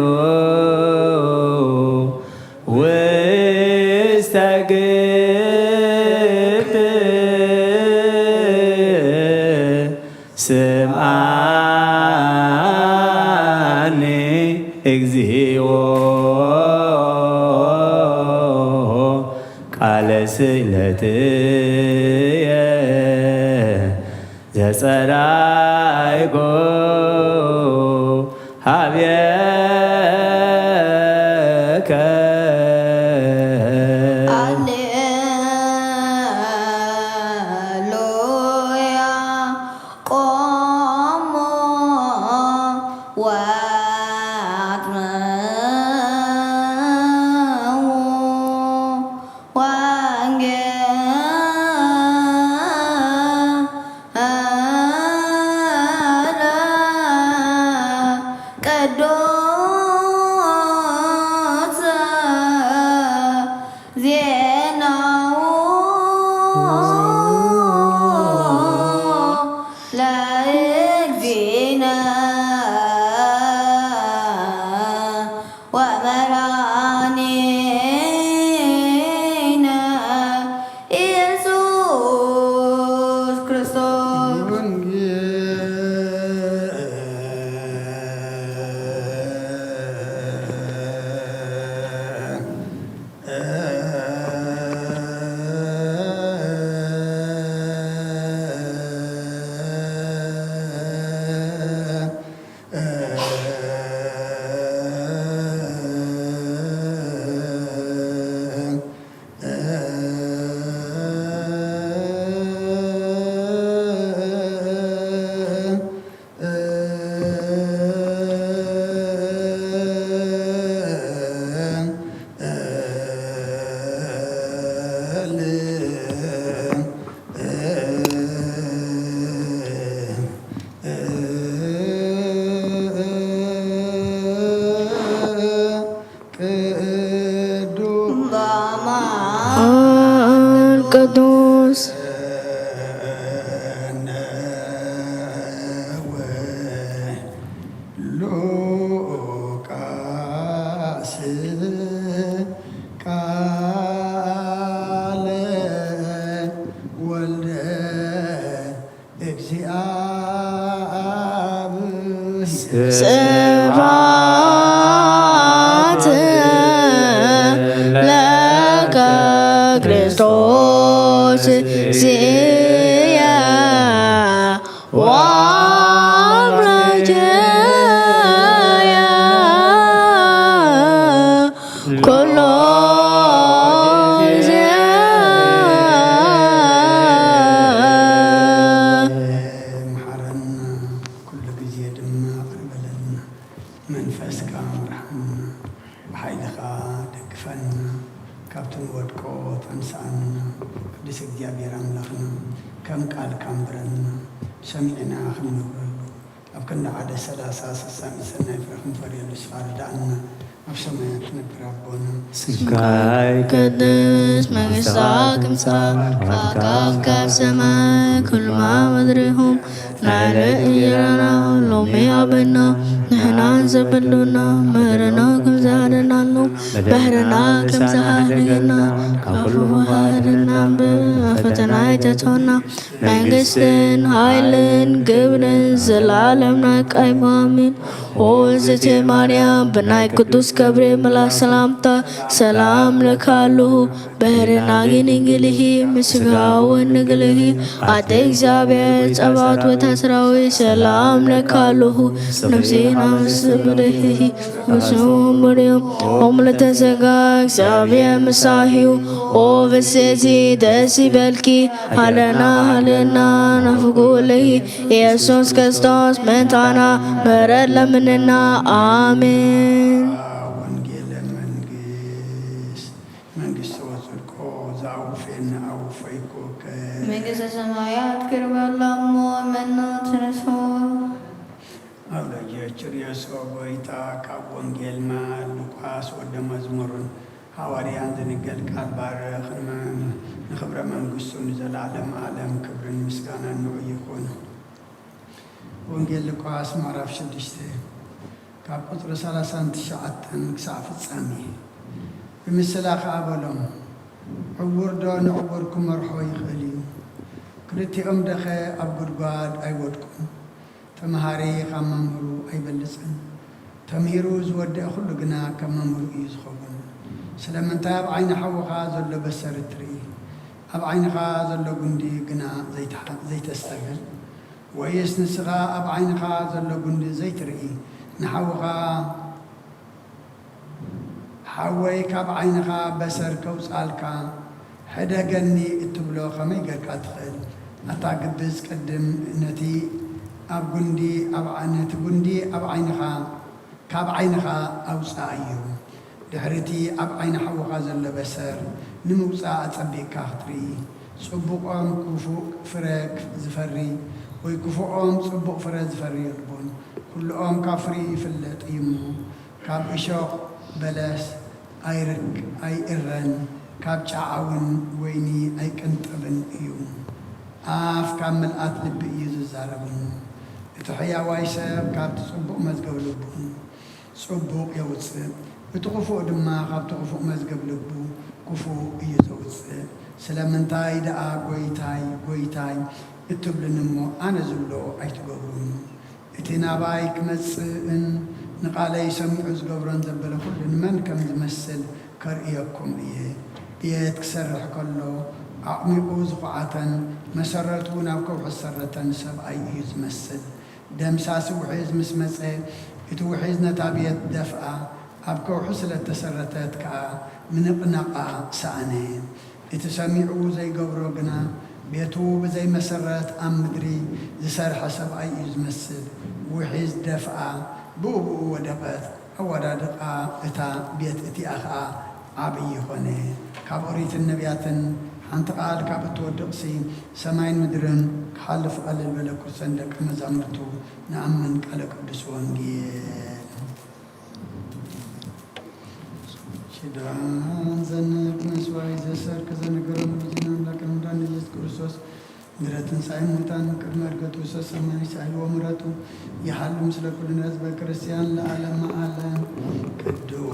ውስተ ግብ ስምዓኒ እግዚኦ ቃለ ስእለትየ ዘጸራይኮ ሀብየከ Alleluia, como ሉቃስ ቃለ ወልደ እግዚአብሔር ስብሐት ለከ ክርስቶስ ዚየ ወአምላክየ ኩሎ መሐረና ኩሉ ግዜ ድማ ቅርበለና መንፈስካ ምርሐና ብሓይልኻ ደግፈና ካብቲ ንወድቆ ተንስኣና ቅዱስ እግዚኣብሔር ኣምላኽና ከም ቃልካ እምብረና ሰሚዕና ክንነብረሉ ኣብ ክንዲ 1:30 ሰናይ ፍረ ክንፈርየሉ ስኻ ርዳእና ኣብ ሰማያት ትነብር ኣቦና ስምካ ቅድስ መንግሥትከ ትምጻእ ፈቃድከ ካብ ሰማይ ከማ ምድሪሁም ናይለእየና ሎሚ ሃበና ንሕና ንዘበሉና ምህረና ከም ዝሃደናሉ ባህርና ከም ዝሃደገና ካብ ኩሉ ሃደና ፈተና ኣይተትሆና መንግስትን ሃይልን ግብርን ዘላለምና ቃይሙ ኣሚን ኦ እግዝእቴ ማርያም ብናይ ቅዱስ ገብርኤል መልአክ ሰላምታ ሰላም ለካለሁ ባህርና ግንግልሂ ምስጋውን ንግልሂ አጤ እግዚአብሔር ጸባኦት ወታስራዊ ሰላም ለካለሁ ነፍሴና ምስብልሂ ምስሙም መርያም ኦምለተ ሥጋ እግዚአብሔር ምሳሂው ኦ በሴቲ ደስ ይበልኪ ሃለና ሃለና ናፍቁልሂ ኢየሱስ ክርስቶስ መንታና ምህረት ለምንና አሜን። ወንጌለ መንግስት ወጽድቆ ዘአውፌነ አውፈይኮከ መንግሥተ ሰማያት ቅርበላሞ መና ትረሶ ኣብ ለጀችር የሶ ጎይታ ካብ ወንጌል ሉቃስ ወደ መዝሙርን ሐዋርያን ዝንገል ቃል ባርኽ ንኽብረ መንግሥቱ ንዘላለም ዓለም ክብርን ምስጋናን ንዑ ይኹን። ወንጌል ሉቃስ ምዕራፍ 6 ካብ ቁጥሪ 39 ክሳብ ፍጻሜ ብምስላኽ ኣበሎም ዕውር ዶ ንዕውር ክመርሖ ይኽእል እዩ ክልቲኦም ደኸ ኣብ ጉድጓድ ኣይወድቁን ተምሃሪ ካብ መምህሩ ኣይበልፅን ተምሂሩ ዝወድአ ኩሉ ግና ከም መምህሩ እዩ ዝኸውን ስለምንታይ ኣብ ዓይኒ ሓወኻ ዘሎ በሰር እትርኢ ኣብ ዓይንኻ ዘሎ ጉንዲ ግና ዘይተስተብል ወይስ ንስኻ ኣብ ዓይንኻ ዘሎ ጉንዲ ዘይትርኢ ንሓወኻ ሓወይ ካብ ዓይንኻ በሰር ከውፃልካ ሕደገኒ እትብሎ ከመይ ጌርካ ትኽእል ኣታ ግብዝ ቅድም ነቲ ጉንዲ ኣብ ዓይንኻ ካብ ዓይንኻ ኣውፃእ እዩ ድሕርቲ ኣብ ዓይኒ ሓወኻ ዘሎ በሰር ንምውፃእ ኣጸቢቕካ ክትርኢ ጽቡቖም ክፉእ ፍረ ዝፈሪ ወይ ክፉኦም ጽቡቕ ፍረ ዝፈሪ ይልቦን ኩልኦም ካብ ፍሪ ይፍለጥ እዩ እሞ ካብ እሾኽ በለስ ኣይእረን ካብ ጫዓውን ወይኒ ኣይቅንጥብን እዩ ኣፍ ካብ ምልኣት ልቢ እዩ ዝዛረብ እቲ ሕያዋይ ሰብ ካብቲ ጽቡቕ መዝገብ ልቡ ጽቡቕ የውፅእ እቲ ክፉእ ድማ ካብቲ ክፉእ መዝገብ ልቡ ክፉእ እዩ ዘውፅእ ስለምንታይ ደኣ ጐይታይ ጐይታይ እትብልን እሞ ኣነ ዝብሎ ኣይትገብሩን እቲ ናባይ ክመጽእን ንቓለይ ሰሚዑ ዝገብሮን ዘበለ ኩሉ ንመን ከም ዝመስል ከርእየኩም እየ ቤት ክሰርሕ ከሎ ኣዕሚቑ ዝኹዓተን መሰረቱ ናብ ከውሒ ዝሰረተን ሰብኣይ እዩ ዝመስል ደምሳሲ ውሒዝ ምስ መፀ እቲ ውሒዝ ነታ ቤት ደፍኣ ኣብ ከውሒ ስለተሰረተት ከዓ ምንቕናቓ ሰኣነ እቲ ሰሚዑ ዘይገብሮ ግና ቤቱ ብዘይ መሰረት ኣብ ምድሪ ዝሰርሐ ሰብኣይ እዩ ዝመስል ውሒዝ ደፍኣ ብኡብኡ ወደቐት ኣወዳድቓ እታ ቤት እቲኣ ከዓ ዓብዪ ኾነ ካብ ኦሪትን ነቢያትን ሓንቲ ቃል ካብ እትወድቕሲ ሰማይን ምድርን ክሓልፍ ቀልል በለ ኩርሰን ደቀ መዛሙርቱ ንኣምን ቃለ ቅዱስ ወንጌል ሽዳን ዘንቅ መስዋዕት ዘሰርክ ዘነገሮም ልጅና አምላክን መድኃኒታችን ኢየሱስ ክርስቶስ ድረ ትንሣኤ ሙታን ቅድመ ዕርገቱ ሰሰማይ ሳይል ወምሕረቱ የሃሉ ምስለ ኩልነ ሕዝበ ክርስቲያን ለዓለመ ዓለም ቅዱስ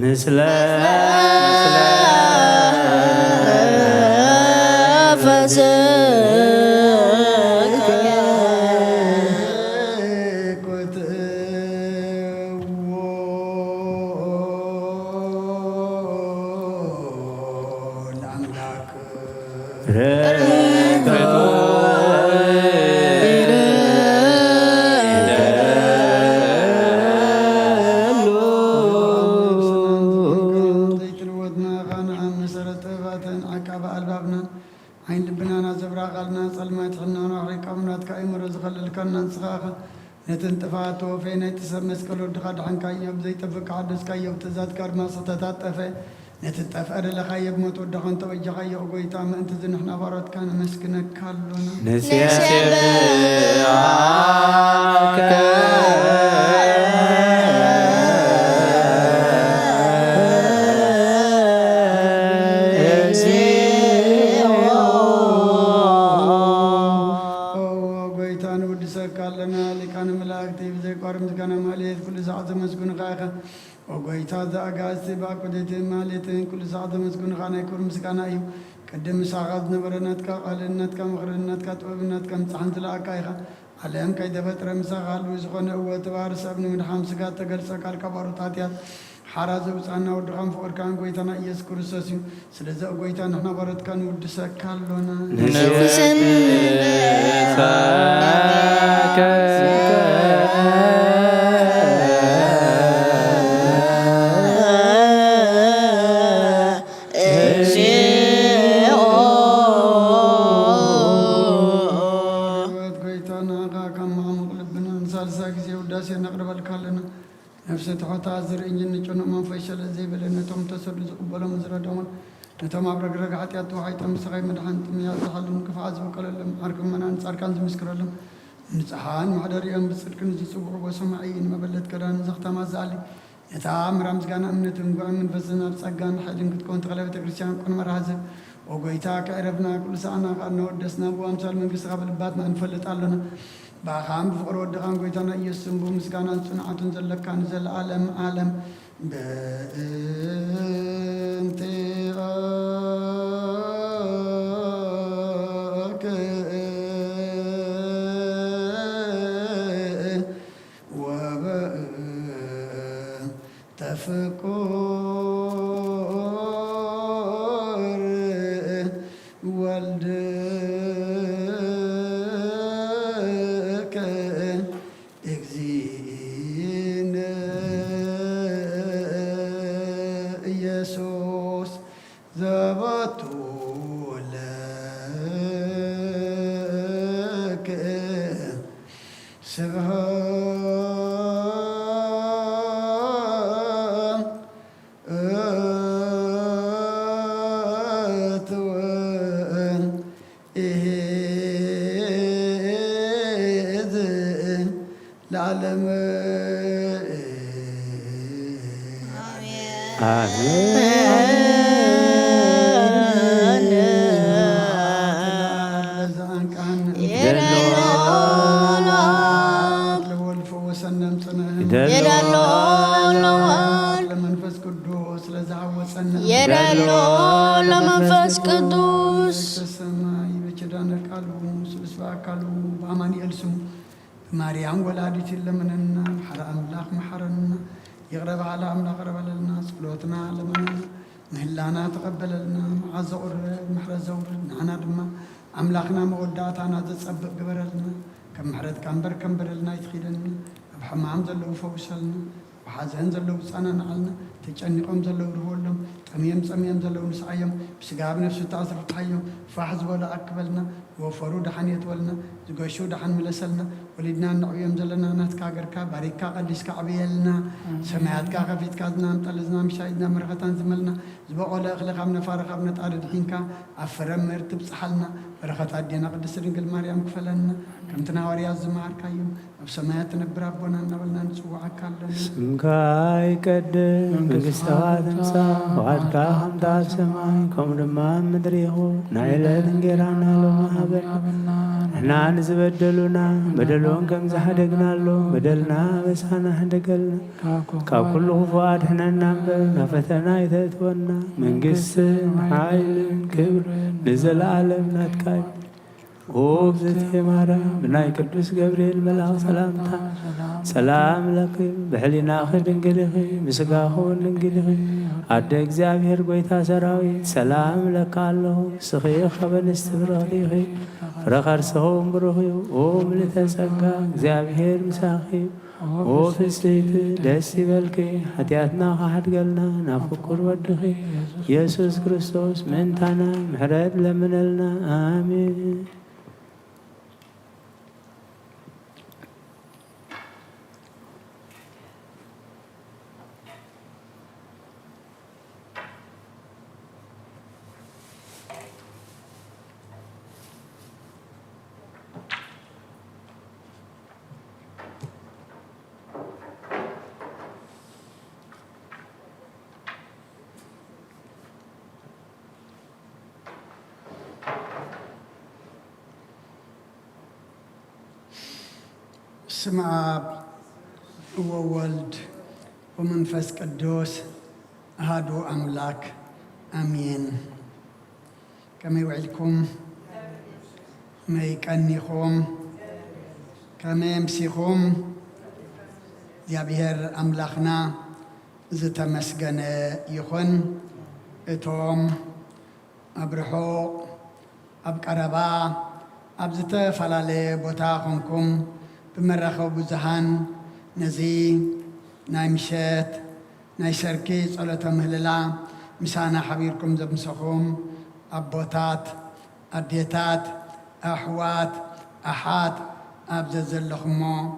ምስለ عين لبنان زبراق لنا صلمات حنا نحرق أمنات كأمر زخلل كنا نسخاخ نتنتفات وفي نتسمس كل دخل عن كيوب زي تفك عدس كيوب تزاد كرما ستتات تفي نتتفقر لخيب موت ودخن توجه خيوب قويتا ما انت زنحنا بارد كان مسكنك كلنا وقويتا ذا أقاسي باقوديت ماليتين كل ساعة مسكون خانا يكون مسكانا أيو قدم ساعات نبرناتك قالناتك مغرناتك توبناتك امتحان تلاقا ايخا عليهم كي دفتر مساقال ويزخون هو تبارس ابن من حامسكات تقلسك الكبارو تاتيات حراز وصانا ودغم فقر كان قويتانا يسكر الساسيو سلزا قويتا نحنا برد كان ودسك كالونا نفسن نفس تحت عذر إنجن نجنا ما فيشل زي بلنا توم تسر زقبلا مزرعة دوما نتوم عبر رجعت يا توحي تم سقي مدحن تميا تحلم كيف عزب كلهم أركم من أنصار كان زمسكرلهم نسحان محضري أم بس كن زسوق وسمعين ما بلد كران زخت ما زالي نتعام رمز كان أمنة نقول من فزنا بسجان حدين كنت كنت غلبة كريستيان كن مرهزة وقيتها كعرفنا كل سنة قلنا ودسنا بوامسال من قصة قبل باتنا انفلت علنا باخام بفقر ودقان قويتانا يسم بمسكانا صنعة زلك كان زل عالم عالم بانتغاك وتفكر والد ማርያም ወላዲት ለምንና ሐራ አምላክ መሐረና يغرب على أمنا غرب لنا صلوتنا لمن مهلانا تقبل لنا معزور محرز زور نحنا دما أملاخنا موداتنا تتصبق قبرلنا كم محرد كمبر لنا يتخيلنا بحمام زلو فوسلنا وحزن زلو صانا نعلنا تجنقهم زلو رهولهم تميم زلو نسعيهم بسقاب نفسه تعصر تحيهم فحز ولا أقبلنا وفرو دحن يتولنا زقوشو دحن ملسلنا ولدنا نعيم زلنا ناتكا قركا باريكا قدسكا عبيلنا سمعتكا خفيتكا زنام تلزنا مشاهدنا مرغتان زملنا زبقوا لأخلق عمنا فارق عمنا تعرض حينكا عفرم مرتب صحلنا برخات عدينا قدس رنقل مريم كفلنا كم تناوري الزمار كايوم بسمايات نبر ربنا نبلنا نسوعك لنا سمكاي قدم بقستوات امسا وعدكا همتا سماي كم دمان مدريهو نايلة دنجرانا لما هبنا نحنا نزبدلنا بدلون كم زحدقنا له بدلنا بسانا حدقلنا كاب كل فؤاد حنا ننبر نفتنا يتتونا من قس حايل كبر نزل عالم نتكاي وبزتي مارا بناي قدوس جبريل ملاك سلامتا سلام لك بحلينا خير انقلخي مسقاخو انقلخي عد እግዚአብሔር ጎይታ ሰራዊት ሰላም ለካ አለሁ ስኺኽ በንስትብረኺ ፍረኸር ሰሆም ብሩኺ ኦ ምልዕተ ጸጋ እግዚአብሔር ምሳኺ ኦ ፍስሕት ደስ ይበልኪ ኃጢአትና ካሕድገልና ናብ ፍቁር ወድኺ ኢየሱስ ክርስቶስ ምእንታና ምሕረት ለምነልና አሜን። بسم آب وولد ومنفس قدوس هادو أملاك آمين. كما يوعدكم ما يكنيكم كما يمسيكم يا بهر أملاكنا زتمسجن يخن اتوم أبرحو أبقربا أبزت فلالي بوتاخنكم بمرخو بزهان نزي نايمشات نايشركي صلاة مهللا مسانا حبيركم زبنسخوم أبوتات أديتات أحوات أحات أبززل لخمو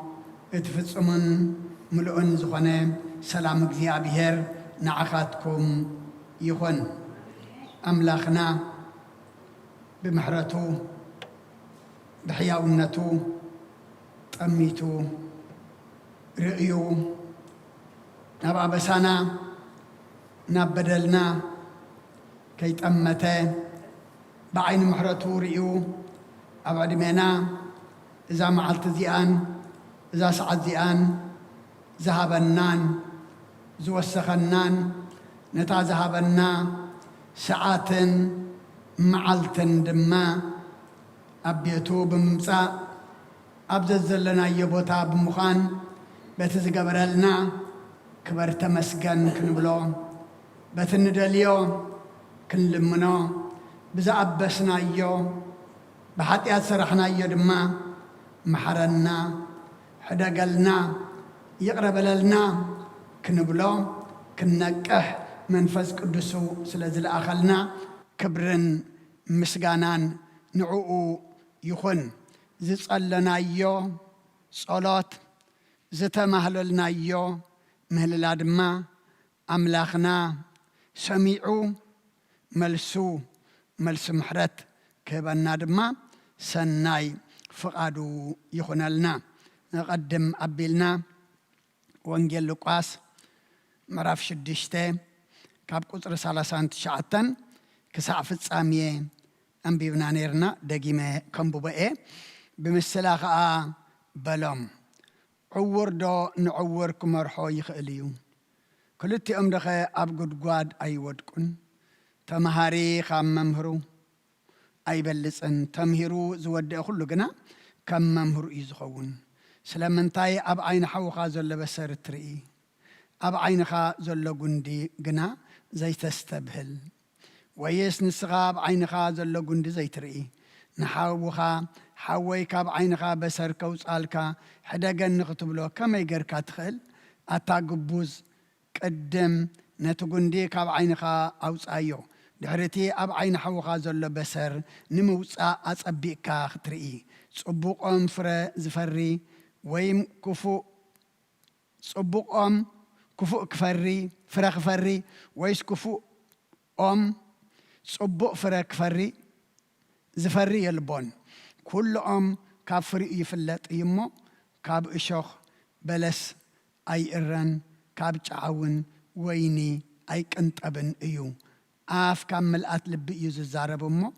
اتفتصمن ملؤن زخنة سلام እግዚአብሔር نعخاتكم يخن أملاخنا بمحرته بحياونته أميتو رئيو نبع بسانا نبدلنا كي تأمته بعين محرتو رئيو أبعد منا إذا معلت زيان إذا سعد زيان ذهبنان زوسخنان نتا ذهبنا ساعات معلتن دما أبيتو بمسا أبززلنا يبوتا بمخان بتزقبرلنا كبر تمسكن كنبلو بتندليو كنلمنو بزا أبسنا يو بحاتيات سرحنا يو دما محرنا حدقلنا يقرب لنا كنبلو كنكح منفذ قدسو سلازل أخلنا كبرن مسقانان نعوء يخن زصلنا يو صلاة زتمهللنا يو مهللا دما أملاخنا سميعو ملسو ملس محرت كبنا دما سناي فقادو يخنالنا نقدم أبيلنا وانجيل لوقاس مراف شدشته كاب قطر سالسان تشعتن كسعف السامية أنبيبنا نيرنا دقيمة كمبوبئة بمسلاخة بلوم عور دو نعوركم مرحو يخليو كلتي أمدخة أبقود قواد أي ودكن تمهاري خام ممهرو أي بلسن تمهرو زود أخلو قنا كم ممهرو يزخون سلامنتاي أب عين حوخا زل بسر تري أب عينخا زل قندي قنا زي تستبهل ويس نسغاب عينخا زل قندي زي تري نحاوخا حوي كاب عينخا بسر كوز آلكا حدا نكتب له كما يقركا تخل أتاقبوز قدم نتقندي كاب عينخا أوز آيو دحرتي أب عين حوخا زل بسر نموصا أصبيكا ختري صبوقهم فرا زفري ويم كفو صبوقهم كفو كفري فرا كفري ويس كفو صبوق فرا كفري زفري يلبون كلهم كافري يفلت يمو كاب إشوخ بلس أي إرن كاب تعاون ويني أي كنت أبن إيو آف كامل أتلب يوز الزارب أمو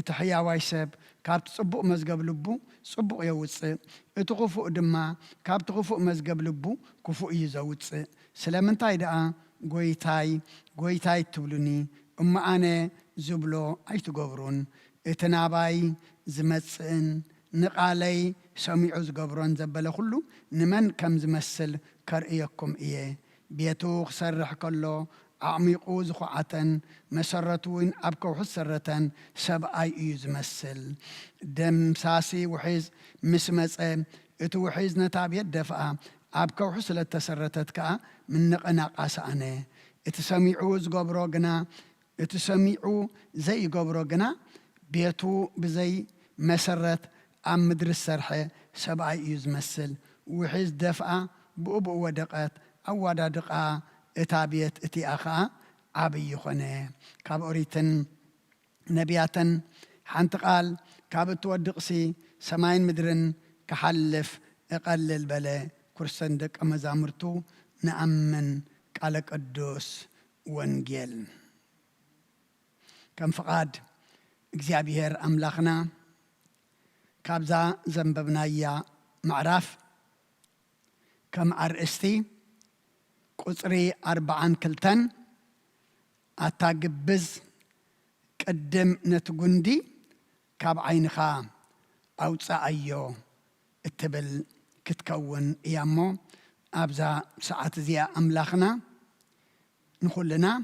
حياواي سب كاب تصبق مزقب لبو صبق يوصي اتخفق دما كاب تخفق مزقب لبو كفق يزوصي سلامنتاي دقا قويتاي تبلوني أما أنا زبلو أي تقبرون اتناباي زمتسن نقالي سميعو زقبرون زبلا خلو نمن كم زمسل كرئيكم إيه بيتو خسرح كله عميقو زخوعة مسرتوين أبكو حسرة سبعي يزمسل دم ساسي وحيز مسمس اتو وحيز نتاب يدفع أبكو حسلة تسرتتك من نقناق أساني اتسميعو زقبرو قنا اتسميعو زي قبرو قنا بيتو بزي مسرت عم مدرس سرحة سبعي يزمسل وحيز دفع بأبو ودقات أو ودا دقا اتابيت اتي أخا عبي يخونه كاب أريتن نبياتن حانت قال كاب تودقسي سماين مدرن كحلف اقلل بلا كرسندك أما زامرتو نأمن قالك الدوس وانجيل كم فقاد اكزيابيهر أملاخنا كابزا زنببنا يا معرف كم أرئستي قصري 4 كلتن أتاقبز قدم نتقندي كاب عينخا أوصى أيو اتبل كتكون إيامو أبزا ساعة زي أملاخنا نخلنا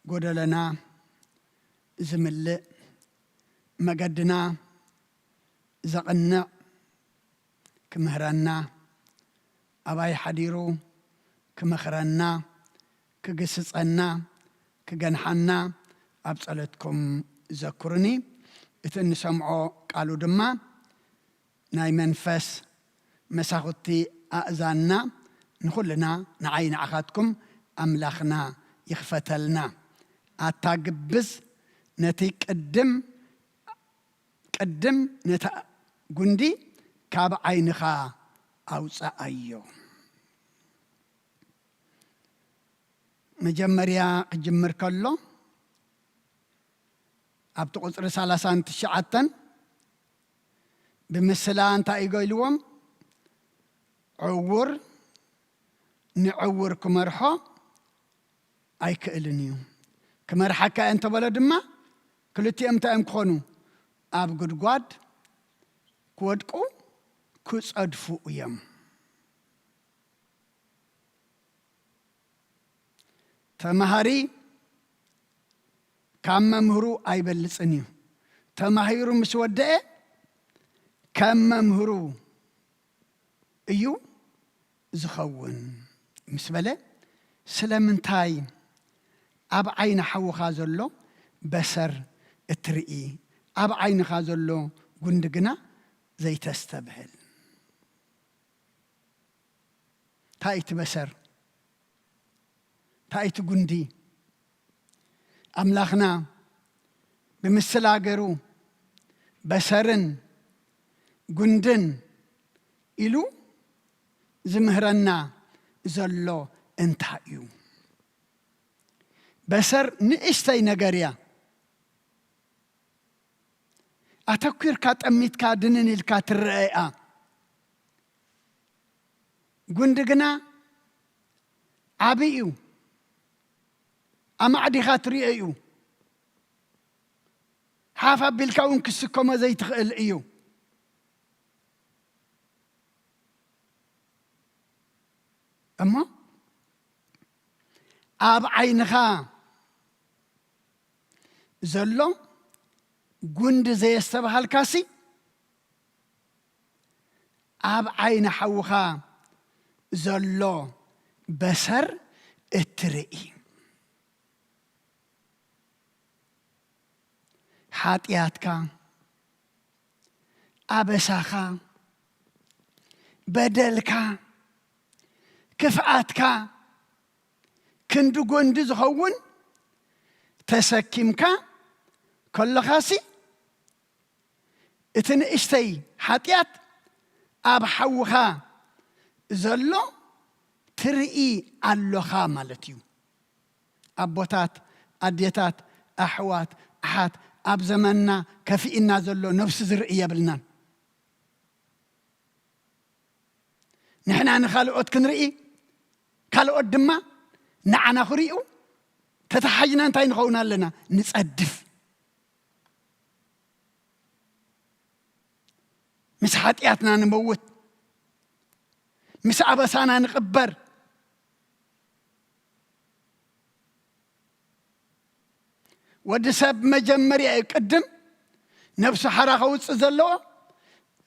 قدلنا زمل مقدنا زقنا كمهرنا أباي حديرو كمخرنا كقسصنا كجنحنا أبصلتكم ذكرني إذن سمعوا قالوا دما ناي منفس مساختي أذاننا نخلنا نعين عخاتكم أملاخنا يخفتلنا أتاقبز نتي قدم نتا قندي كاب عينخا أوصى أيو مجمريا جمر كله أبتو قصر 30 تشعتن بمثلان تايقلوم عور نعور كمرحو أي كإلنيو كمرحكا أنت بلد ما كلتي أمتا أمكونو أب قدقاد كودكو كوس أدفو يم تمهاري كم ممهرو أي بلسنيو تمهيرو مسودة كم ممهرو أيو زخون مسبلة سلامنتاي أب عين حو خازلو بسر اترئي أب عين خازلو قندقنا زي تستبهل تايت بسر تايت قندي أملاخنا بمثل آقرو بسرن قندن إلو زمهرنا زلو انتايو بسر نئستي نقريا أتكوير كات أميت كادنن الكات الرئيئة قندقنا عبيئو أما عدي خاطري أيو حافا بالكون كسكوما زي تخيل أيو أما أب عينخا زلو قند زي السبح الكاسي أب عين حوخا زلو بسر اترئي حاتياتكا أبساخا بدلكا كفعاتكا كندو قند زخون تسكيمكا كل خاسي اتن اشتي حاتيات أب حوخا زلو ترئي اللخا مالتيو أبوتات أديتات أحوات أحات أب زماننا كفئنا زلو نفس زرئي يبلنا نحنا نخالقوت كنرئي كالقوت دما نعنا خريئو تتحينا انتاي نخونا لنا نصدف مس حاتياتنا نموت مس عبسانا نقبر ودسب مجمري يقدم نفس حراخ وص زلو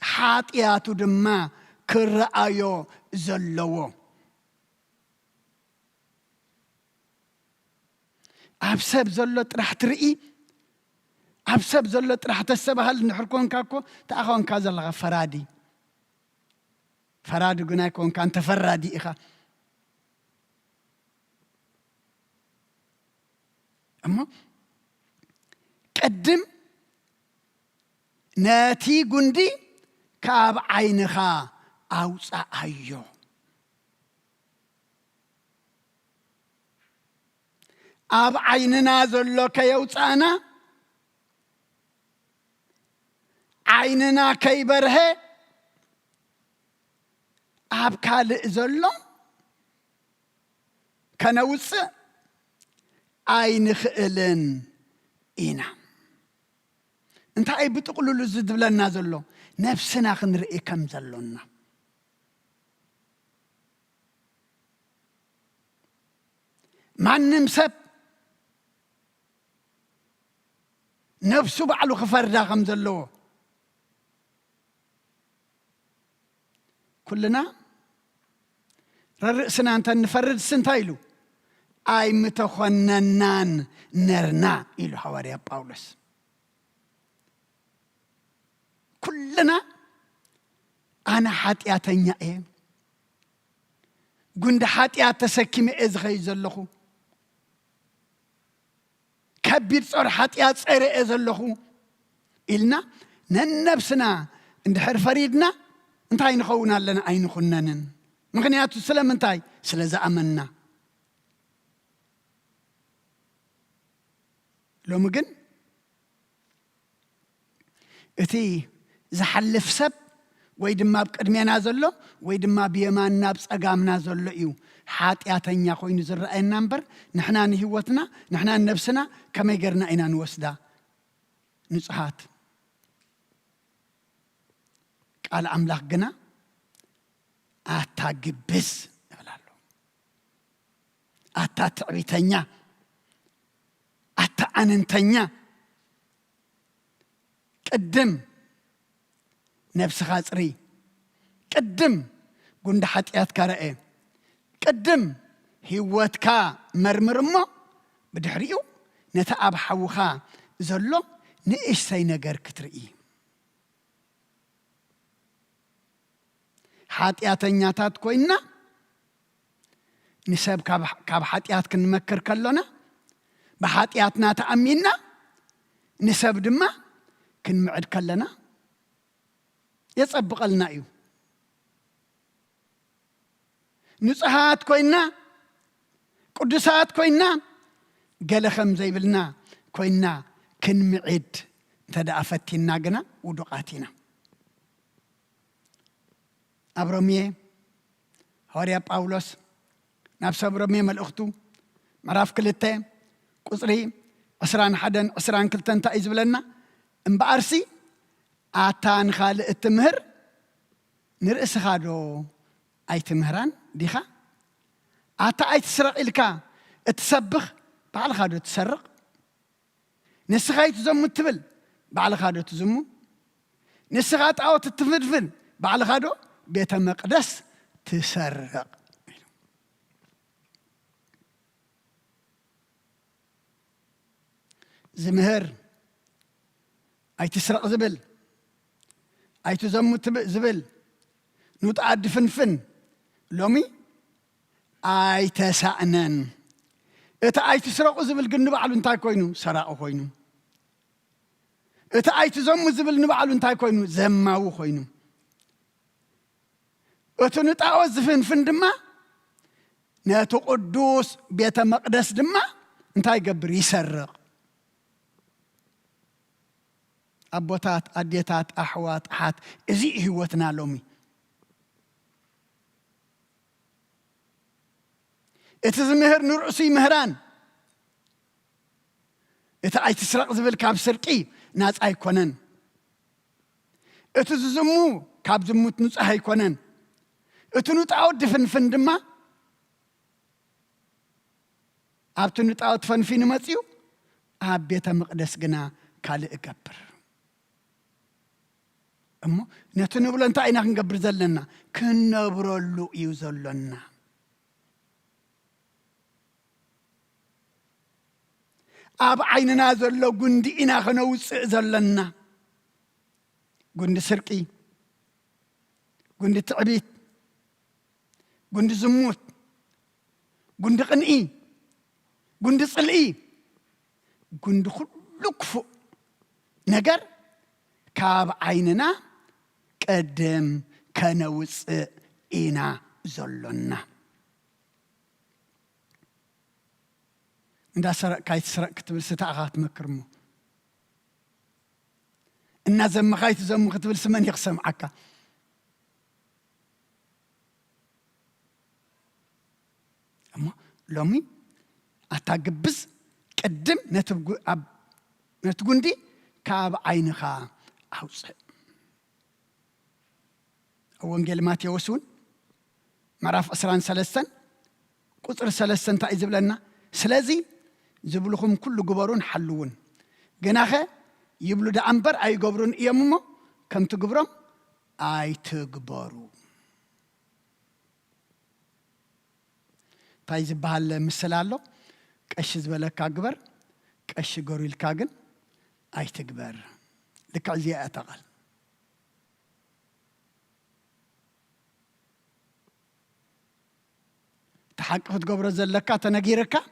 حاتياتو دما كرأيو زلو أبسب زلو طرح ترئي أبسب زلو طرح تسبهل نحركون كاكو تأخون كازل فرادي فرادي قنا يكون كان تفرادي إخا أما قدم ناتي قندي كاب عينخا أوصى أيو أب عيننا زلو كيوصانا عيننا كيبره أب كالئ زلو كنوص عين خئلن إينا انت أي بتقولوا لزد بلنا زلو نفسنا خنرئي كم زلونا معنم سب نفسه بعلو خفردا خم زلو كلنا رأسنا أنت نفرد سنتايلو أي متخننان نرنا إلو حواري باولس كلنا أنا حاتياتنيا إيه قند حاتيات تسكيم إزغي زلخو كبير صار حاتيات صير إزلخو إلنا ننفسنا اندحر فريدنا انتاي نخونا لنا أين خننن مغنياتو السلام انتاي سلازا أمنا لو مجن إتي زحلف سب ويدما بقدمينا زلو ويدما بيماننا بصقامنا زلو إيو حاتياتنيا خوين زرأينا نمبر نحنا نهوتنا نحنا نفسنا كما يقرنا إنا نوسدا نصحات قال أملاك قنا أتاقبس نبلالو أتاتعبتنيا أتعننتنيا قدم نفس خاصري قدم قند حاتيات كارئي قدم هيوتكا مرمرمو بدحريو نتأب حوخا زلو نئش سي نقر كترئي حاتياتنياتات كوينا نساب كاب حاتيات كنمكر كلنا بحاتياتنا تأمينا نساب دما كنمعد كلنا يصبق لنا ايو نصحات كوينا قدسات كوينا قال خمزي بلنا كوينا كنمعد تدعفتنا قنا ودقاتنا أبرميه هوريا باولوس نفس أبرميه ملأختو معرف كلتين قصري عسران حدن عسران كلتين تأيز بلنا انبارسي آتان خالق التمهر نرأس خادو أي تمهران ديخا آتا أي تسرق إلكا تسبخ بعل خادو تسرق نسخاي تزمو التبل بعل خادو تزمو نسخات أو تتفدفن بعل خادو بيت مقدس تسرق زمهر أي تسرق زبل أي تزمو زبل نتعد فنفن لومي أي تسعنن إتا أي تسرق زبل قل نبعلو انتاي كوينو سراقو كوينو إتا أي تزمو زبل نبعلو انتاي كوينو زماو كوينو إتا نتعوز فنفن دما ناتو قدوس بيت مقدس دما انتاي قبر يسرق أبوتات أديتات أحوات حات إزي هوتنا لومي إتزمهر نرأسي مهران إتا أي تسرق زبل كاب سرقي ناس أي كونن إتزمو كاب زموت نوت أي كونن إتنوت أود دفن دما أبتنوت أود فن في نماتيو أبيتا مقدس جنا كالي إكبر أمو نتنبول أنت أين نقبر زلنا كنبرلو يوزلنا أب عيننا زلو قندي إنا خنوس زلنا قند سرقي قند تعبيت قند زموت قند قنئي قند صلئي قند خلقفو نجر كاب عيننا قدم كنوس إنا زلنا إذا سرق كايت سرق كتب ستاغات مكرمو إن زم خايت زم كتب سمن يقسم عكا أما لومي أتاقبز قدم نتقندي كاب عينخا أوصي وانجيل ماتي وسون معرف أسران سلسن قطر سلسن تأيزب لنا سلازي زبلهم كل جبرون حلون جناخه يبلو ده أمبر أي جبرون يممو كم تجبرهم أي تجبروا تايز بحال مسلالو كأش زبالة كاجبر كأش جوريل كاجن أي تجبر لك عزية أتقل تحقق تجبر زلكا تنجيركا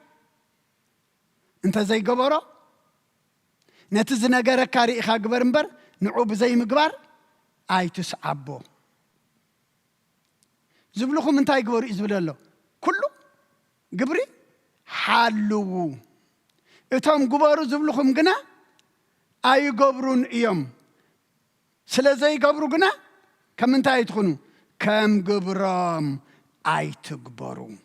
انت زي جبرة نتزنا جرا كاري إخا جبر مبر نعوب زي مجبر أي تسعبو زبلكم انت يجبر يزبل الله كله جبري حلو اتهم جبروا زبلكم جنا أي جبرون يوم سلا زي جبروا جنا كم انت يدخلوا كم جبرام أي تجبروا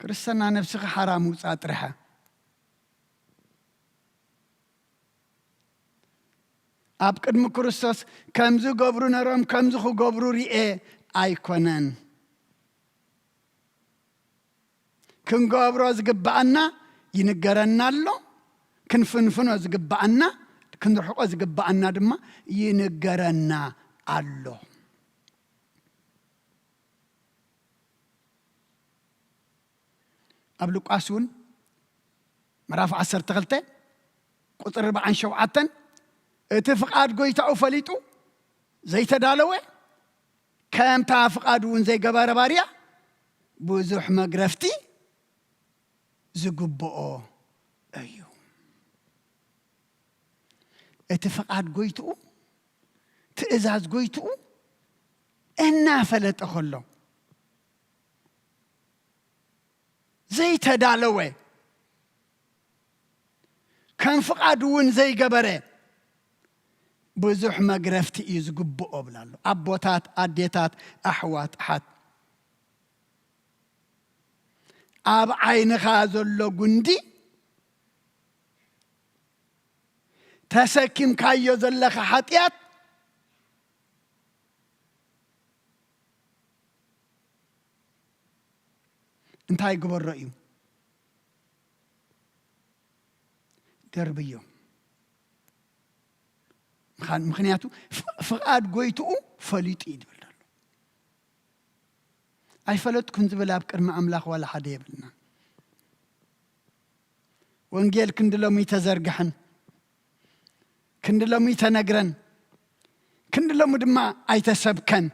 كريستنا نفسك حرام وصاطرها أب قدم كريستوس كمزو قبرو نرام كمزو خو قبرو رئي أيكونن كن قبرو أزقبعنا ينقرنا له كن فنفنو أزقبعنا كن رحو أزقبعنا دما ينقرنا الله قبل قاسون مرافع 10 تغلطة قطر 4 شوعتن اتفقاد قويتاو فليتو زي تدالوه كم تافقادون زي قبار باريا بوزوح مقرفتي زقبؤو ايو اتفقاد قويتو تئزاز قويتو انا فلت اخلو زي تدالوه كان فقادون زي قبره بزح مقرفتي يزقبؤ بلالو أبوتات أديتات أحوات حات أب عين خازلو قندي تسكيم كايو زلخ حاتيات انتهي قبل رأيو دربيو مخنياتو فقاد قويتو فليت إيد بلدالو أي فلت كنت بلا بكرم أملاخ ولا حدا يبلنا وانجيل كندلو ميتا زرقحن كندلو ميتا نقرن كندلو مدما أيتا سبكن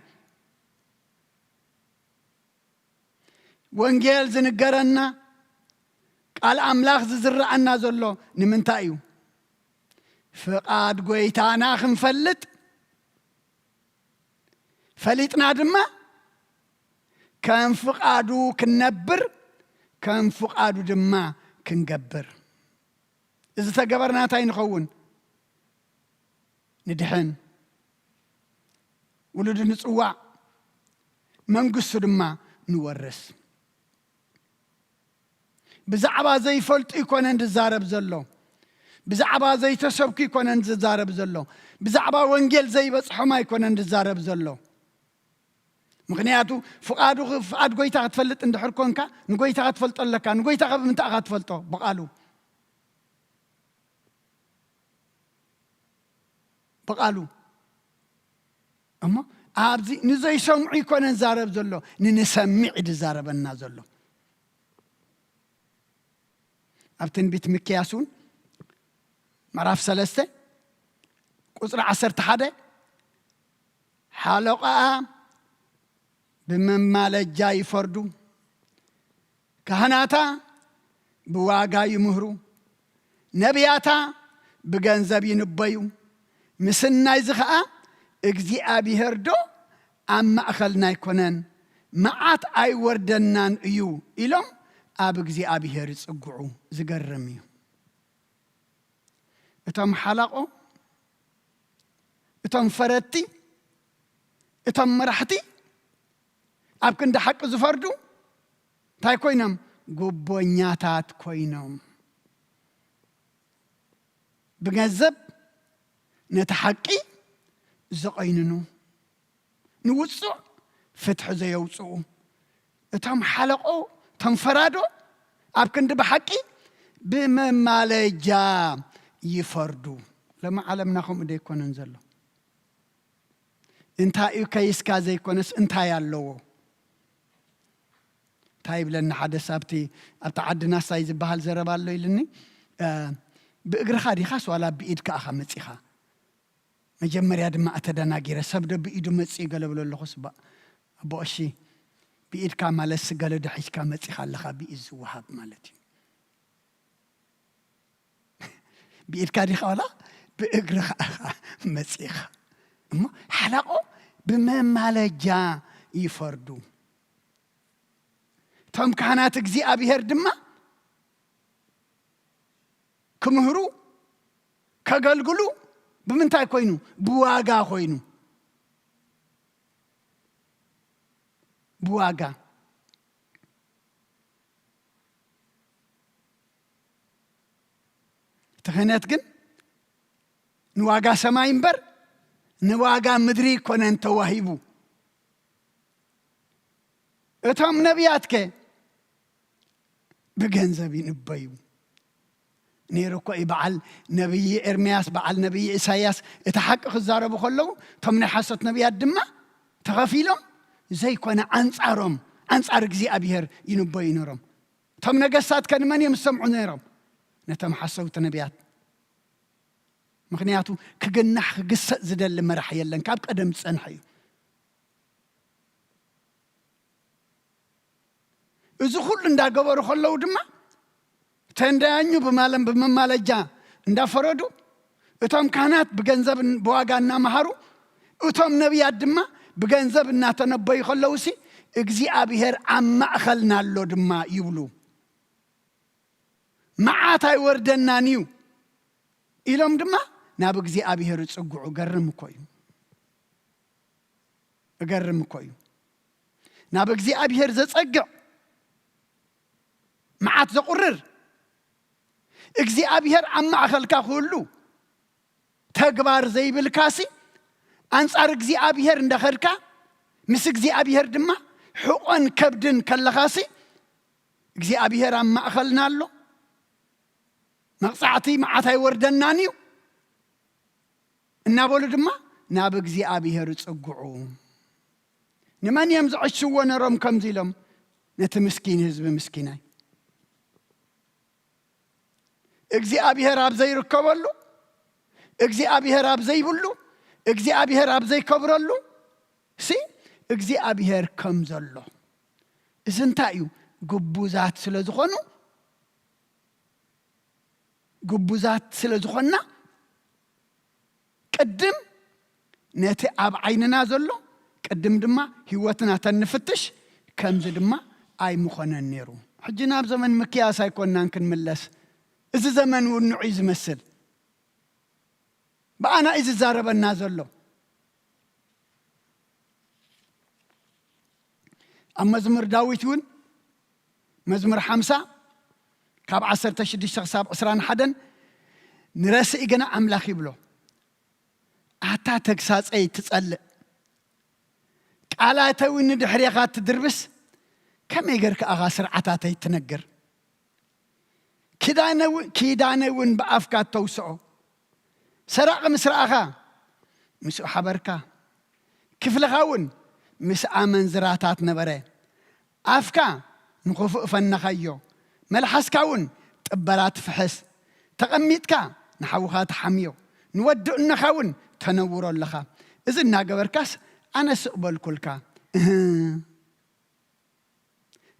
وانجيل زنقرنا قال أملاخ زرعنا زلو نمنتايو فقاد قويتانا خنفلت فليتنا دما كان فقادو كنبر كان فقادو دما ክንገብር እዚ ተገበርና እንታይ ንኸውን ንድሕን ውሉድ ንጽዋዕ መንግስቱ ድማ ንወርስ ብዛዕባ ዘይፈልጡ ይኮነን ዝዛረብ ዘሎ ብዛዕባ ዘይተሰብኩ ይኮነን ዝዛረብ ዘሎ ብዛዕባ ወንጌል ዘይበጽሖም ኣይኮነን ዝዛረብ ዘሎ ምክንያቱ ፍቃድ ጎይታ ክትፈልጥ እንድሕር ኮንካ ንጎይታ ክትፈልጦ ኣለካ ንጎይታ ብምንታይ ክትፈልጦ በቃሉ እሞ ኣብዚ ንዘይሰምዑ ይኮነን ዛረብ ዘሎ ንንሰሚዕ ዝዛረበና ዘሎ ኣብ ትንቢት ሚክያስ ምዕራፍ 3 ቁጽሪ 11 ሓለቃ ብመማለጃ ይፈርዱ ካህናታ ብዋጋ ይምህሩ ነቢያታ ብገንዘብ ይንበዩ ምስናይ ዝኸዓ እግዚአብሔር ዶ ኣብ ማእኸልና ይኮነን መዓት ኣይወርደናን እዩ ኢሎም ኣብ እግዚአብሔር ይጽጉዑ ዝገርም እዩ እቶም ሓላቆ እቶም ፈረቲ እቶም መራሕቲ ኣብ ክንዲ ሓቂ ዝፈርዱ እንታይ ኮይኖም ጉቦኛታት ኮይኖም ብገንዘብ ነቲ ሓቂ ዘቆይንኑ ንውፅዕ ፍትሒ ዘየውፅኡ እቶም ሓለቆ እቶም ፈራዶ ኣብ ክንዲ ብሓቂ ብመማለጃ ይፈርዱ ለማ ዓለምና ከምኡ ደይኮነን ዘሎ እንታይ እዩ ከይስካ ዘይኮነስ እንታይ ኣለዎ እንታይ ብለና ሓደ ሳብቲ ኣብቲ ዓድና ሳይ ዝበሃል ዘረባ ኣሎ ኢልኒ ብእግርኻ ዲኻስ ዋላ ብኢድካ ኣኻ መጺኻ መጀመርያ ድማ ኣተደናጊረ ሰብ ዶ ብኢዱ መጺ ገለብሎ ኣለኹስ ኣቦእሺ ብኢድካ ማለት ስገለ ድሒስካ መጺኻ ኣለኻ ብኢድ ዝወሃብ ማለት እዩ ብኢድካ ዲኻ ዋላ ብእግርኻ ኣኻ መጺኻ እሞ ሓላቆ ብመማለጃ ይፈርዱ እቶም ካህናት እግዚአብሔር ድማ ክምህሩ ከገልግሉ ብምንታይ ኮይኑ ብዋጋ ኮይኑ ብዋጋ ተኸነት ግን ንዋጋ ሰማይ እምበር ንዋጋ ምድሪ ኮነን ተዋሂቡ እቶም ነቢያትከ ብገንዘብ ይንበዩ ነይሩ እኮ በዓል ነቢይ ኤርምያስ በዓል ነቢይ ኢሳያስ እቲ ሓቂ ክዛረቡ ከለዉ እቶም ናይ ሓሶት ነቢያት ድማ ተኸፊሎም ዘይኮነ ኣንጻሮም ኣንጻር እግዚኣብሔር ይንበዩ ነይሮም እቶም ነገሥታት ከንመን እዮም ዝሰምዑ ነይሮም ነቶም ሓሰውቲ ነቢያት ምክንያቱ ክግናሕ ክግሰጥ ዝደሊ መራሕ የለን ካብ ቀደም ዝጸንሐ እዩ እዚ ኩሉ እንዳገበሩ ከለዉ ድማ ተንዳያኙ በመማለጃ እንዳፈረዱ እቶም ካህናት ብገንዘብ ብዋጋ እናመሃሩ እቶም ነቢያት ድማ ብገንዘብ እናተነበዩ ከለውሲ እግዚአብሔር ኣብ ማእኸልና ኣሎ ድማ ይብሉ መዓት ኣይወርደናን እዩ ኢሎም ድማ ናብ እግዚአብሔር ይጽጉዑ ገርም እኮ እዩ ናብ እግዚአብሔር ዘጸግዕ መዓት ዘቁርር እግዚአብሔር ኣብ ማእኸልካ ኩሉ ተግባር ዘይብልካሲ አንጻር እግዚአብሔር እንደኸድካ ምስ እግዚአብሔር ድማ ሕቆን ከብድን ከለኻሲ እግዚአብሔር ኣብ ማእኸልና ኣሎ መቕጻዕቲ መዓት ኣይወርደናን እዩ እናበሉ ድማ ናብ እግዚአብሔር ይጽጉዑ ንመን እዮም ዝዕሽዎ ነሮም ከምዚ ኢሎም ነቲ ምስኪን ህዝቢ ምስኪናይ እግዚአብሔር ኣብ ዘይርከበሉ እግዚአብሔር ኣብ ዘይብሉ እግዚአብሔር ኣብ ዘይከብረሉ እግዚአብሔር ከም ዘሎ እዚ እንታይ እዩ ግቡዛት ስለ ዝኾንና ቅድም ነቲ ኣብ ዓይንና ዘሎ ቅድም ድማ ህይወትና ተንፍትሽ ከምዚ ድማ ኣይምኾነን ነይሩ حجنا بزمن مكياس يكوننا كنملس إذا زمن ونعيز مثل بأنا إذا زارب النازل له أما مزمر داويتون مزمر 5 كاب 16 حساب 21 نرسي جنا أملاخي بلو أتا تكساس أي تسأل على توين دحريقات تدربس كم يجرك أغاسر عتاتي تنجر كيدانون بأفكار توسعه سرق مسرقها مسو حبركا كيف لغاون مس آمن زراتات نبره أفكا نخوف فنخيو ملحس كون تبرات فحس تقميتكا نحوخات حميو نودو النخاون تنور اللخا إذن ناقبركاس أنا سقبل كلكا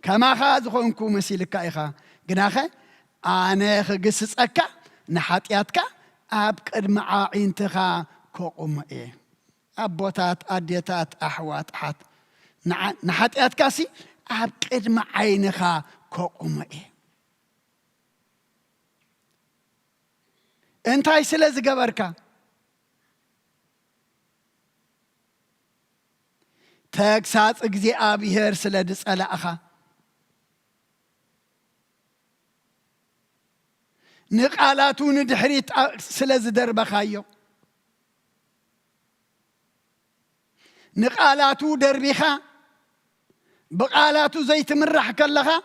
كما خاذخونكو مسيلك إخا قناخي أنا خقسس أكا نحاتياتكا أبقر معاينتخا كوقوم إيه أبوتات أديتات أحوات حات نحاتياتكا سي أبقر معاينخا كوقوم إيه انتاي سلز قبركا تاكسات اجزي ابي هير سلدس على اخا نقالاتو ندحريت سلز دربخايو نقالاتو دربيخا بقالاتو زي تمرح كلها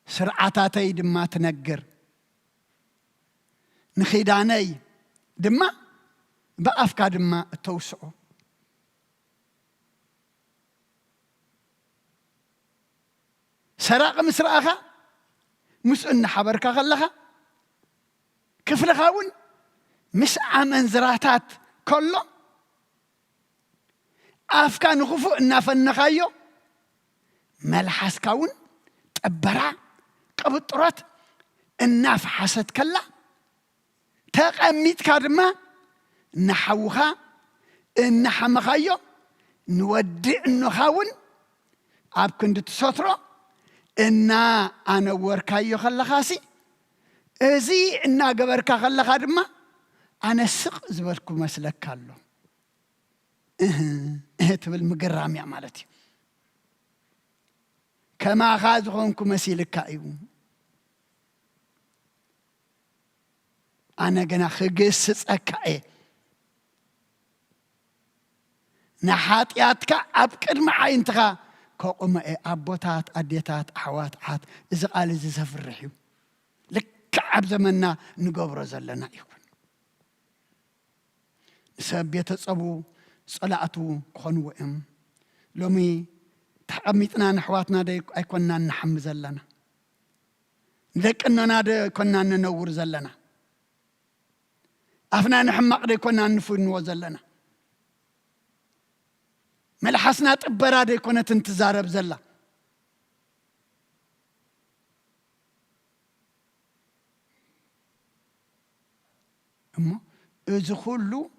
سرعتاتي دما تنقر نخيداني دما بأفكار دما توسعو سراق مسرقها مسؤن حبركا غلها كيف لغاون مس عمن زراتات كله أفكار نخفو نافنخايو ملحس كون تبرع قبطرات الناف حسد كلا تقميت كارما نحوها نحمخايو نودي النخاون أبكند تسطرو إنا أنا وركايو خلخاسي إزي إنا قبركا خلخادما أنا سق زبركو مسلك كالو تبل مقرام يا مالتي كما خاذخونكو مسيلك كايو أنا جنا خجس أكاء نحاتياتك أبكر معين تغا كوقم أبوتات أديتات أحوات عات إذا قال إذا سفر رحيو لك عب زمنا نقبر زلنا يكون سبيت صبو صلاته خنوئم لومي تقميتنا نحواتنا دي أيكوننا نحمز لنا لك إننا دي كنا ننور زلنا أفنا نحمق دي كنا نفون وزلنا ملحسنا تبرا دي كنا تنتزار بزلا أمو إذخلو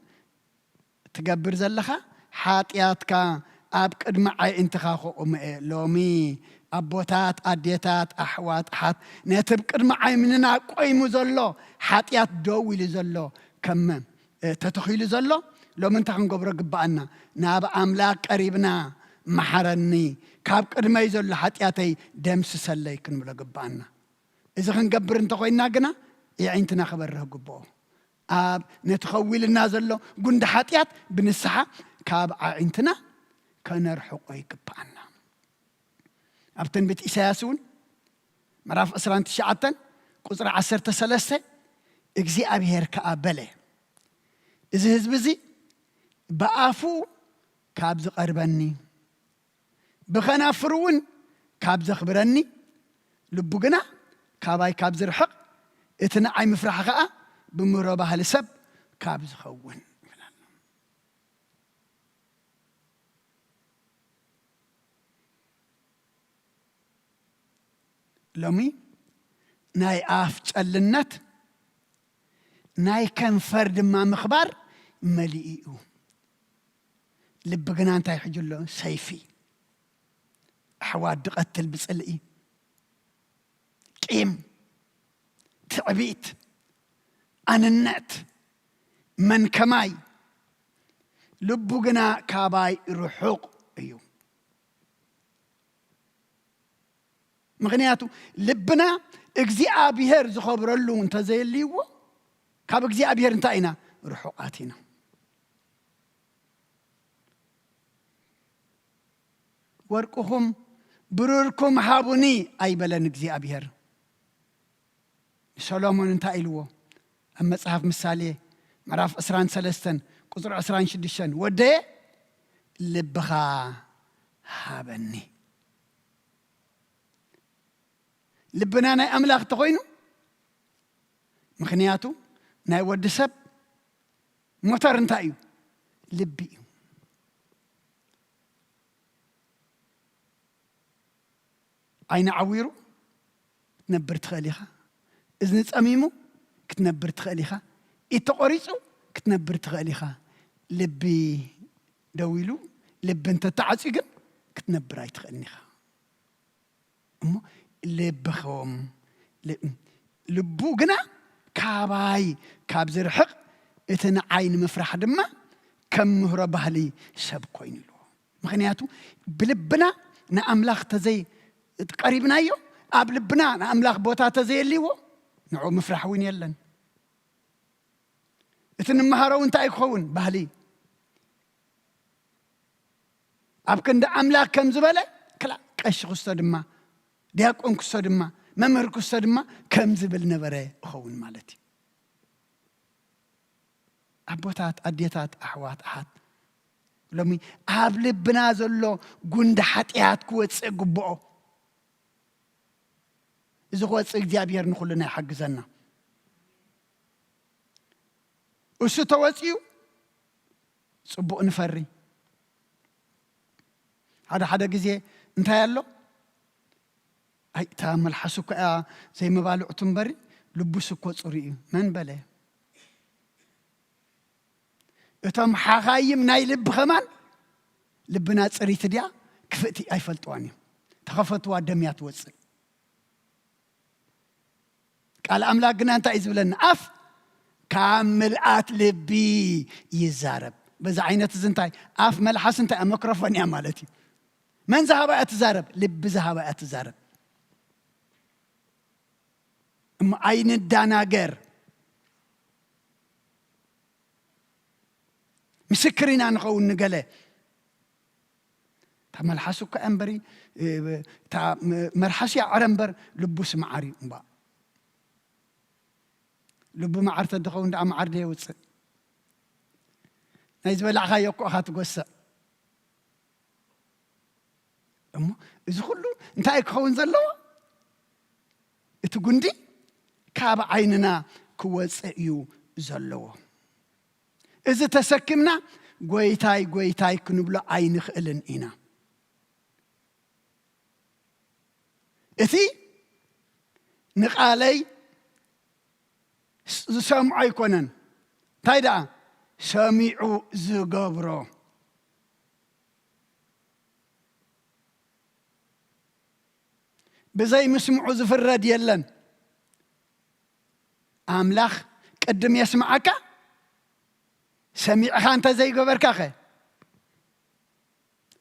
تقبر زلخا حاتياتك أبقد معي انتخاخو أمئي لومي أبوتات أديتات أحوات حات نتبقد معي مننا قويمو زلو حاتيات دويلي زلو كمم تتخيلي زلو لو من تخن قبر قبعنا ناب أملاك قريبنا محرني كاب قدما يزل حاتياتي دمس سلي كنملا قبعنا إذا خن قبر انتخوينا قنا يعينتنا خبره قبوه أب نتخويل النازل له قند حاتيات بنسحة كاب عينتنا كنرحق يقبعنا أبتن بيت إسياسون مراف أسران تشعتن قصر 13 إجزي أبيهر كأبله إذا هزبزي بأفو كابز قربني بخنا فرون كابز خبرني لبقنا كاباي كابز رحق اتنا عي مفرح غاء بمرابها لسب كابز خون لومي ناي آف تقلنت ناي كان فرد ما مخبار مليئو لبقنا انت يحجلو سيفي حواد قتل بسألئي ቂም ትዕቢት ኣንነት መንከማይ ልቡ ግና ካባይ ርሑቕ እዩ ምክንያቱ ልብና እግዚአብሔር ዝኸብረሉ እንተዘይልይዎ ካብ እግዚአብሔር እንታይ ኢና ርሑቓት ኢና ወርቅኹም ብሩርኩም ሃቡኒ ኣይበለን እግዚአብሔር ሰሎሞን እንታይ ኢልዎ ኣብ መጽሓፍ ምሳሌ ምዕራፍ 23 ቁጥሪ 26 ወደየ ልብኻ ሃበኒ ልብና ናይ ኣምላኽ ተኾይኑ ምክንያቱ ናይ ወዲ ሰብ ሞተር እንታይ እዩ ልቢ እዩ ዓይኒ ዓዊሩ ክትነብር ትኽእል ኢኻ እዝኒ ፀሚሙ ክትነብር ትኽእል ኢኻ ኢድ ተቆሪፁ ክትነብር ትኽእል ኢኻ ልቢ ደው ኢሉ ልቢ እንተተዓፅዩ ግን ክትነብር ኣይትኽእልኒ ኢኻ እሞ ልብኸም ልቡ ግና ካባይ ካብ ዝርሕቕ እቲ ንዓይኒ ምፍራሕ ድማ ከም ምህሮ ባህሊ ሰብ ኮይኑ ኣለዎ ምክንያቱ ብልብና ንኣምላኽ ተዘይ ቀሪብናዮ ኣብ ልብና ንኣምላኽ ቦታ ተዘየልይዎ ንዑ ምፍራሕ እውን የለን እቲ ንምሃሮ እንታይ ክኸውን ባህሊ ኣብ ክንዲ ኣምላኽ ከም ዝበለ ክላ ቀሺ ክስቶ ድማ ዲያቆን ክስቶ ድማ መምህር ክስቶ ድማ ከም ዝብል ነበረ ክኸውን ማለት እዩ ኣቦታት ኣዴታት ኣሕዋት ኣሓት ሎሚ ኣብ ልብና ዘሎ ጉንዲ ሓጢኣት ክወፅእ ግብኦ እዚ ክወፅእ እግዚኣብሔር ንኩልና ይሓግዘና እሱ ተወፅዩ ፅቡቕ ንፈሪ ሓደ ግዜ እንታይ ኣሎ ኣይ እታ መልሓሱ እኳ ዘይመባልዕቱ እምበሪ ልቡስ እኮ ፅሩይ እዩ መን በለ እቶም ሓኻይም ናይ ልቢ ኸማን ልብና ፅሪት ድያ ክፍእቲ ኣይፈልጥዋን እዮም ተኸፈትዋ ደምያ ትወፅእ ቃል ኣምላክ ግና እንታይ እዩ ዝብለና ኣፍ ካብ ምልኣት ልቢ ይዛረብ በዛ ዓይነት እዚ እንታይ ኣፍ መልሓስ እንታይ መክሮፎን እያ ማለት እዩ መን ዝሃባ እያ ትዛረብ ልቢ ዝሃባ እያ ትዛረብ እሞ ኣይንዳናገር ምስክር ኢና ንኸውን ንገለ እታ መልሓሱ እኳ እምበሪ እታ መርሓስ እያ ዕረ እምበር ልቡስ መዓር እዩ እምባ ልቡ መዓር ተድኸውን ደኣ መዓር ደ የውፅእ ናይ ዝበላዕኻዮ እኮ ኢኻ ትጎስእ እሞ እዚ ኩሉ እንታይ ክኸውን ዘለዎ እቲ ጉንዲ ካብ ዓይንና ክወፅእ እዩ ዘለዎ እዚ ተሰኪምና ጎይታይ ጎይታይ ክንብሎ ኣይንኽእልን ኢና እቲ ንቃለይ ዝሰምዖ ኣይኮነን እንታይ ደኣ ሰሚዑ ዝገብሮ ብዘይ ምስምዑ ዝፍረድ የለን ኣምላኽ ቅድም የስምዓካ ሰሚዕኻ እንተ ዘይገበርካ ኸ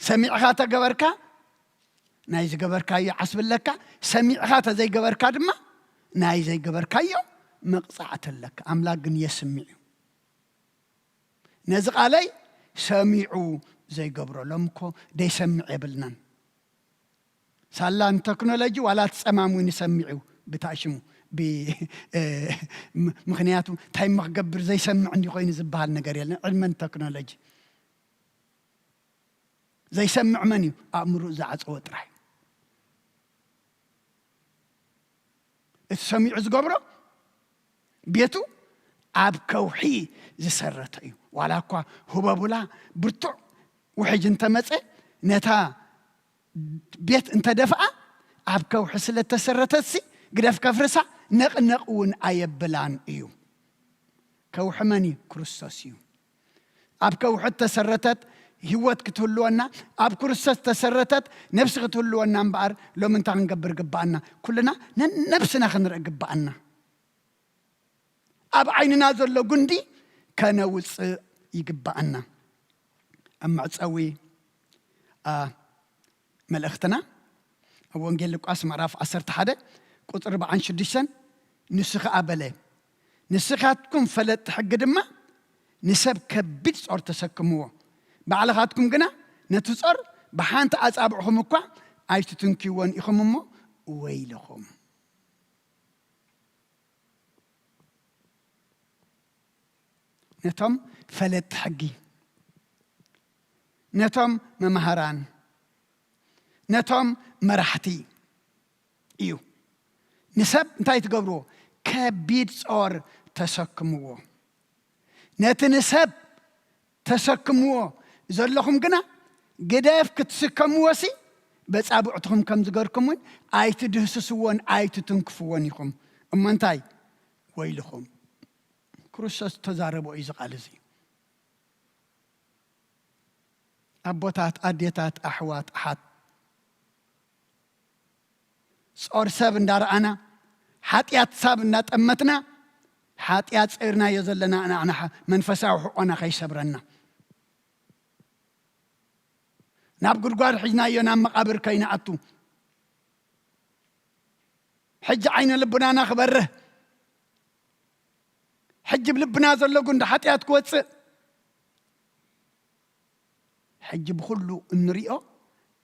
ሰሚዕኻ ተገበርካ ናይ ዝገበርካዮ ዓስብለካ ሰሚዕኻ ተዘይገበርካ ድማ ናይ ዘይገበርካዮ መቕፃዕት ኣለካ ኣምላክ ግን የስምዕ እዩ ነዚ ቃለይ ሰሚዑ ዘይገብሮ ሎም እኮ ደይሰምዕ የብልናን ሳላን ቴክኖሎጂ ዋላ ትፀማሙ ይሰምዑ ብታሽሙ ምክንያቱ እንታይ መክገብር ዘይሰምዕ እንዲ ኮይኑ ዝበሃል ነገር የለን ዕልመን ቴክኖሎጂ ዘይሰምዕ መን እዩ ኣእምሩ ዝዓፀወ ጥራይ እቲ ሰሚዑ ዝገብሮ ቤቱ ኣብ ከውሒ ዝሰረተ እዩ ዋላ እኳ ህበቡላ ብርቱዕ ውሕጅ እንተመፀ ነታ ቤት እንተደፍኣ ኣብ ከውሒ ስለተሰረተሲ ግደፍ ከፍርሳ ነቕነቕ እውን ኣየብላን እዩ ከውሒ መን እዩ ክርስቶስ እዩ ኣብ ከውሒ ተሰረተት هيوت كتهلونا أب كرسس تسرتت نفس كتهلونا أمبار لو من تنقبر قبعنا كلنا نفسنا خنرق قبعنا أب عيننا زلو قندي كان وص يقبعنا أما تسوي ملأختنا وانجيل لقاس معرف 11 قطر 46 نسخ أبله نسخاتكم فلت حق دما نسب كبيت صار تسكموه بعلاقاتكم جنا نتصر بحانت أصابعهم كوا عايش تنكيون إخممو ويلهم نتم فلت حقي نتم ممهران نتم مرحتي إيو نسب انتاي تقبرو كبيت صار تسكموه نتنسب تسكموه زلهم جنا قداف كتسكموه سي بس أبعتهم كم زجركمون عايت دهسسوون عايت تنكفوونيكم أما انتاي ويلهم كروسس تزاربو إزقالزي أبوتات أديتات أحوات أحد صار سابن دار أنا حاتيات سابن نات أمتنا حاتيات صيرنا يزلنا أنا منفساوح أنا خي سبرنا ناب قرقار حجنا ينام مقابر كينا أتو حج عين لبنا نخبره حج بلبنا زلو قند حاتيات كوتس حج بخلو النريئة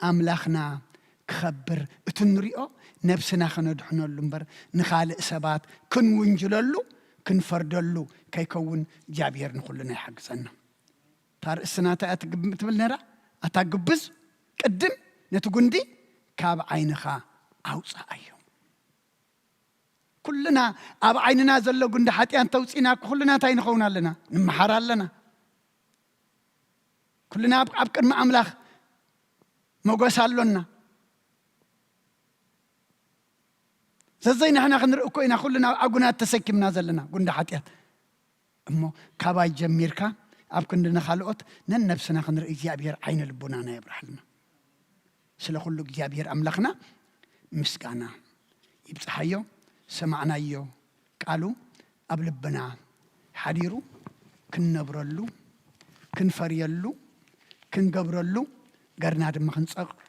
أملاخنا كخبر اتنريئة نفسنا خندحنا اللنبر نخالق سبات كن ونجللو كن فردلو كيكون جابير نخلنا حق سنة تار السنة تبل نرى أتاقبز قدم نتقندي كاب عينخا أوصى أيوم كلنا أب عيننا زلو قند حتى أن توصينا كلنا تاينخونا لنا نمحرا لنا كلنا أبقر ما أملاخ موقوسا لنا زينا احنا خنرقو إنا كلنا أقونا تسكمنا زلنا قند حتى أمو كاباي جميركا أبكن خالقت نفسنا خنر إجابير عين البنانا يبرحلنا سلا كله إجابير أملاخنا مسكانا يبصحيو سمعنا يو قالوا قبل بنا حديرو كن نبرلو كن فريلو كن قبرلو قرنا دم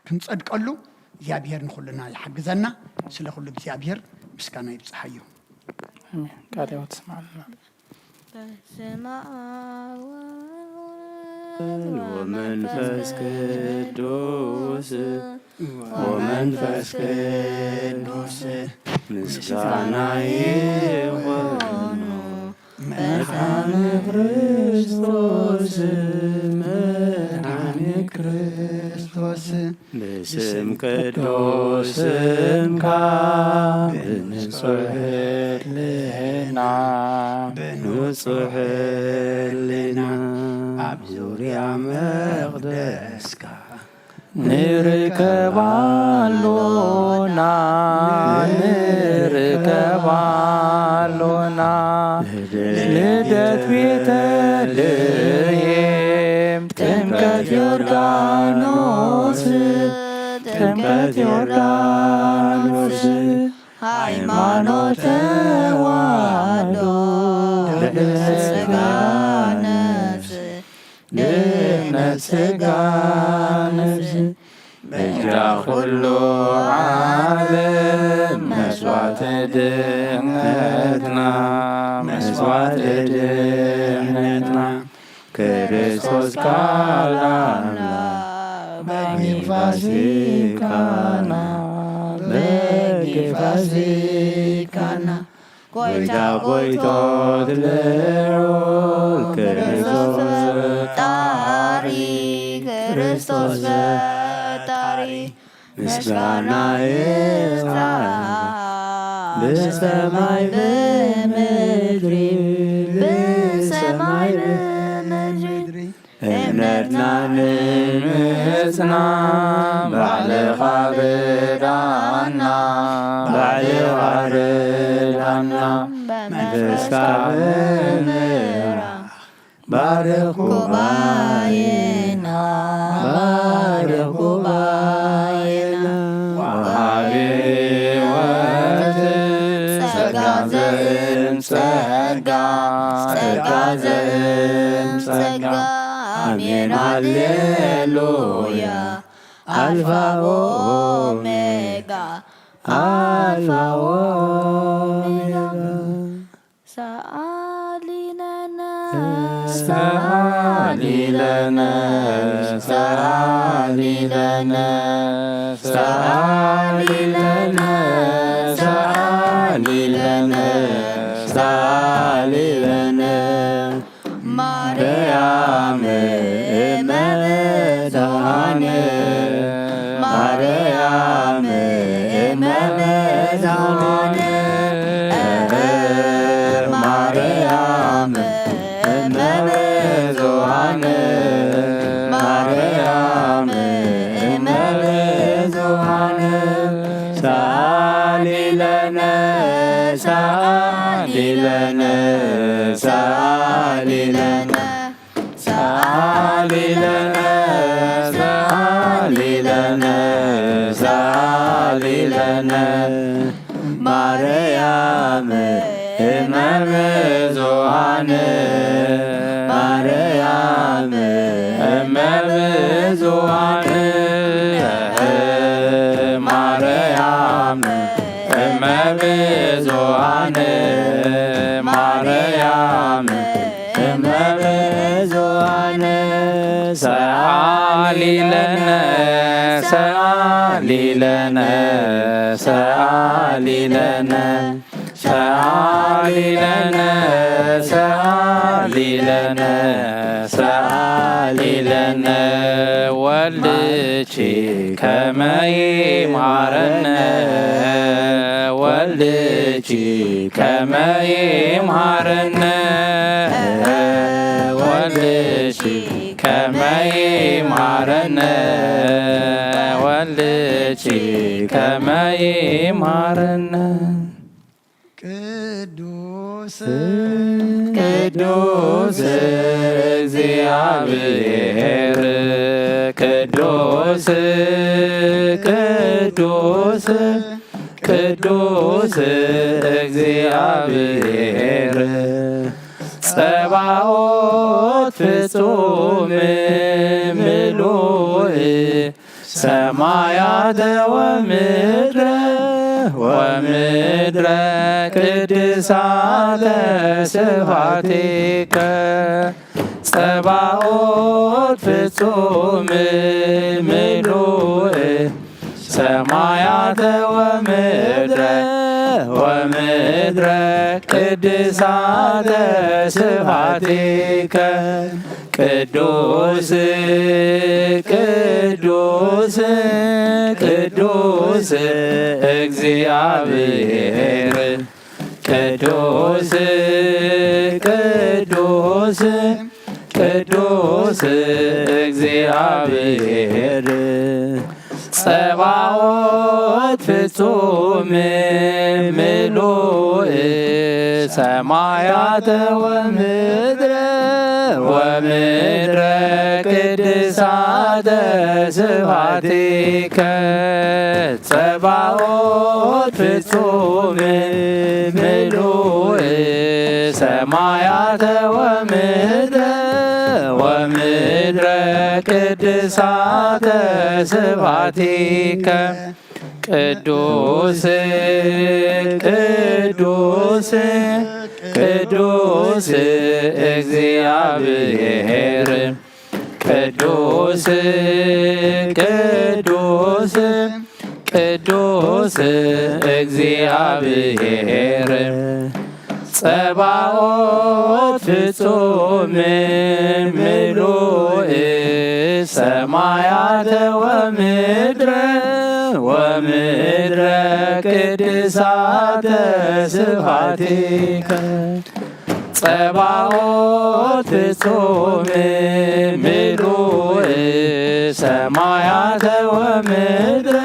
كنصدقلو إجابير نخلنا يحجزنا سلا كله إجابير مسكانا يبصحيو آمين قال وتسمع لنا ومنفس قدوس ومنفس قدوس مسكانا يغنو مدحان كريستوس مدحان كريستوس باسم قدوس بنصح لنا بنصح لنا عبزوريا مقدسك نركب علونا لدت بيتلهم تمكت يوردانوس ሃይማኖት ተዋህዶ ድህነት ሥጋ ነፍስ በእጃ ኩሉ ዓለም መስዋዕተ ድህነትና ክርስቶስ ቃል አምላክ በጌ ፋሲካና ጎይታ ጎይቶት ልዑል ክርስቶስ ፈጣሪ ምስጋና ይስጥ በሰማይ በምድር እምነትና ንጽና ባዕልኻ ርዳእና መንፈስካ ብምራ ባርኽ ጉባኤና ጸጋ ጸጋ አሜን ሃሌሉያ አልፋ ኦሜጋ አልፋ ኦሜጋ ሰአሊ ለነ ሰአሊ ለነ ሰአሊ ለነ ሰአሊ ለነ ሰአሊ ለነ ሰአሊ ለነ ማርያም እመብርሃን ማርያም እመብርሃን ማርያም እመብርሃን ማርያም እመብርሃን ሰአሊ ለነ ሰአሊ ለነ ሰአሊ ለነ ሰአሊ ለነ ሰአሊ ለነ ሰአሊ ለነ ማርያም እመብዙኃን ማርያም እመብዙኃን ማርያም እመብዙኃን ማርያም እመብዙኃን ሰአሊ ለነ ሰአሊ ለነ ሰአሊ ለነ ሰአሊ ለነ ሰአሊ ለነ ሰአሊ ለነ ወልድኪ ከመ ይምሃረነ ወልድኪ ከመ ይምሃረነ ወልድኪ ከመ ይምሃረነ ወልድኪ ከመ ይምሃረነ ቅዱስ ቅዱስ እግዚአብሔር ቅዱስ ቅዱስ ቅዱስ እግዚአብሔር ጸባኦት ፍጹም ምሉእ ሰማያተ ወምድረ ወምድረ ቅድሳተ ስብሐቲከ ጸባኦት ፍጹም ምሉእ ሰማያተ ወምድረ ወምድረ ቅድሳተ ስብሐቲከ ቅዱስ ቅዱስ ቅዱስ እግዚአብሔር ቅዱስ ቅዱስ ቅዱስ እግዚአብሔር ጸባኦት ፍጹም ምሉእ ሰማያተ ወምድረ ወምድረ ቅድሳተ ስብሐቲከ ጸባኦት ፍጹም ምሉእ ሰማያተ ወምድረ ወምድረ ቅድሳተ ስብሐቲከ ቅዱስ ቅዱስ ቅዱስ እግዚአብሔር ቅዱስ ቅዱስ ቅዱስ እግዚአብሔር ጸባኦት ፍጹም ምሉእ ሰማያተ ወምድረ ወምድረ ቅድሳተ ስብሐቲከ ጸባኦት ፍጹም ምሉእ ሰማያተ ወምድረ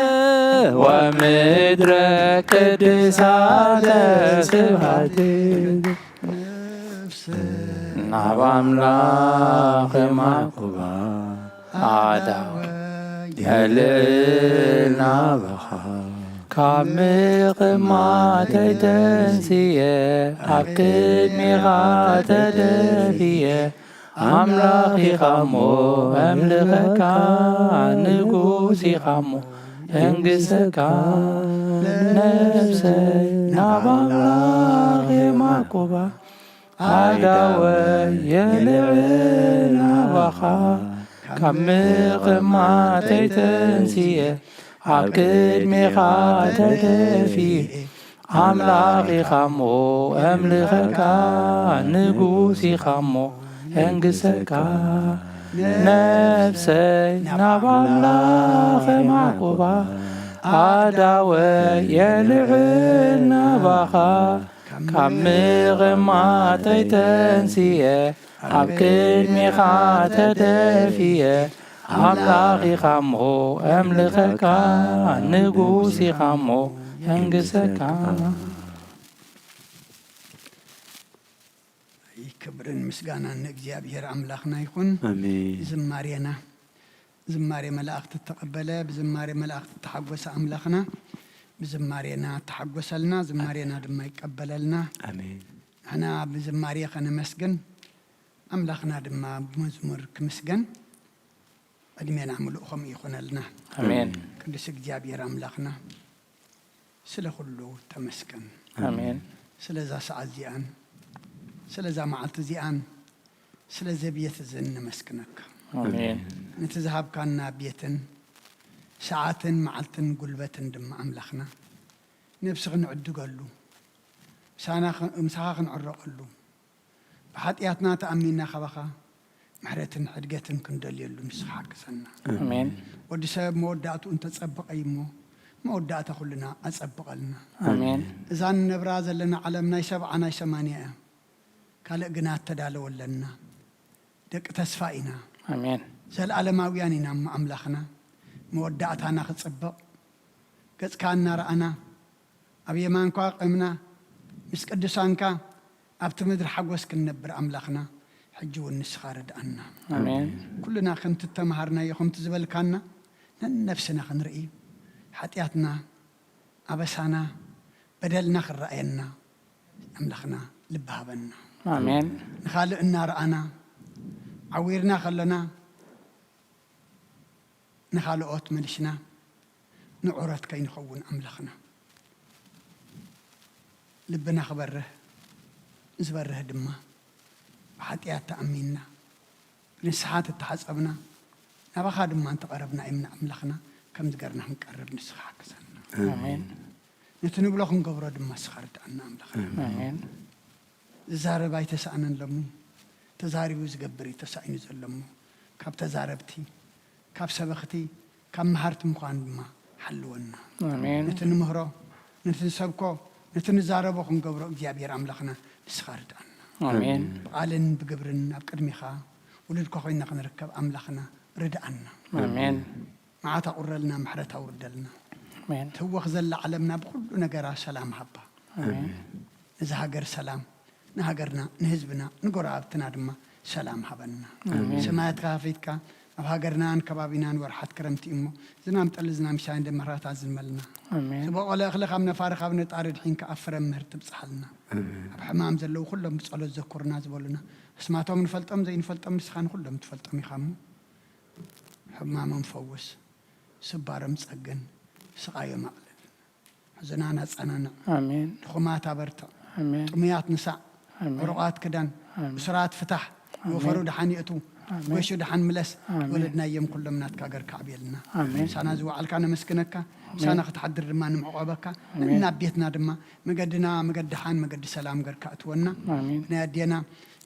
ወምድረ ቅድሳተ ስብሐቲከ ናብ አምላኽ ማቁባ አዳው የልልና በኻ كمقماتي تنسية أكد مغاتة دفية أملاخي خمو أملخك نقوسي خمو انقسك نفسي نبالغي ماكوبا عداوة يلعنا بخا كمقماتي تنسية أكد مغاتة دفية أملاخي خمو أملخك نقوسي خمو انقسك نفسي نبالغ معقوبة عداوة يلعنا بخا كمغماتي تنسية أبكي مغاتة دفية أملاخي خمو أملخك نقوسي خمو ينقسك ክብርን ምስጋናን እግዚአብሔር አምላክና ይሁን። አሜን። ዝማሬ መላእክት ተቀበለ በዝማሬ መላእክት ተሐጎሰ አምላክና በዝማሬና ተሐጎሰልና ዝማሬና ድማ ይቀበለልና አሜን። አና በዝማሬ ከነመስገን አምላክና ድማ በመዝሙር ክምስገን እድሜና ሙሉእኹም ይኹነልና አሜን። ቅዱስ እግዚአብሔር አምላክና ስለ ሁሉ ተመስገን። አሜን። ስለዛ ሰዓት ዚአን ስለዛ መዓልቲ ዚአን ስለዚ ቤት ዝን መስክነካ አሜን። نتذهبكنا بيتن ساعاتن معلتن قلبتن دم أملخنا نفسخ نعدو قالو مساخ نعرق قالو بحطياتنا تأمينا خبخا محرتن حدقتن كندل يلو مسخاك سنة آمين. ودي سبب مودعتو انت تصبق ايمو مودعت خلنا أتصبق لنا آمين. إذا نبراز لنا علمنا سبعنا ثمانية كالق قنات تدالو لنا دك تسفائنا آمين. زال علماوياننا أملاخنا مودعتنا ختصبق قد كاننا رأنا أبي مانكو قمنا مسقدسانكا أبت مدر حقوس كنبر أملاخنا حجو النسخارد أنا آمين. كلنا خمت التمهرنا يخمت زبل كنا نفسنا خنرئي حتياتنا أبسانا بدلنا خرأينا أملاخنا لبها بنا آمين. نخالق النار أنا عويرنا خلنا نخالقوت ملشنا نعرت كي نخون أملخنا لبنا خبره زبره دمه بحطيات تأميننا نسحات التحسبنا نبغى دمه أنت قربنا إمنا أملخنا كم ذكرنا نقرب نسخة كسرنا آمين. نتنبلغ نقبر دمه سخرت عنا أملخنا آمين. زارب أي تسأنا لمو تزاري وزقبري تسأني زلمو كاب تزاربتي كاب سبختي كاب مهارت مقان بما حلونا آمين. نتنمهرو نتنسبكو نتنزاربو نقبرو جابير أملخنا نسخرت عنا آمين. قالن بقبرن أبقدميخا ولدكو خوينا نركب أملخنا رد عنا آمين. معاتا قرلنا محرتا وردلنا آمين. توخ زل علمنا بكل نقرا سلام هبا آمين. إذا هاجر سلام نهاجرنا نهزبنا نقرأ دما سلام هبنا سماعت خافيتك هاجرنا عن كبابنا ورحت كرمت إمه زنام تلزنا مشان دم مرات عزملنا آمين. سبق ولا أخلق عمنا فارق عمنا تعرض حين كأفرم مرتب صحلنا بحمام زلوا كلهم بتصلوا ذكرنا زبولنا سمعتهم نفلتهم زي نفلتهم مسخان كلهم تفلتهم يخامو حمام مفوس سبار مسقن سقاية مقلب زنانا صنانا آمين. خمات برتا آمين. طميات نساء آمين. ورقات كدان آمين. وسرات فتح وفرو دحان يأتو آمين. ويشو دحان ملس آمين. ولدنا يوم كل منات كاجر كعبيلنا آمين. سانا زوا على مسكنك سانا ختحدر دمان معقبك آمين. لنا بيتنا دما مقدنا مقد دحان مقد سلام جر كأتونا آمين. نادينا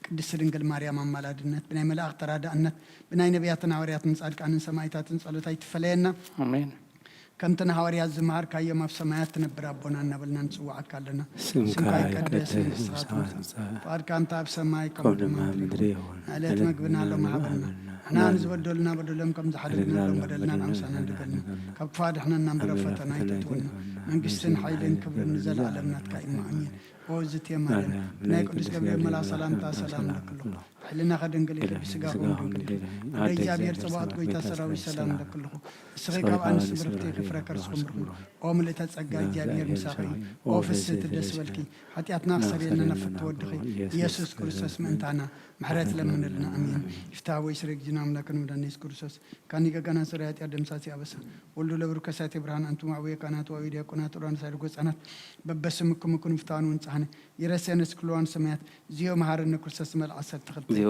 قدس رنجل مريم مالادنت بناي ملاك ترادأنت بناي نبياتنا وريات نسألك عن سمايتات نسألوا تايت فلينا آمين. كم تنهاري الزمار كاي ما في سمايات نبرا بنا نبلنا نسوعك لنا سمكاي قدس فارك أنت بسماي كم ما مدري هون عليت مقبنا لهم حبنا احنا نزبدلنا بدلهم كم زحلنا لهم بدلنا نمسنا دقلنا كم فادحنا نمبر فتنا يتتونا من قسن حيلين كبر نزل علمنا تكاي ما أمين وزت يا مريم نايك قدس قبل ملا سلام تا سلام لك الله حلنا خدن قليل بسقاهم دقلي እግዚአብሔር ጽባኦት ጎይታ ሰራዊት ሰላም ለክልኹ እስኺ ካብ ኣንስ ብርክቲ ክፍረከ ርስኹም ብርኹም ኦ ምልእተ ጸጋ እግዚአብሔር ምሳኺ ኦ ፍስት ደስ በልኪ ኃጢአትና ክሰሪየና ነፍት ትወድኺ ኢየሱስ ክርስቶስ ምእንታና ምሕረት ለምንልና አሜን ፍታወይ ስርግ ጅና አምላክን ወዳኔ ኢየሱስ ክርስቶስ ካኒ ገጋና ሰራያት ያደምሳት ያበሳ ወልዱ ለብሩከሳት ብርሃን አንቱ ማወየ ካናቱ ወይ ዲያቆናት ራን ሳይልጎ ጻናት በበስምኩም ኩን ፍታኑ እንጻነ ይረሰንስ ክሏን ሰማያት ዚዮ መሐረነ ክርስቶስ መልአሰት ተኸተ ዚዮ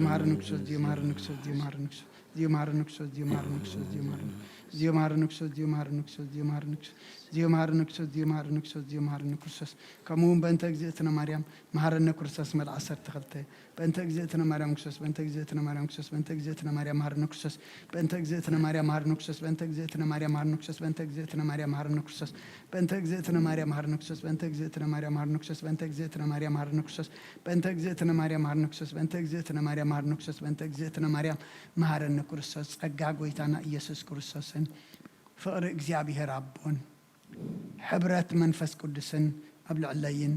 መሐረነ ክርስቶስ ዚዮ መሐረነ ክርስቶስ ዚዮ መሐረነ ክርስቶስ ዚዮ መሐረነ ክርስቶስ ዚዮ መሐረነ ክርስቶስ ዚዮ መሐረነ ዚዮ መሐረነ ክርስቶስ ዚዮ መሐረነ ክርስቶስ ዚዮ መሐረነ ክርስቶስ ዚዮ መሐረነ ክርስቶስ ዚዮ መሐረነ ክርስቶስ ዚዮ መሐረነ ክርስቶስ ከመውን በእንተ እግዝእትነ ማርያም መሐረነ ክርስቶስ መልአሰት ተኸተ በእንተ እግዝእትነ ማርያም ክርስቶስ በእንተ እግዝእትነ ማርያም ክርስቶስ በእንተ እግዝእትነ ማርያም መሐረነ ክርስቶስ በእንተ እግዝእትነ ማርያም መሐረነ ክርስቶስ በእንተ እግዝእትነ ማርያም መሐረነ ክርስቶስ በእንተ እግዝእትነ ማርያም መሐረነ ክርስቶስ በእንተ እግዝእትነ ማርያም መሐረነ ክርስቶስ በእንተ እግዝእትነ ማርያም መሐረነ ክርስቶስ በእንተ እግዝእትነ ማርያም መሐረነ ክርስቶስ በእንተ እግዝእትነ ማርያም መሐረነ ክርስቶስ በእንተ እግዝእትነ ማርያም መሐረነ ክርስቶስ በእንተ እግዝእትነ ማርያም መሐረነ ክርስቶስ ጸጋ ጎይታና ኢየሱስ ክርስቶስን ፍቅሪ እግዚአብሔር አቦን ሕብረት መንፈስ ቅዱስን ኣብ ልዕለይን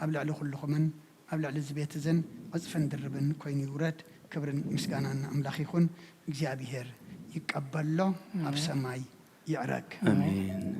ኣብ ልዕሊ ኩልኹምን ኣብ ልዕሊ ዝቤት እዝን ቅፅፍን ድርብን ኮይኑ ይውረድ ክብርን ምስጋናና ኣምላኽ ይኹን እግዚአብሔር ይቀበሎ ኣብ ሰማይ ይዕረግ አሜን